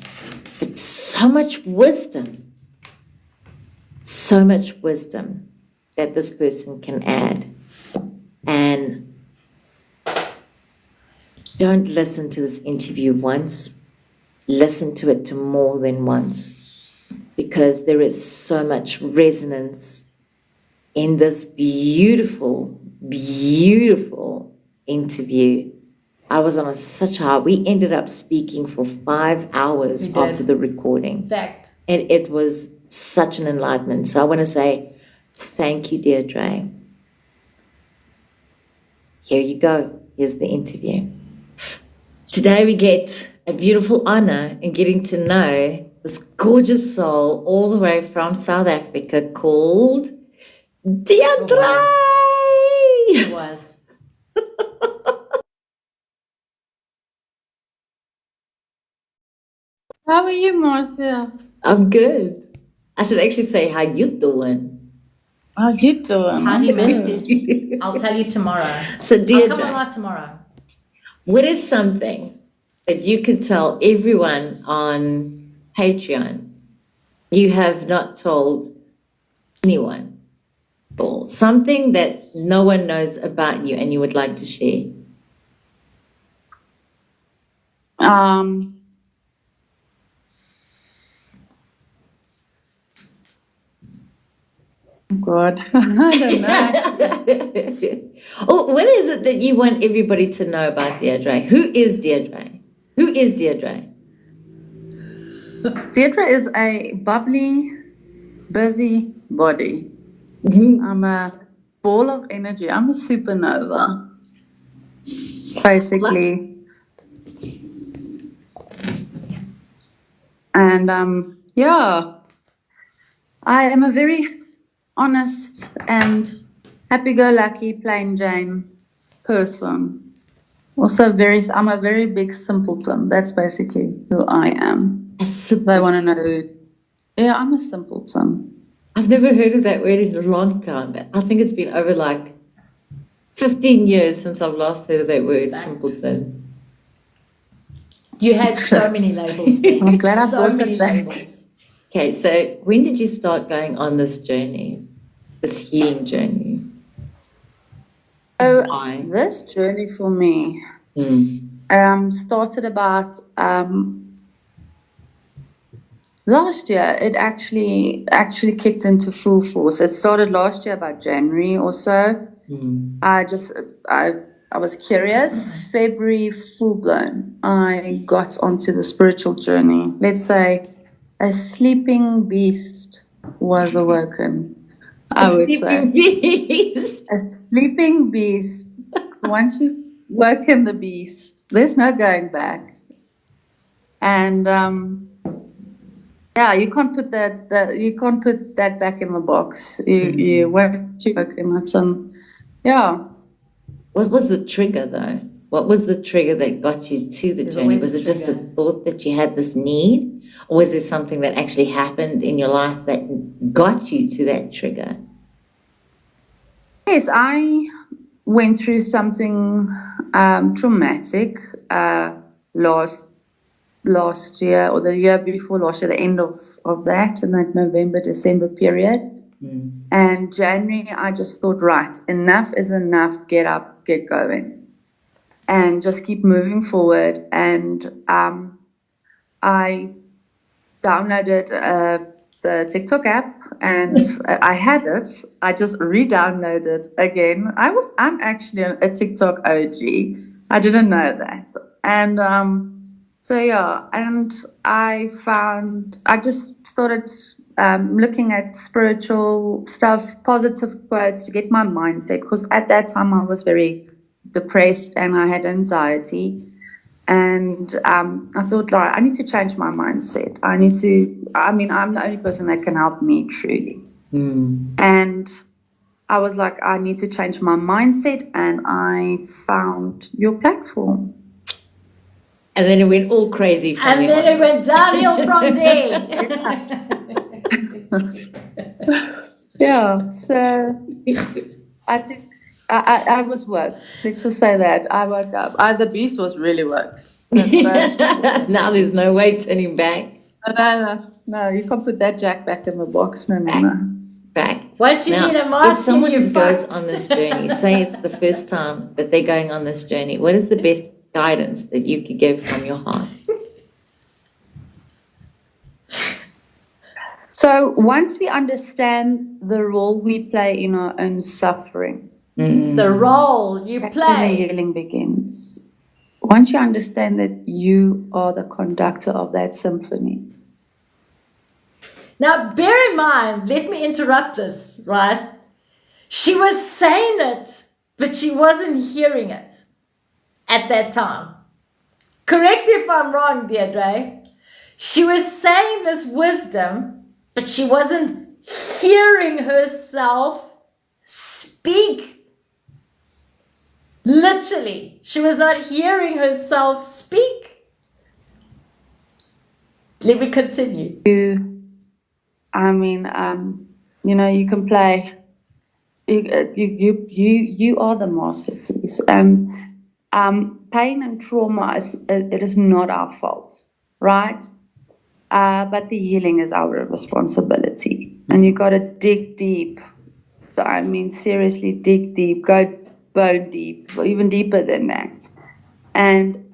But so much wisdom that this person can add. And don't listen to this interview once, listen to it to more than once, because there is so much resonance in this beautiful interview. I was on such high. We ended up speaking for 5 hours We did. after the recording. Fact. And it was such an enlightenment. So I want to say thank you, Deirdre. Here you go. Here's the interview. Today we get a beautiful honor in getting to know this gorgeous soul all the way from South Africa called Deirdre. It was. How are you, Marcia? I'm good. I should actually say, how you doing? How you doing? How do you make this? I'll tell you tomorrow. So I'll come on Deirdre, live tomorrow. what is something that you could tell everyone on Patreon you have not told anyone? Or something that no one knows about you and you would like to share? Um, God, I don't know. Oh, what is it that you want everybody to know about Deirdre? Who is Deirdre? Who is Deirdre? Deirdre is a bubbly, busy body. I'm a ball of energy. I'm a supernova, basically. And yeah, I am a very honest and happy-go-lucky, plain Jane person. Also, I'm a very big simpleton. That's basically who I am. They want to know who. Yeah, I'm a simpleton. I've never heard of that word in a long time. I think it's been over like 15 years since I've last heard of that word, simpleton. You had so many labels there. I'm glad I so brought many it back. labels. Okay, so when did you start going on this journey, this healing journey? So Why? this journey for me started about last year. It actually kicked into full force. It started last year about January or so. I was curious. February, full blown, I got onto the spiritual journey. Let's say a sleeping beast was awoken. I would say Beast. a sleeping beast. Once you've woken the beast, there's no going back. And yeah, you can't put that back in the box. You once you woken it, yeah. What was the trigger, though? What was the trigger that got you to the There's journey? always a Was it just a trigger. thought that you had this need? Or was there something that actually happened in your life that got you to that trigger? Yes, I went through something traumatic last year, or the year before last year, the end of that, in that November, December period. And January, I just thought, right, enough is enough, get up, get going, and just keep moving forward. And I downloaded the TikTok app, and I had it. I just re-downloaded again. I'm actually a TikTok OG. I didn't know that. And so yeah, and I just started looking at spiritual stuff, positive quotes to get my mindset, because at that time I was very depressed and I had anxiety. And I thought, Laura, I need to change my mindset. I'm the only person that can help me truly. And I was like, I need to change my mindset, and I found your platform. And then it went all crazy from And there then it on. went downhill from there. Yeah, so I think I was woke. Let's just say that. I woke up. The beast was really woke. Now there's no way turning back. No, you can't put that jack back in the box. No. Back. Once you Now, need a if master, someone you goes fucked. on this journey, say it's the first time that they're going on this journey, what is the best guidance that you could give from your heart? So once we understand the role we play in our own suffering, The role you that's when the play. healing begins. Once you understand that you are the conductor of that symphony. Now, bear in mind, let me interrupt this, right? She was saying it, but she wasn't hearing it at that time. Correct me if I'm wrong, Deirdre. She was saying this wisdom, but she wasn't hearing herself speak. Literally, she was not hearing herself speak. Let me continue. You can play. You are the masterpiece. Pain and trauma is not our fault, right? But the healing is our responsibility, and you got to dig deep. Seriously, dig deep. Go bone deep, or even deeper than that. And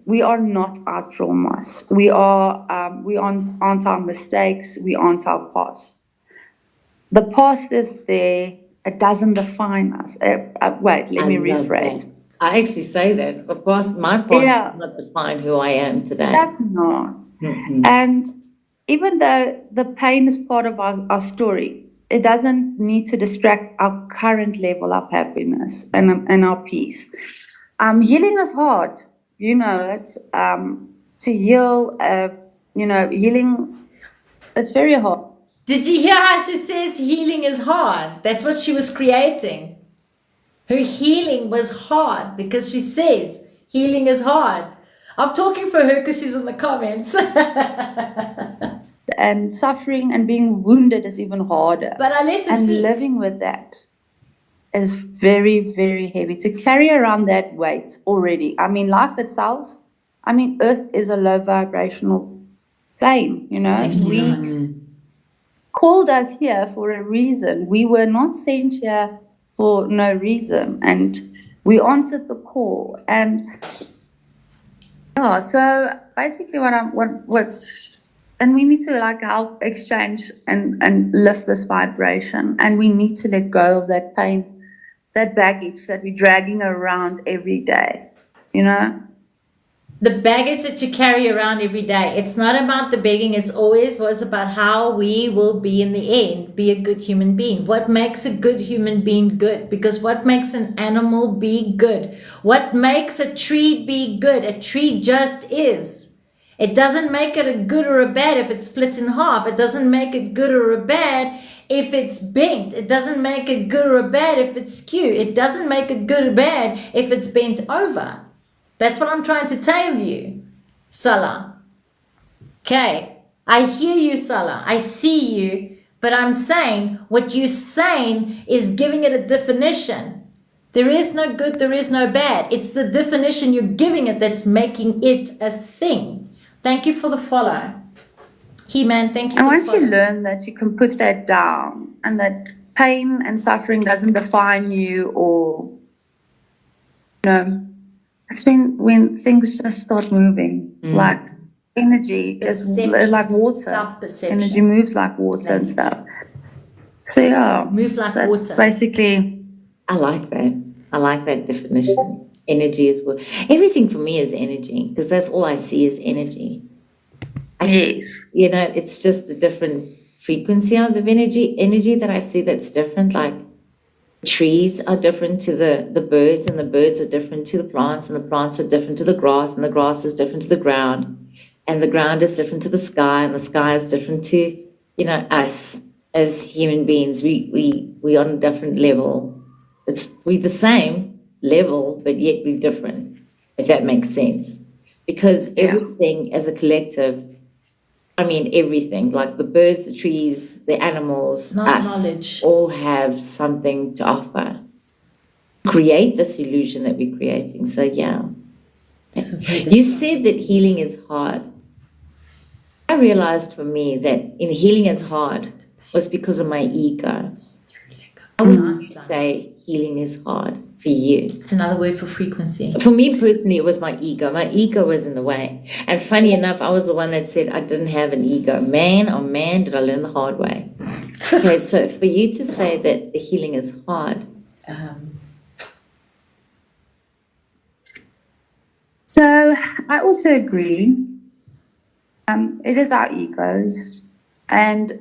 we are not our traumas. We aren't our mistakes. We aren't our past. The past is there. It doesn't define us. Wait, let me love rephrase. that. I actually say that. Of course, my past Yeah. does not define who I am today. It does not. Mm-mm. And even though the pain is part of our story, it doesn't need to distract our current level of happiness and our peace. Healing is hard. You know it. To heal, healing, it's very hard. Did you hear how she says healing is hard? That's what she was creating. Her healing was hard because she says healing is hard. I'm talking for her because she's in the comments. And suffering and being wounded is even harder. But I let her And speak. living with that is very, very heavy. To carry around that weight already. I mean, life itself, Earth is a low vibrational plane, you know. We called us here for a reason. We were not sent here for no reason. And we answered the call. And yeah, so basically and we need to help exchange and lift this vibration. And we need to let go of that pain, that baggage that we're dragging around every day, you know? The baggage that you carry around every day. It's not about the begging. It's always was about how we will be in the end, be a good human being. What makes a good human being good? Because what makes an animal be good? What makes a tree be good? A tree just is. It doesn't make it a good or a bad if it's split in half. It doesn't make it good or a bad if it's bent. It doesn't make it good or a bad if it's skewed. It doesn't make it good or bad if it's bent over. That's what I'm trying to tell you, Salah. Okay, I hear you, Salah. I see you, but I'm saying what you're saying is giving it a definition. There is no good, there is no bad. It's the definition you're giving it that's making it a thing. Thank you for the follow. He-Man, thank you And for the once follow. you learn that you can put that down and that pain and suffering doesn't define you or, it's when things just start moving. Like energy is Perception, like water. self-perception. Energy moves like water and stuff. So yeah, Move like that's water. basically. I like that. I like that definition. Energy is what everything for me is energy because that's all I see is energy. I see, it's just the different frequency of the energy that I see that's different. Like trees are different to the birds, and the birds are different to the plants, and the plants are different to the grass, and the grass is different to the ground, and the ground is different to the sky, and the sky is different to us as human beings. We on a different level. We're the same level, but yet we're different, if that makes sense. Because everything as a collective, everything, like the birds, the trees, the animals, Not us, knowledge. all have something to offer. Create this illusion that we're creating. So, yeah. You said that healing is hard. I realized for me that in healing is hard was because of my ego. How would you say healing is hard for you? Another word for frequency. For me personally, it was my ego. My ego was in the way. And funny enough, I was the one that said I didn't have an ego. Man, oh man, did I learn the hard way. Okay, so for you to say that the healing is hard. So I also agree. It is our egos. And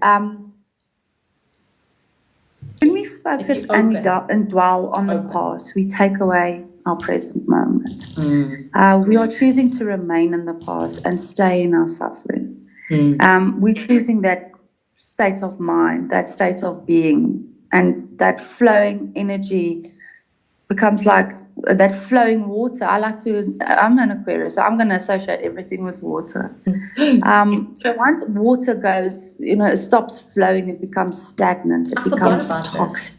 when we focus and dwell on the past, we take away our present moment. We are choosing to remain in the past and stay in our suffering. We're choosing that state of mind, that state of being, and that flowing energy becomes like that flowing water. I'm an Aquarius, so I'm going to associate everything with water. So once water goes, it stops flowing, it becomes stagnant, it becomes toxic.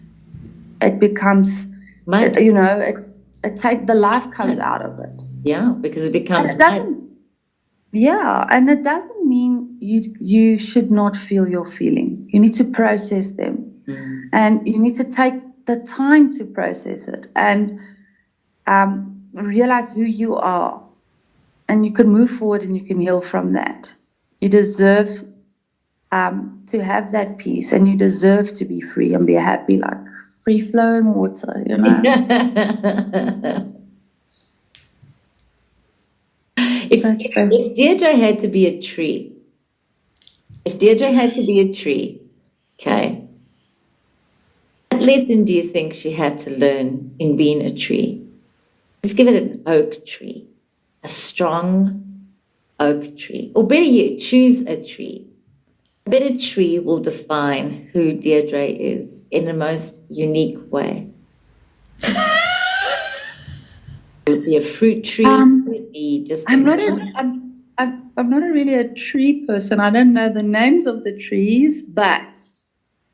It becomes, the life comes out of it. Yeah, because it becomes and it doesn't mean you should not feel your feeling. You need to process them. And you need to take the time to process it and realize who you are. and you can move forward and you can heal from that. You deserve to have that peace, and you deserve to be free and be happy, like free flowing water, you know. If Deirdre had to be a tree, okay, what lesson do you think she had to learn in being a tree? Let's give it an oak tree, a strong oak tree. Or better yet, choose a tree. A better tree will define who Deirdre is in the most unique way. Would it be a fruit tree? Would it be just I'm not really a tree person. I don't know the names of the trees, but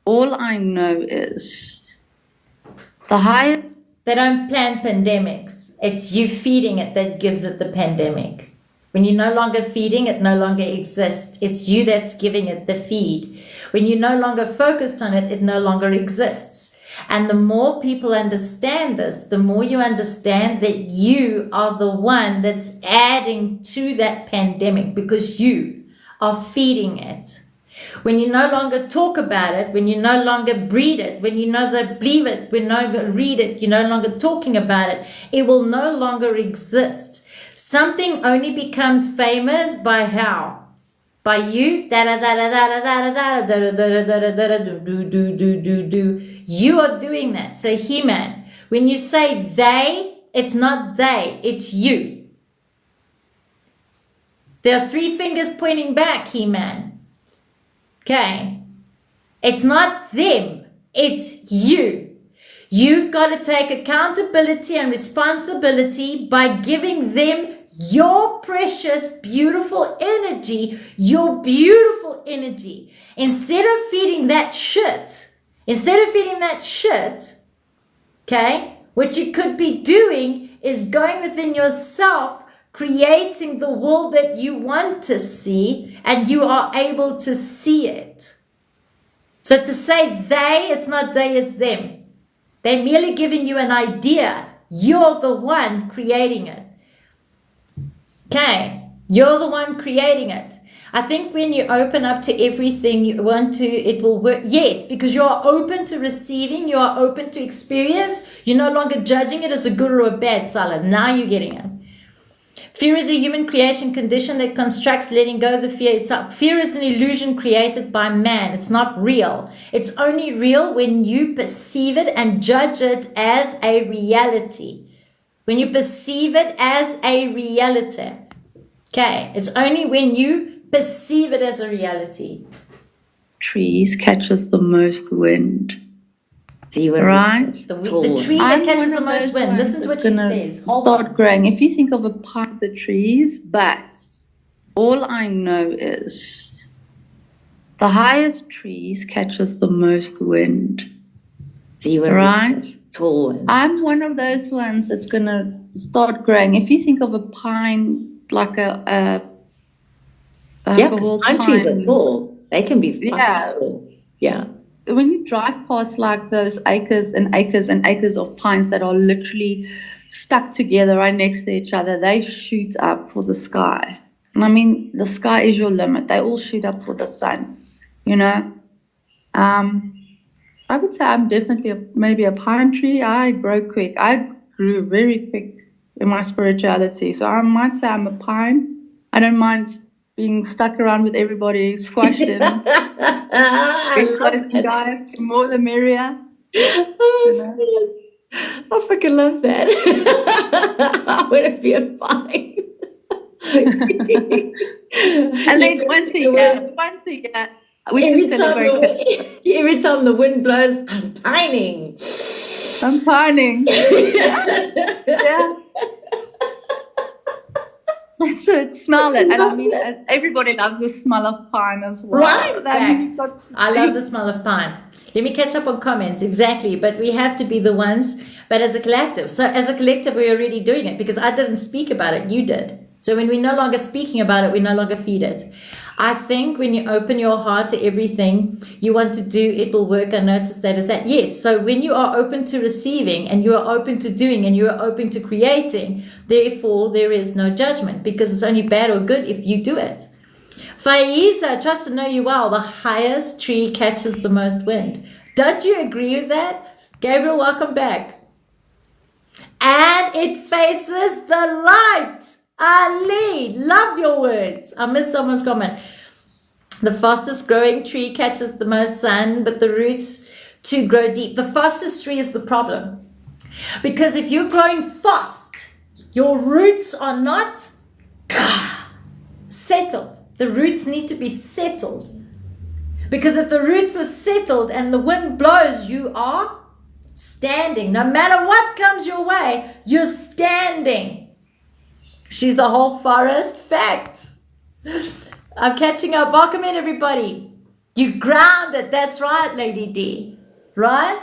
all I know is the highest. They don't plan pandemics. It's you feeding it that gives it the pandemic. When you're no longer feeding, it no longer exists. It's you that's giving it the feed. When you're no longer focused on it, it no longer exists. And the more people understand this, the more you understand that you are the one that's adding to that pandemic, because you are feeding it. When you no longer talk about it, when you no longer breed it, when you no longer believe it, when you no longer read it, you're no longer talking about it, it will no longer exist. Something only becomes famous by how? By you, you are doing that. So He-Man, when you say they, it's not they, it's you. There are 3 fingers pointing back, He-Man. Okay? It's not them, it's you. You've got to take accountability and responsibility by giving them your precious, beautiful energy, your beautiful energy. Instead of feeding that shit, okay, what you could be doing is going within yourself, creating the world that you want to see, and you are able to see it. So to say they, it's not they, it's them. They're merely giving you an idea. You're the one creating it. Okay, you're the one creating it. I think when you open up to everything you want to, it will work. Yes, because you are open to receiving, you are open to experience. You're no longer judging it as a good or a bad salad. Now you're getting it. Fear is a human creation condition that constructs letting go of the fear itself. Fear is an illusion created by man. It's not real. It's only real when you perceive it and judge it as a reality. When you perceive it as a reality. Okay, it's only when you perceive it as a reality. Trees catches the most wind. So you were right? The tree that catches the most wind. Listen to what she says. Start growing. If you think of a part of the trees, but all I know is the highest trees catches the most wind. So you were right? Tall ones. I'm one of those ones that's gonna start growing. If you think of a pine, like a because pine trees are tall. They can be tall. Yeah. When you drive past like those acres and acres and acres of pines that are literally stuck together right next to each other, they shoot up for the sky. And I mean, the sky is your limit. They all shoot up for the sun, you know. I would say I'm definitely maybe a pine tree. I grow quick. I grew very quick in my spirituality. So I might say I'm a pine. I don't mind being stuck around with everybody, squashed in. Get close to guys, the more the merrier. I freaking love that. I want to be a pine. And then once a year, we can celebrate. Every time the wind blows, I'm pining. Yeah. That's it. Smell it. And I mean, everybody loves the smell of pine as well. Right. I love the smell of pine. Let me catch up on comments. Exactly. But we have to be the ones, but as a collective. So as a collective, we're already doing it because I didn't speak about it. You did. So when we're no longer speaking about it, we no longer feed it. I think when you open your heart to everything you want to do, it will work. I noticed that is that. Yes. So when you are open to receiving and you are open to doing and you are open to creating, therefore there is no judgment, because it's only bad or good if you do it. Faiz, I trust to know you well. The highest tree catches the most wind. Don't you agree with that? Gabriel, welcome back. And it faces the light. Ali, love your words. I missed someone's comment. The fastest growing tree catches the most sun, but the roots to grow deep. The fastest tree is the problem. Because if you're growing fast, your roots are not settled. The roots need to be settled. Because if the roots are settled and the wind blows, you are standing. No matter what comes your way, you're standing. She's the whole forest. Fact. I'm catching up. Welcome in, everybody. You grounded. That's right, Lady D. Right?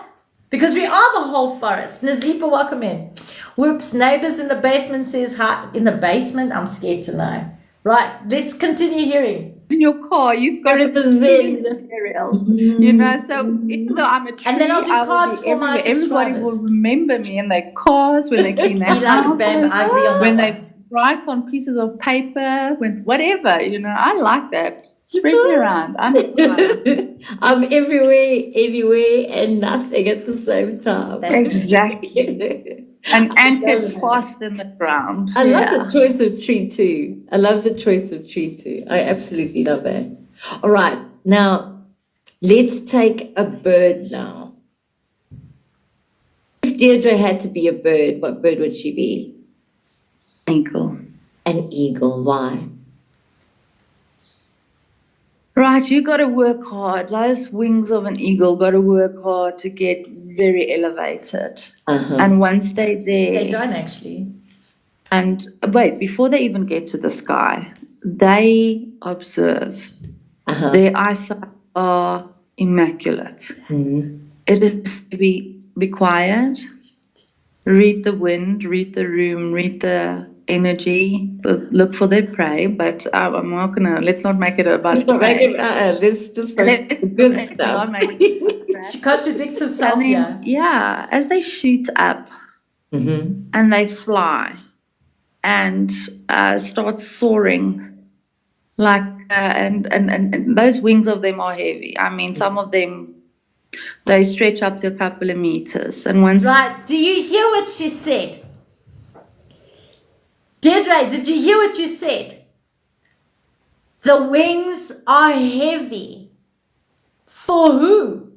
Because we are the whole forest. Nazipa, welcome in. Whoops, neighbors in the basement says hi. In the basement? I'm scared to know. Right, let's continue hearing. In your car, you've got Represent. materials, you know. So even though I'm a tree, And then I'll do I will cards be for my everywhere. Everybody subscribers. will remember me in their cars, when they clean their Be like, houses, babe, I agree on when that they write on pieces of paper, when whatever, you know. I like that. Spread me around. I'm I'm everywhere, anywhere, and nothing at the same time. That's exactly. And anchored fast in the ground. I love the choice of tree too. I love the choice of tree too. I absolutely love it. All right, now let's take a bird now. If Deirdre had to be a bird, what bird would she be? Eagle. An eagle. Why? Right, you got to work hard. Those wings of an eagle got to work hard to get very elevated. And once they're there, They don't actually. and wait, before they even get to the sky, they observe. Their eyesight are immaculate. It is to be quiet, read the wind, read the room, read the energy, look for their prey. But I'm not gonna. Let's not make it about prey. Let's just focus on the good stuff. She contradicts herself And here. then, yeah, as they shoot up and they fly and start soaring, like and those wings of them are heavy. I mean, some of them, they stretch up to a couple of meters. And once Right, do you hear what she said? Deirdre, did you hear what you said? The wings are heavy. For who?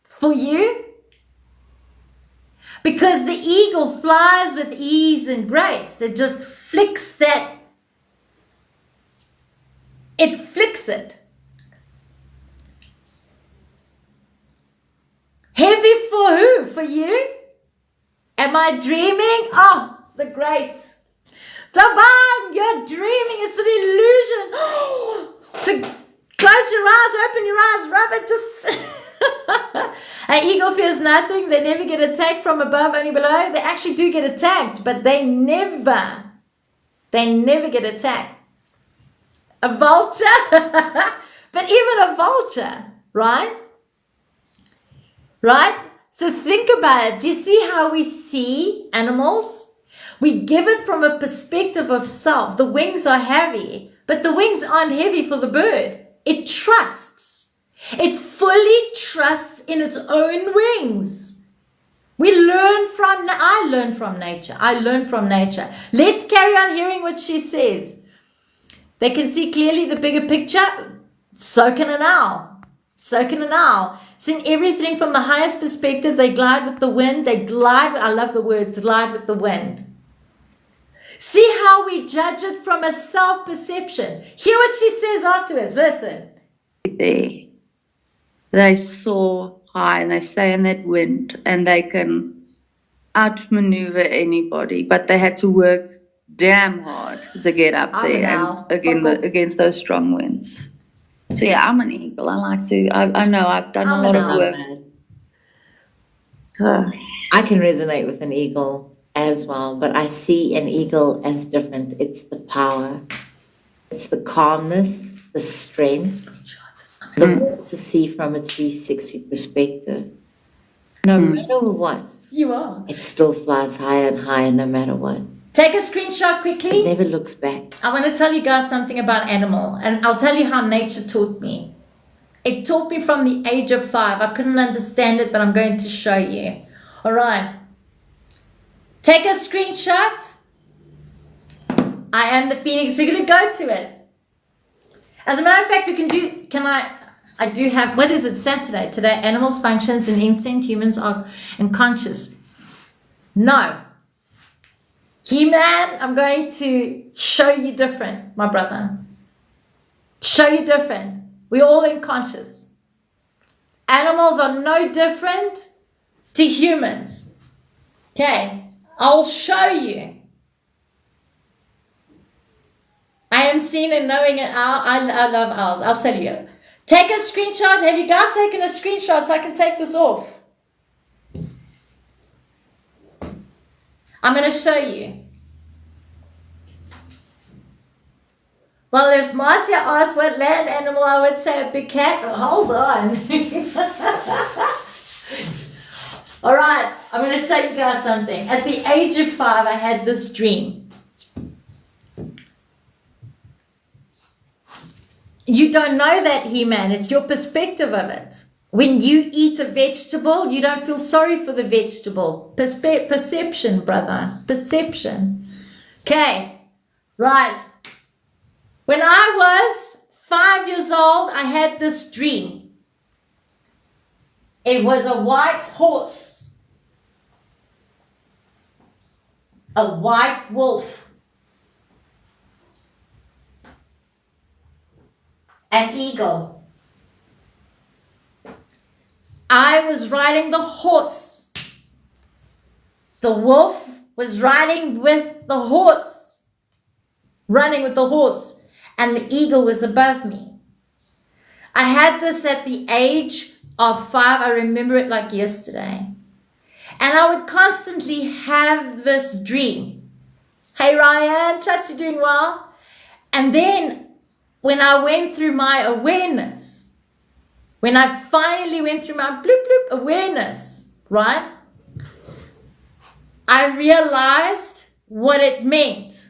For you? Because the eagle flies with ease and grace. It just flicks that. It flicks it. Heavy for who? For you? Am I dreaming? Oh, the great. Taban, you're dreaming. It's an illusion. Close your eyes, open your eyes, rub it, just... An eagle fears nothing. They never get attacked from above, only below. They actually do get attacked, but they never get attacked. A vulture? But even a vulture, right? Right? So think about it. Do you see how we see animals? We give it from a perspective of self. The wings are heavy, but the wings aren't heavy for the bird. It trusts. It fully trusts in its own wings. I learn from nature. Let's carry on hearing what she says. They can see clearly the bigger picture. So can an owl. Seeing everything from the highest perspective, they glide with the wind. I love the words, glide with the wind. See how we judge it from a self-perception. Hear what she says afterwards. Listen. They soar high and they stay in that wind and they can outmaneuver anybody, but they had to work damn hard to get up there and against those strong winds. So yeah, I'm an eagle. I know I've done a lot of work. I can resonate with an eagle. as well, but I see an eagle as different. It's the power, it's the calmness, the strength, the will to see from a 360 perspective. No matter what, You are. it still flies higher and higher no matter what. Take a screenshot quickly. It never looks back. I want to tell you guys something about animal, and I'll tell you how nature taught me. It taught me from the age of 5. I couldn't understand it, but I'm going to show you. All right. Take a screenshot. I am the phoenix. We're going to go to it. As a matter of fact, we can do, I do have, what is it, Saturday? Today, animals, functions, and instinct, humans are unconscious. No. He-Man, I'm going to show you different, my brother. Show you different. We're all unconscious. Animals are no different to humans. Okay, I'll show you. I am seeing and knowing an owl. I love owls. I'll tell you. Take a screenshot. Have you guys taken a screenshot so I can take this off? I'm going to show you. Well, if Marcia asked what land animal, I would say a big cat. Oh, hold on. All right, I'm going to show you guys something. At the age of 5, I had this dream. You don't know that, He-Man. It's your perspective of it. When you eat a vegetable, you don't feel sorry for the vegetable. Perception, brother. Perception. Okay. Right. When I was 5 years old, I had this dream. It was a white horse. A white wolf. An eagle. I was riding the horse. The wolf was riding with the horse. Running with the horse. And the eagle was above me. I had this at the age of 5. I remember it like yesterday. And I would constantly have this dream. Hey Ryan, trust you're doing well. And then when I went through my awareness, when I finally went through my bloop bloop awareness, right? I realized what it meant.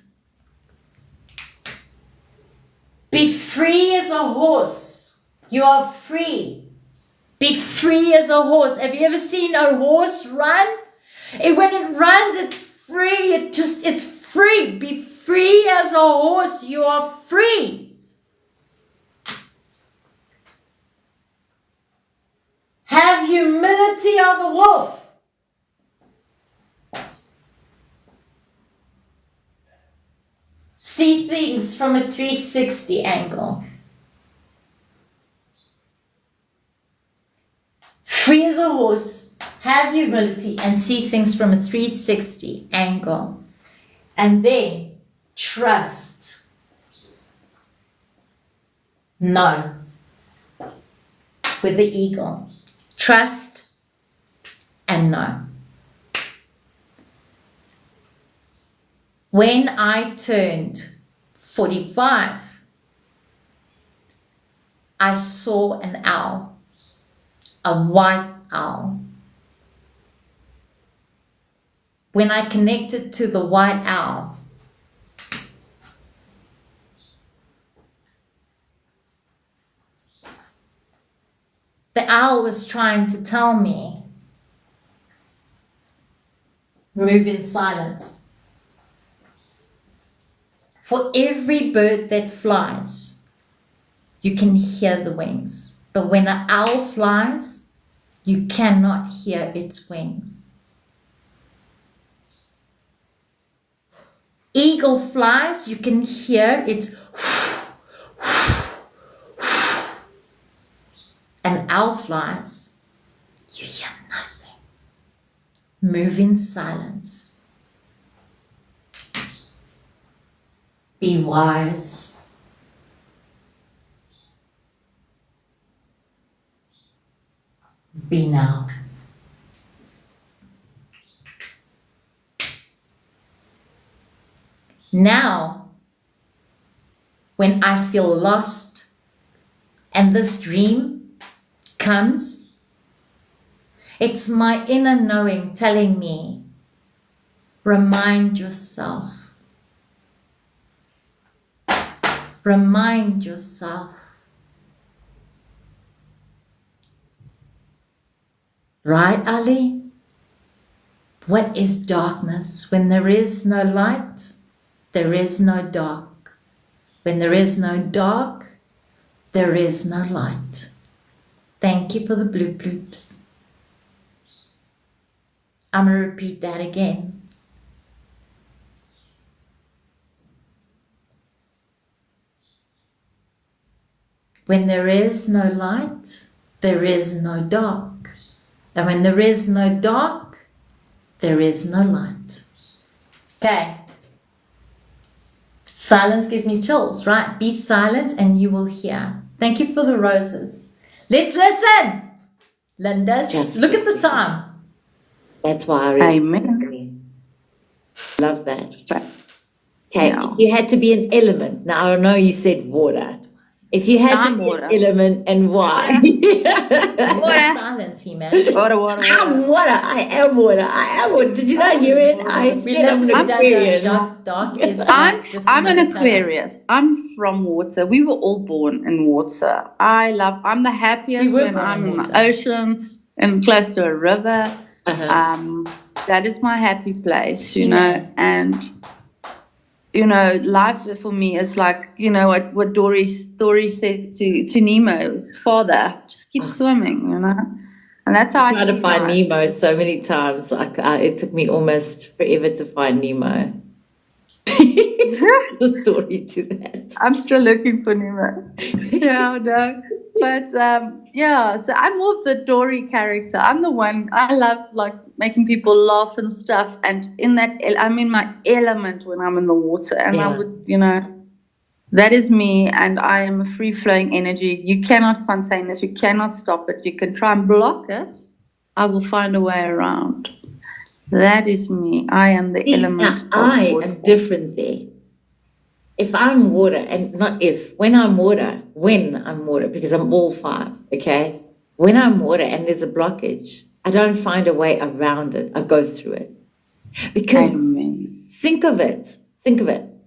Be free as a horse. You are free. Be free as a horse. Have you ever seen a horse run? When it runs, it's free. It's free. Be free as a horse. You are free. Have humility of a wolf. See things from a 360 angle. Free as a horse, have humility, and see things from a 360 angle. And then trust. No. With the eagle. Trust and no. When I turned 45, I saw an owl, a white owl. When I connected to the white owl, the owl was trying to tell me, move in silence. For every bird that flies, you can hear the wings. But when an owl flies, you cannot hear its wings. Eagle flies, you can hear its An owl flies, you hear nothing. Move in silence. Be wise. Be now. Now, when I feel lost and this dream comes, it's my inner knowing telling me, remind yourself. Remind yourself. Right, Ali? What is darkness? When there is no light, there is no dark. When there is no dark, there is no light. Thank you for the bloop bloops. I'm going to repeat that again. When there is no light, there is no dark. And when there is no dark, there is no light. Okay. Silence gives me chills, right? Be silent and you will hear. Thank you for the roses. Let's listen. Linda, look at the time. That's why I Amen. love that. Okay, Yeah. if you had to be an element, now I know you said water. If you had to be water. an element, and why? Water. Silence, He-Man. Water. I'm water. I am water. I am water. Did you not hear it? I We said I'm listen an to Aquarian. Dark is I'm an Aquarius. I'm from water. We were all born in water. I'm the happiest We were when born I'm in in water. the ocean and close to a river. Uh-huh. That is my happy place, you know. And life for me is like, what Dory's story said to Nemo's father, just keep swimming, And that's how I tried to see find life. Nemo so many times. Like it took me almost forever to find Nemo. The story to that. I'm still looking for Nemo. Yeah, no. But so I'm more of the Dory character. I'm the one, I love like making people laugh and stuff. And I'm in my element when I'm in the water. And I would, that is me. And I am a free flowing energy. You cannot contain this. You cannot stop it. You can try and block it. I will find a way around. That is me. I am the element. I am different there. If I'm water, and not if, when I'm water, because I'm all five, okay? When I'm water and there's a blockage, I don't find a way around it. I go through it. Because think of it.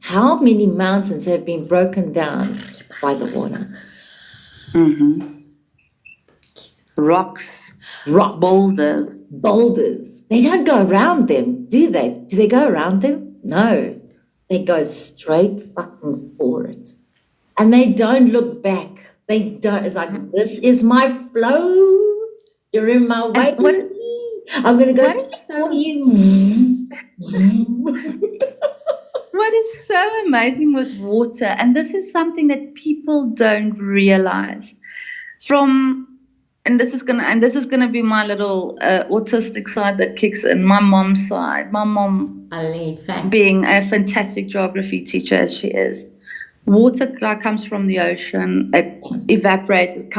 How many mountains have been broken down by the water? Mm-hmm. Rocks. Boulders. They don't go around them, do they? Do they go around them? No. They go straight fucking for it. And they don't look back. They don't. It's like, this is my flow. You're in my way. I'm going to go for you. What is so amazing with water, and this is something that people don't realize, and this is gonna be my little autistic side that kicks in. My mom's side. My mom, being a fantastic geography teacher as she is, water comes from the ocean. It evaporates. It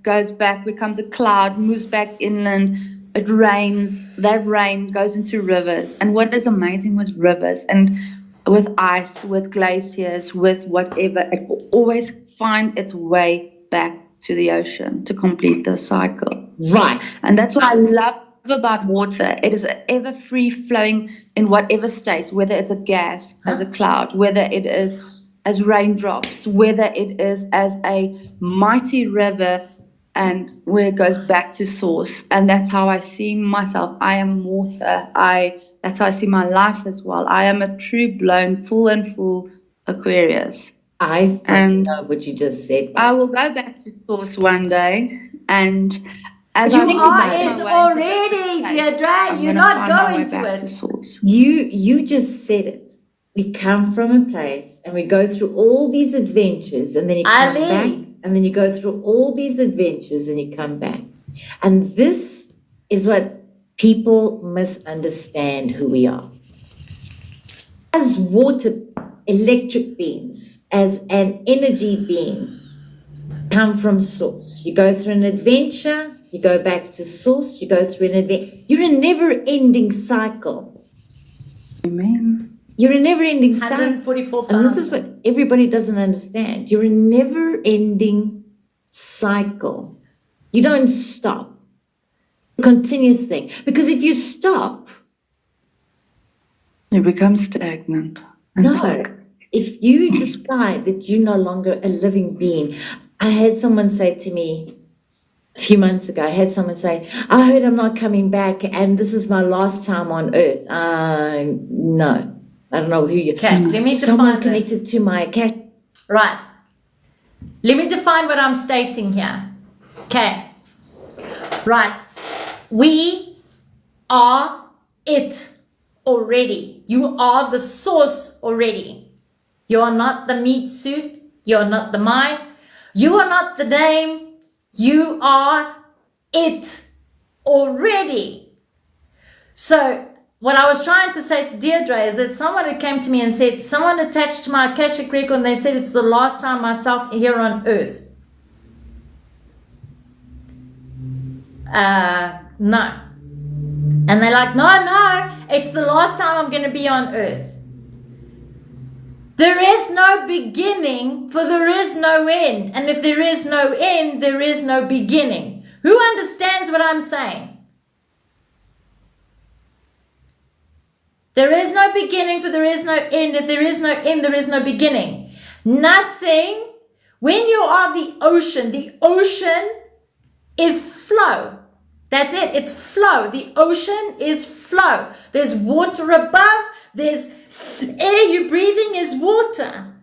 goes back, becomes a cloud, moves back inland. It rains. That rain goes into rivers. And what is amazing with rivers and with ice, with glaciers, with whatever, it will always find its way back to the ocean to complete the cycle. Right. And that's what I love about water. It is ever free flowing in whatever state, whether it's a gas, as a cloud, whether it is as raindrops, whether it is as a mighty river, and where it goes back to source. And that's how I see myself. I am water. That's how I see my life as well. I am a true blown, full Aquarius. I know what you just said. I will go back to source one day, and as you are it already, Deirdre. You're not going to it. You just said it. We come from a place and we go through all these adventures, and then you come back, and then you go through all these adventures and you come back. And this is what people misunderstand who we are. As water, electric beings, as an energy being, come from source. You go through an adventure, you go back to source, you go through an adventure. You're a never-ending cycle. Amen. You're a never-ending cycle. 144,000. And this is what everybody doesn't understand. You're a never-ending cycle. You don't stop. Continuous thing. Because if you stop, You become stagnant. And no. stuck. If you decide that you're no longer a living being, I had someone say to me a few months ago, I heard I'm not coming back and this is my last time on earth. No. I don't know who you... Okay, let me Someone define connected this. to my cash. Right. Let me define what I'm stating here. Okay. Right. We are it already. You are the source already. You are not the meat suit. You are not the mind. You are not the name. You are it already. So what I was trying to say to Deirdre is that someone who came to me and said, someone attached to my Akashic record, and they said it's the last time myself here on earth. No. And they're like, no, it's the last time I'm going to be on earth. There is no beginning, for there is no end. And if there is no end, there is no beginning. Who understands what I'm saying? There is no beginning, for there is no end. If there is no end, there is no beginning. Nothing. When you are the ocean is flow. That's it. It's flow. The ocean is flow. There's water above. There's air you're breathing is water.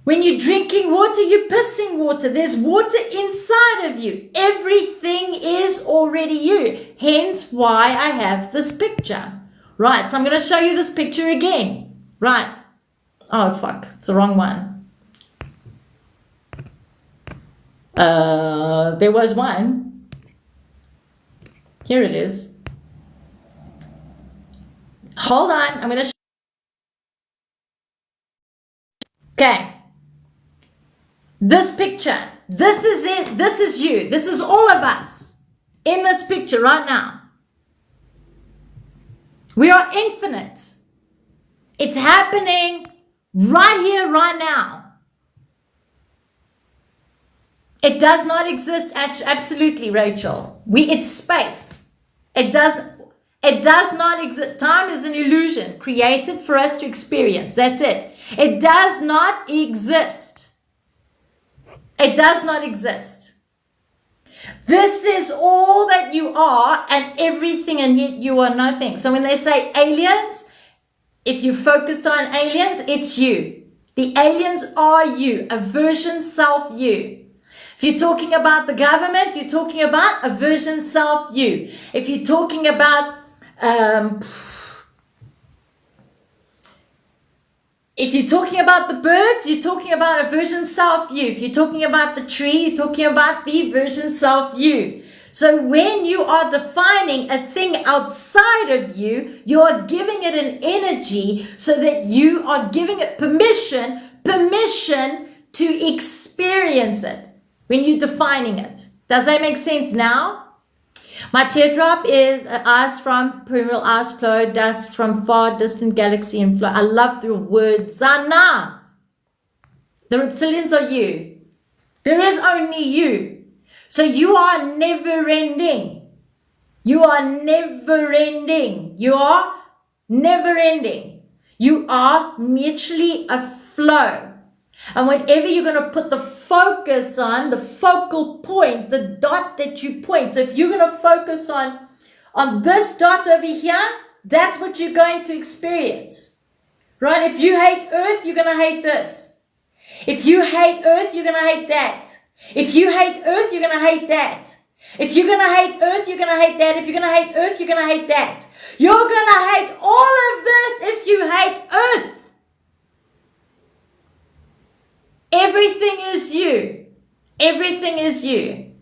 When you're drinking water, you're pissing water. There's water inside of you. Everything is already you. Hence why I have this picture. Right, so I'm going to show you this picture again. Right. Oh, fuck. It's the wrong one. There was one. Here it is. Hold on. I'm going to Okay. This picture. This is it. This is you. This is all of us in this picture right now. We are infinite. It's happening right here, right now. It does not exist absolutely, Rachel. It's space. It does not exist. Time is an illusion created for us to experience. That's it. It does not exist. It does not exist. This is all that you are and everything, and yet you are nothing. So when they say aliens, if you focused on aliens, it's you. The aliens are you, a version self you. If you're talking about the government, you're talking about a version self you. If you're talking about if you're talking about the birds, you're talking about a version self you. If you're talking about the tree, you're talking about the version self you. So when you are defining a thing outside of you, you are giving it an energy so that you are giving it permission to experience it when you're defining it. Does that make sense now? My teardrop is ice from primordial ice flow, dust from far distant galaxy and flow. I love the word Zana. The reptilians are you. There is only you. So you are never ending. You are never ending. You are never ending. You are mutually a flow. And whenever you're going to put the focus on, the focal point, the dot that you point. So if you're going to focus on this dot over here, that's what you're going to experience. Right? If you hate Earth, you're going to hate this. If you hate Earth, you're going to hate that. If you hate Earth, you're going to hate that. If you're going to hate Earth, you're going to hate that. If you're going to hate Earth, you're going to hate that. You're going to hate all of this if you hate Earth. Everything is you. Everything is you.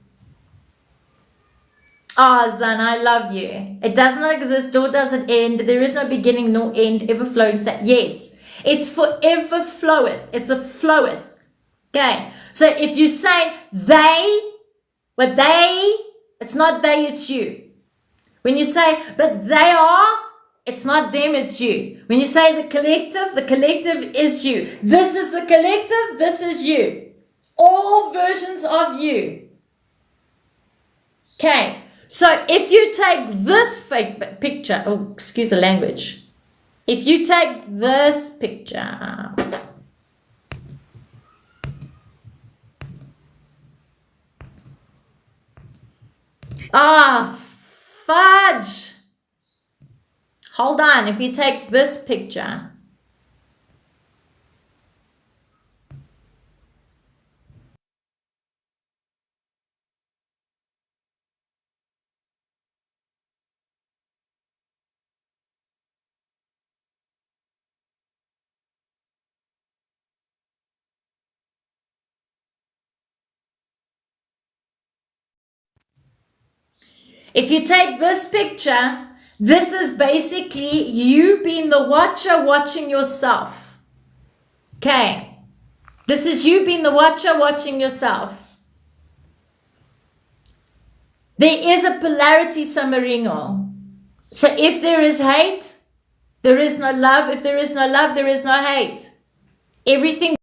Ah, Zan, I love you. It does not exist, nor does it end. There is no beginning nor end, ever flowing state. Yes, it's forever floweth. It's a floweth. Okay, so if you say they, but they, it's not they, it's you. When you say, but they are, It's not them, it's you. When you say the collective is you. This is the collective, this is you. All versions of you. Okay, so if you take this fake picture, oh, excuse the language. If you take this picture, fudge. Hold on, if you take this picture, if you take this picture, this is basically you being the watcher watching yourself. Okay. This is you being the watcher watching yourself. There is a polarity, Samaringo. So if there is hate, there is no love. If there is no love, there is no hate. Everything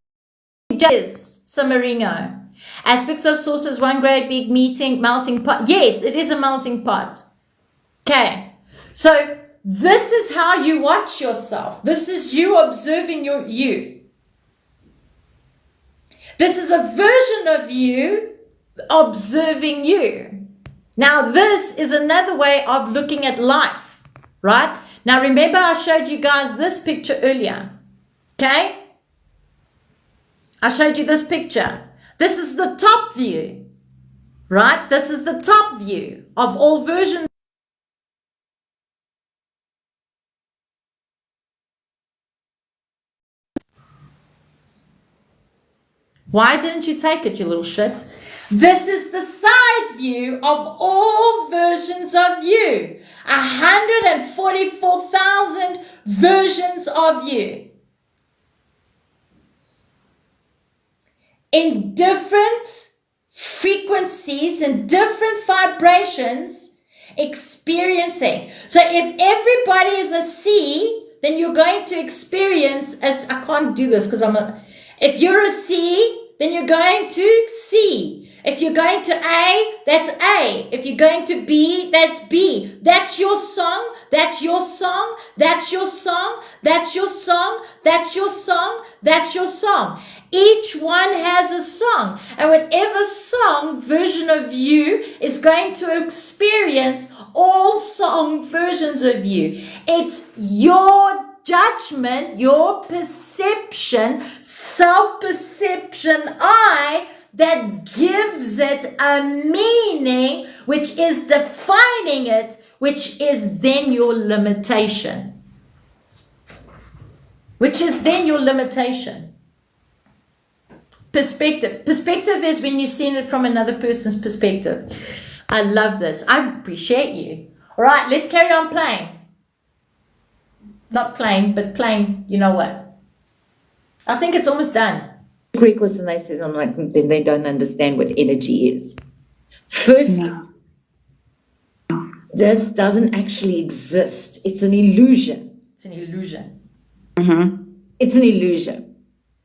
is Samaringo. Aspects of source is one great big melting pot. Yes, it is a melting pot. Okay. So this is how you watch yourself. This is you observing you. This is a version of you observing you. Now this is another way of looking at life, right? Now remember I showed you guys this picture earlier. Okay? I showed you this picture. This is the top view, right? This is the top view of all versions. Why didn't you take it, you little shit? This is the side view of all versions of you. 144,000 versions of you. In different frequencies and different vibrations experiencing. So if everybody is a C, then you're going to experience as I can't do this because if you're a C, then you're going to C. If you're going to A, that's A. If you're going to B, that's B. That's your song. That's your song. That's your song. That's your song. That's your song. That's your song. Each one has a song. And whatever song version of you is going to experience all song versions of you. It's your judgment, your perception, self-perception, I, that gives it a meaning, which is defining it, which is then your limitation. Which is then your limitation. Perspective. Perspective is when you're seeing it from another person's perspective. I love this. I appreciate you. All right, let's carry on playing. Not playing, but playing, you know what? I think it's almost done. Greek was, and they said, I'm like, then they don't understand what energy is. Firstly, this doesn't actually exist. It's an illusion. It's an illusion. Mm-hmm. It's an illusion.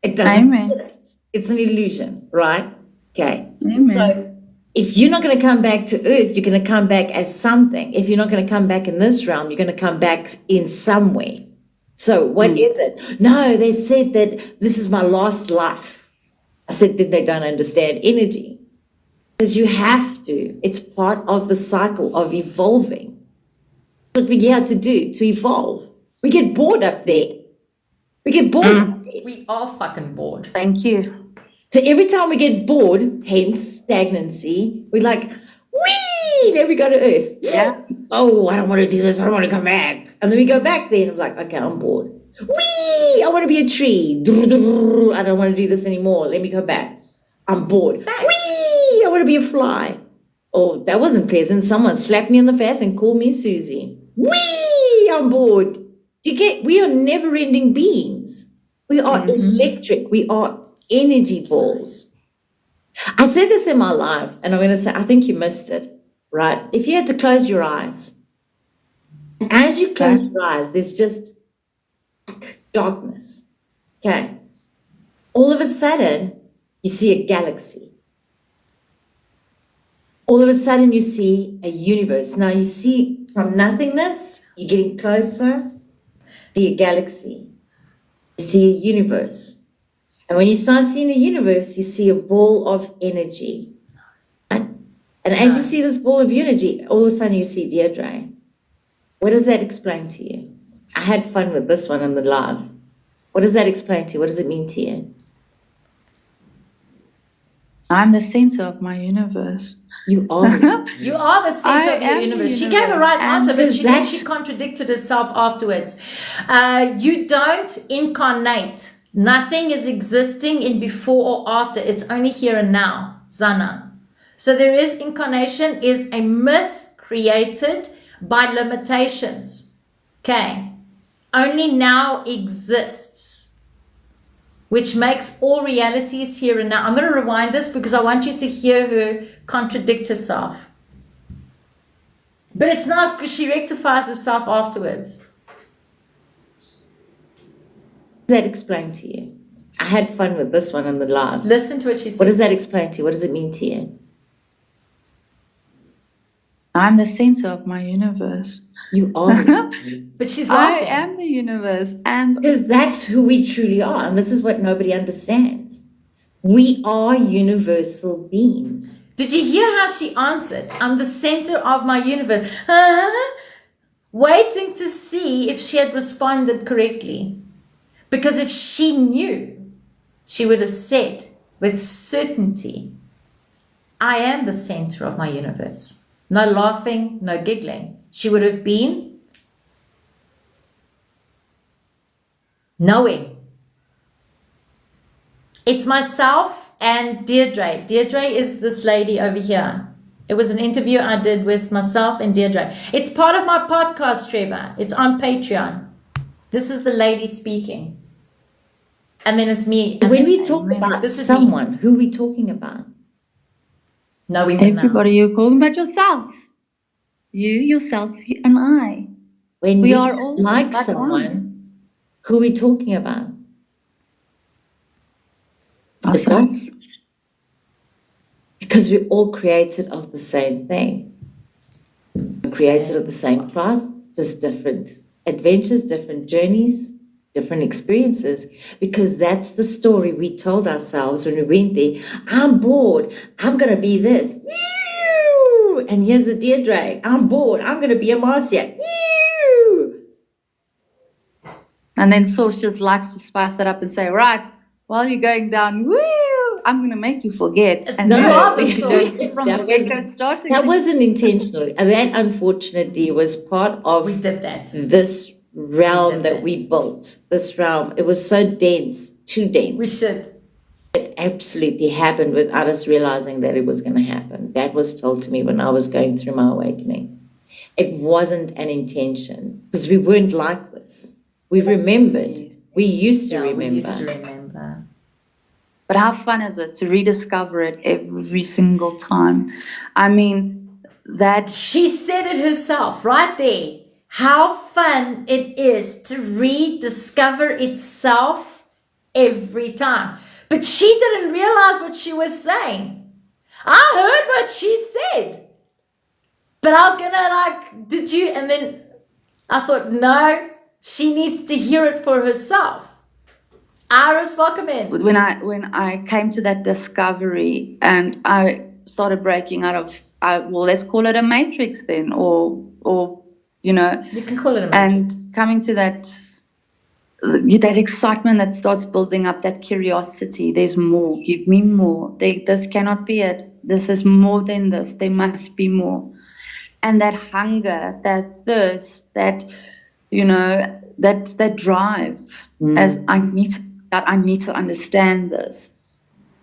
It doesn't exist. It's an illusion, right? Okay. Amen. So if you're not going to come back to earth, you're going to come back as something. If you're not going to come back in this realm, you're going to come back in some way. So what is it? No, they said that this is my last life. I said that they don't understand energy. Because you have to. It's part of the cycle of evolving. What we're here to do, to evolve. We get bored up there. We get bored up there. We are fucking bored. Thank you. So every time we get bored, hence stagnancy, we're like, whee, then we go to earth. Yeah. Oh, I don't want to do this. I don't want to come back. And then we go back there and I'm like, okay, I'm bored. Whee, I want to be a tree. I don't want to do this anymore. Let me go back. I'm bored. Whee, I want to be a fly. Oh, that wasn't pleasant. Someone slapped me in the face and called me Susie. Whee, I'm bored. Do you get, we are never-ending beings. We are electric. We are energy balls. I said this in my life, and I'm going to say, I think you missed it, right? If you had to close your eyes and as you close your eyes, there's just darkness. Okay. All of a sudden, you see a galaxy. All of a sudden, you see a universe. Now, you see from nothingness, you're getting closer, see a galaxy. You see a universe. And when you start seeing a universe, you see a ball of energy. Right? And as you see this ball of energy, all of a sudden you see Deirdre. What does that explain to you? I had fun with this one in the live. What does that explain to you? What does it mean to you? I'm the center of my universe. You are. You are the center I of your am the universe. She universe. gave a right And answer, but she that's- actually contradicted herself afterwards. You don't incarnate. Nothing is existing in before or after. It's only here and now, Zana. So there is incarnation is a myth created by limitations. Okay. Only now exists, which makes all realities here and now. I'm going to rewind this because I want you to hear her contradict herself. But it's nice because she rectifies herself afterwards. What does that explain to you? I had fun with this one in the live. Listen to what she said. What does that explain to you? What does it mean to you? I'm the center of my universe. You are. But she's I laughing. am the universe. And Because that's who we truly are. And this is what nobody understands. We are universal beings. Did you hear how she answered? I'm the center of my universe. Waiting to see if she had responded correctly. Because if she knew, she would have said with certainty, I am the center of my universe. No laughing, no giggling. She would have been knowing. It's myself and Deirdre. Deirdre is this lady over here. It was an interview I did with myself and Deirdre. It's part of my podcast, Trevor. It's on Patreon. This is the lady speaking. And then it's me. And When then we talk about this is someone, who are we talking about? knowing the now. everybody, you're talking about yourself. You, yourself, and I. When We we are all like but someone, who are we talking about? Ourselves. Because we're all created of the same thing. We're created of the same cloth, just different adventures, different journeys, different experiences. Because that's the story we told ourselves when we went there. I'm bored. I'm going to be this. And here's a Deirdre. I'm bored. I'm going to be a Marcia. And then Source just likes to spice it up and say, right, while you're going down, woo, I'm going to make you forget. And No, you are the you Source. know, from That the was- get-go starting. That wasn't intentional. That, unfortunately, was part of We did that. this realm did that that. we built. This realm, it was so dense, too dense. We should. It absolutely happened without us realizing that it was going to happen. That was told to me when I was going through my awakening. It wasn't an intention because we weren't like this. We remembered. We used to remember. We used to remember. But how fun is it to rediscover it every single time? I mean, that She said it herself right there. How fun it is to rediscover itself every time. But she didn't realize what she was saying. I heard what she said. But I was going to like, did you? And then I thought, no, she needs to hear it for herself. Iris, welcome in. when I came to that discovery and I started breaking out of, well, let's call it a matrix then, or you know, You can call it a matrix. and coming to that excitement that starts building up, that curiosity. There's more. Give me more. This cannot be it. This is more than this. There must be more. And that hunger, that thirst, that, you know, that drive, as I need to understand this.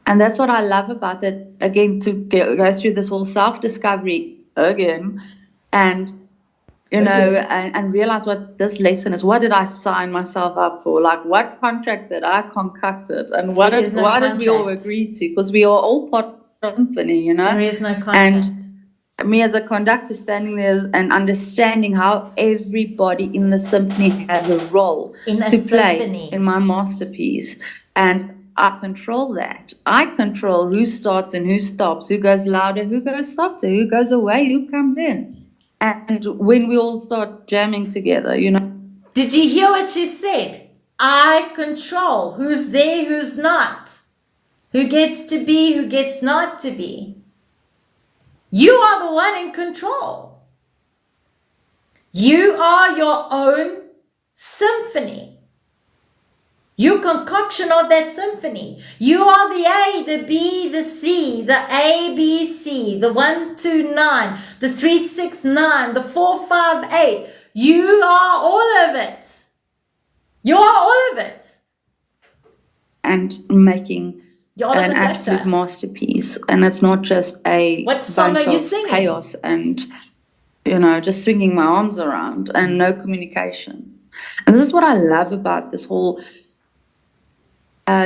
And that's what I love about it. Again, to go through this whole self-discovery again, and you know, and realize what this lesson is. What did I sign myself up for? Like, what contract did I concocted? And what There did is no we all contract. agree to? Because we are all part of symphony, you know. There is no contract. And me as a conductor standing there and understanding how everybody in the symphony has a role In a to play symphony. in my masterpiece. And I control that. I control who starts and who stops, who goes louder, who goes softer, who goes away, who comes in. And when we all start jamming together, you know. Did you hear what she said? I control who's there, who's not. Who gets to be, who gets not to be. You are the one in control. You are your own symphony. Your concoction of that symphony. You are the A, the B, the C, the A, B, C, the 1, 2, 9, the 3, 6, 9, the 4, 5, 8. You are all of it. You are all of it. And making You're the an conductor. absolute masterpiece. And it's not just a What song bunch are you of singing? chaos and, you know, just swinging my arms around and no communication. And this is what I love about this whole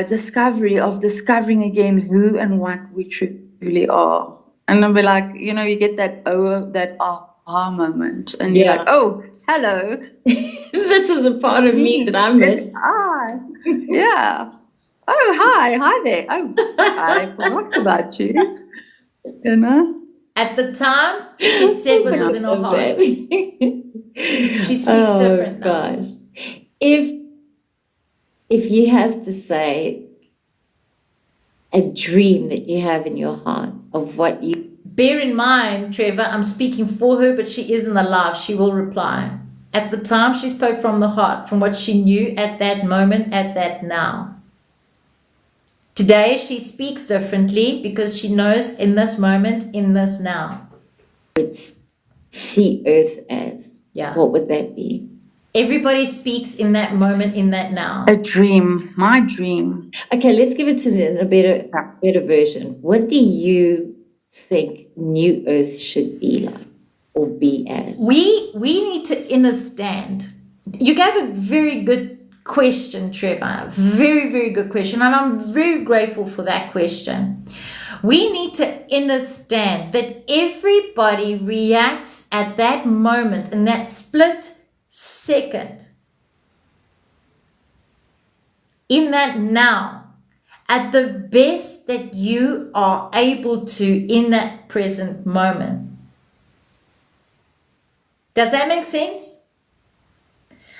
discovering again who and what we truly are. And I'll be like, you know, you get that aha moment, and you're Yeah. like, oh, hello. This is a part of me that I miss. Hi. Yeah. Oh, hi there. Oh, I forgot about you. You know? At the time, she said what was in her heart. She speaks different now. Gosh. If you have to say a dream that you have in your heart of what you... Bear in mind, Trevor, I'm speaking for her, but she isn't alive. She will reply. At the time, she spoke from the heart, from what she knew at that moment, at that now. Today, she speaks differently because she knows in this moment, in this now. It's see Earth as. Yeah. What would that be? Everybody speaks in that moment, in that now. A dream, my dream. Okay, let's give it to a better version. What do you think New Earth should be like or be as? We need to understand. You gave a very good question, Trevor. Very, very good question. And I'm very grateful for that question. We need to understand that everybody reacts at that moment, in that split second, in that now, at the best that you are able to in that present moment. Does that make sense?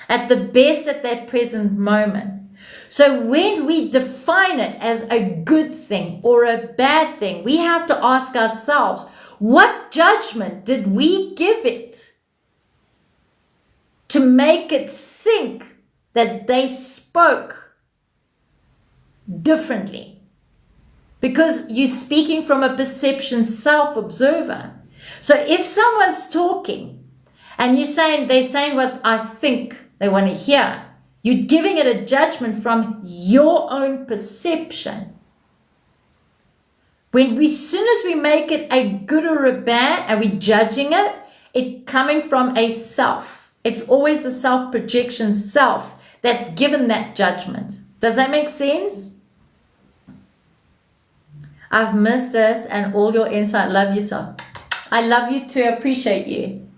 At the best at that present moment. So when we define it as a good thing or a bad thing, we have to ask ourselves, what judgment did we give it to make it think that they spoke differently? Because you're speaking from a perception self-observer. So if someone's talking and they're saying what I think they want to hear, you're giving it a judgment from your own perception. As soon as we make it a good or a bad and we're judging it, it's coming from a self. It's always a self-projection self that's given that judgment. Does that make sense? I've missed this and all your insight. Love you so. I love you too. I appreciate you.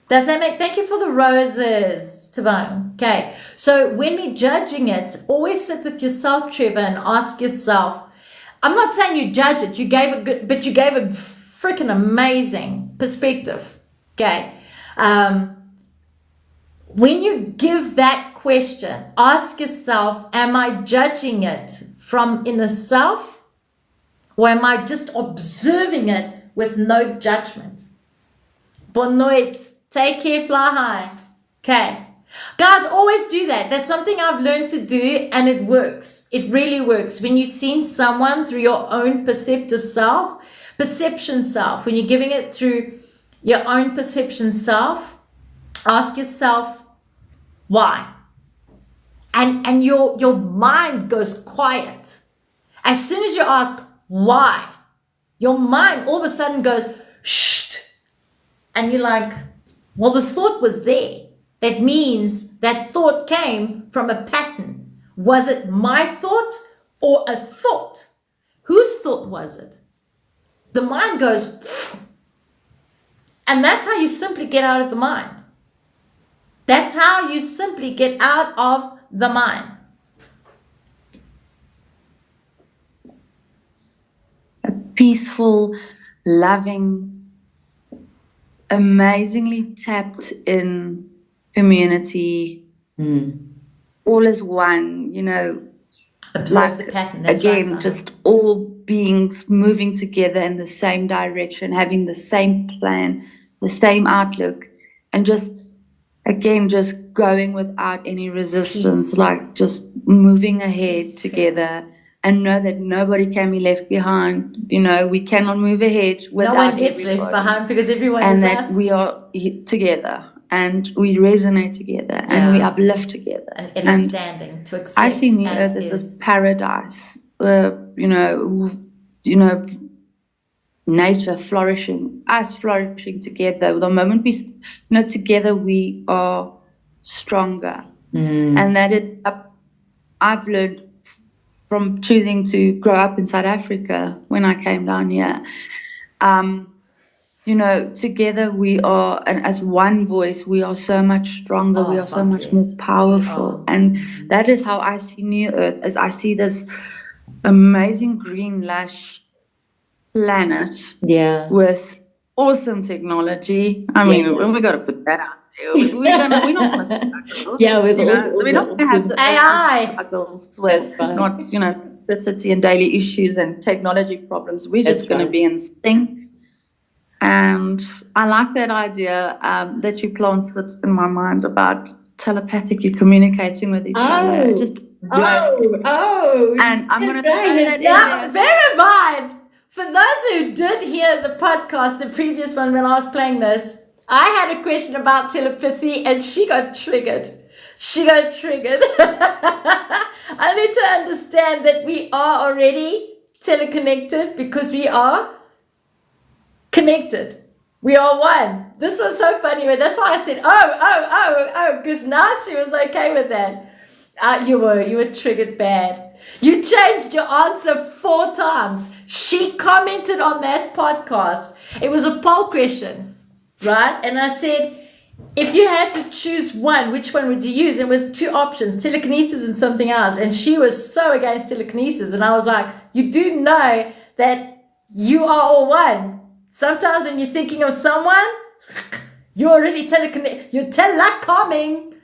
Does that make... Thank you for the roses, Tabang. Okay. So when we're judging it, always sit with yourself, Trevor, and ask yourself... I'm not saying you judge it. You gave a freaking amazing perspective. Okay. When you give that question, ask yourself, am I judging it from inner self? Or am I just observing it with no judgment? Bonoit, take care, fly high. Okay. Guys, always do that. That's something I've learned to do, and it works. It really works. When you've seen someone through your own perception self, when you're giving it through your own perception self, ask yourself, why? And your mind goes quiet. As soon as you ask, why? Your mind all of a sudden goes, shh. And you're like, well, the thought was there. That means that thought came from a pattern. Was it my thought or a thought? Whose thought was it? The mind goes, And that's how you simply get out of the mind. That's how you simply get out of the mind. A peaceful, loving, amazingly tapped in community. All is one, Observe the pattern. That's again, right, just all beings moving together in the same direction, having the same plan, the same outlook, and just going without any resistance, Peace. like just moving ahead Peace. together, and know that nobody can be left behind. We cannot move ahead without No one gets everybody. left behind because everyone And is that us. we are together, and we resonate together, and we uplift together. And understanding to accept. I see New as Earth as is. this paradise, nature flourishing, us flourishing together. The moment we, together we are stronger. And that I've learned from choosing to grow up in South Africa when I came down here. Together we are, and as one voice, we are so much stronger. We are so much more powerful. And that is how I see New Earth, as I see this amazing green lush planet with awesome technology. I mean, we got to put that out there. We're not going to struggle. We're not going to have the AI struggles with not, electricity and daily issues and technology problems. We're just going to be in sync. And I like that idea that you planted in my mind about telepathically communicating with each other. And I'm going to throw that in Now, there. bear in mind, for those who did hear the podcast, the previous one when I was playing this, I had a question about telepathy and she got triggered. I need to understand that we are already teleconnected because we are connected. We are one. This was so funny. That's why I said, oh, because now she was okay with that. You were triggered bad. You changed your answer 4 times. She commented on that podcast. It was a poll question, right? And I said, if you had to choose one, which one would you use? And it was 2 options, telekinesis and something else. And she was so against telekinesis. And I was like, you do know that you are all one. Sometimes when you're thinking of someone, you're already you're telecoming.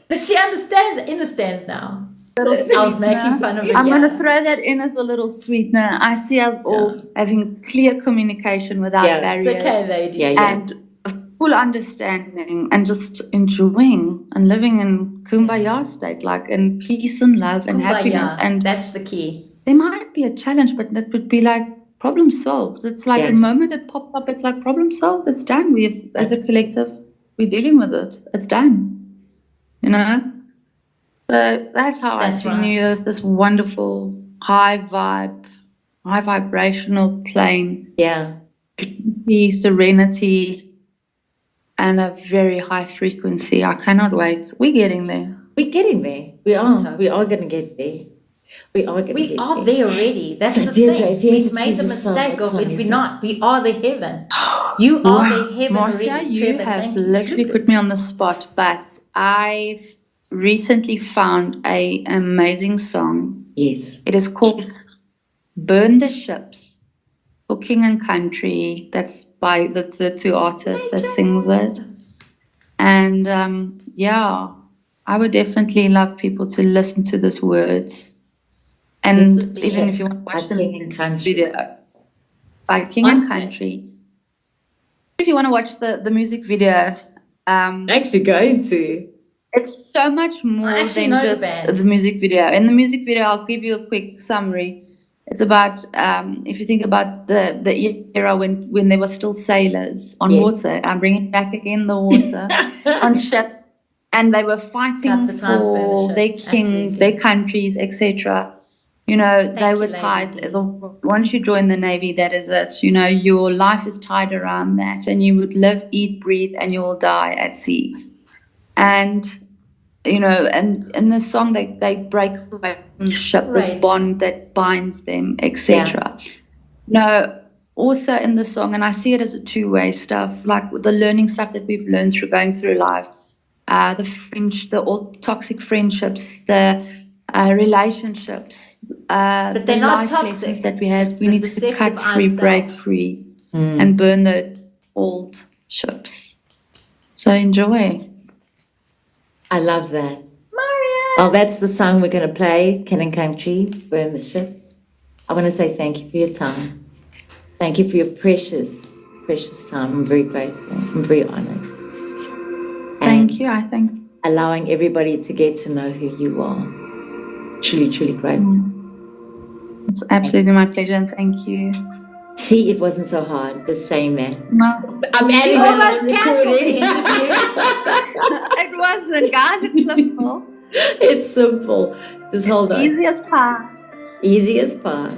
But she understands now. I was making fun of it. I'm going to throw that in as a little sweetener. I see us all having clear communication without barriers. It's okay, lady. And a full understanding and just enjoying and living in kumbaya state, like in peace and love and happiness. And that's the key. There might be a challenge, but that would be like problem solved. It's like the moment it pops up, it's like problem solved. It's done. As a collective, we're dealing with it. It's done. So that's how I see New Earth, this wonderful, high vibrational plane. Peace, serenity, and a very high frequency. I cannot wait. We're getting there. We are. We are going to get there. We are there already. That's so the Deirdre, thing. We've made the mistake of it. We're not. We are the heaven. You are the heaven Marcia, already. you Trevor, have literally put me on the spot, but I've recently found an amazing song. Yes. It is called Burn the Ships for King and Country. That's by the 2 artists that sings it. And I would definitely love people to listen to these words. And even if you want to watch the video by King and Country, if you want to watch the music video, actually going to. It's so much more than just the music video. In the music video, I'll give you a quick summary. It's about, if you think about the era when there were still sailors on water. I'm bringing back again the water on ship, and they were fighting for their kings, their countries, etc. They were tied. Once you join the Navy, that is it. Your life is tied around that, and you would live, eat, breathe, and you will die at sea. And and in the song they break away from the ship, this bond that binds them, etc. also in the song, and I see it as a two-way stuff, like with the learning stuff that we've learned through going through life, the all toxic friendships, the relationships, But they're the not life toxic. lessons that we have. It's We the need to deceptive cut free, ourself. break free, and burn the old ships. So enjoy. I love that. Maria. Well, that's the song we're going to play, Ken and Country, Burn the Ships. I want to say thank you for your time. Thank you for your precious, precious time. I'm very grateful. I'm very honored. Thank you. I think. Allowing everybody to get to know who you are. Truly, truly grateful. It's absolutely my pleasure, and thank you. See, it wasn't so hard just saying that. No, I'm She adding that almost on cancelled the recording. it wasn't, guys. It's simple. It's simple. Just hold on. Easy as pie. Easy as pie.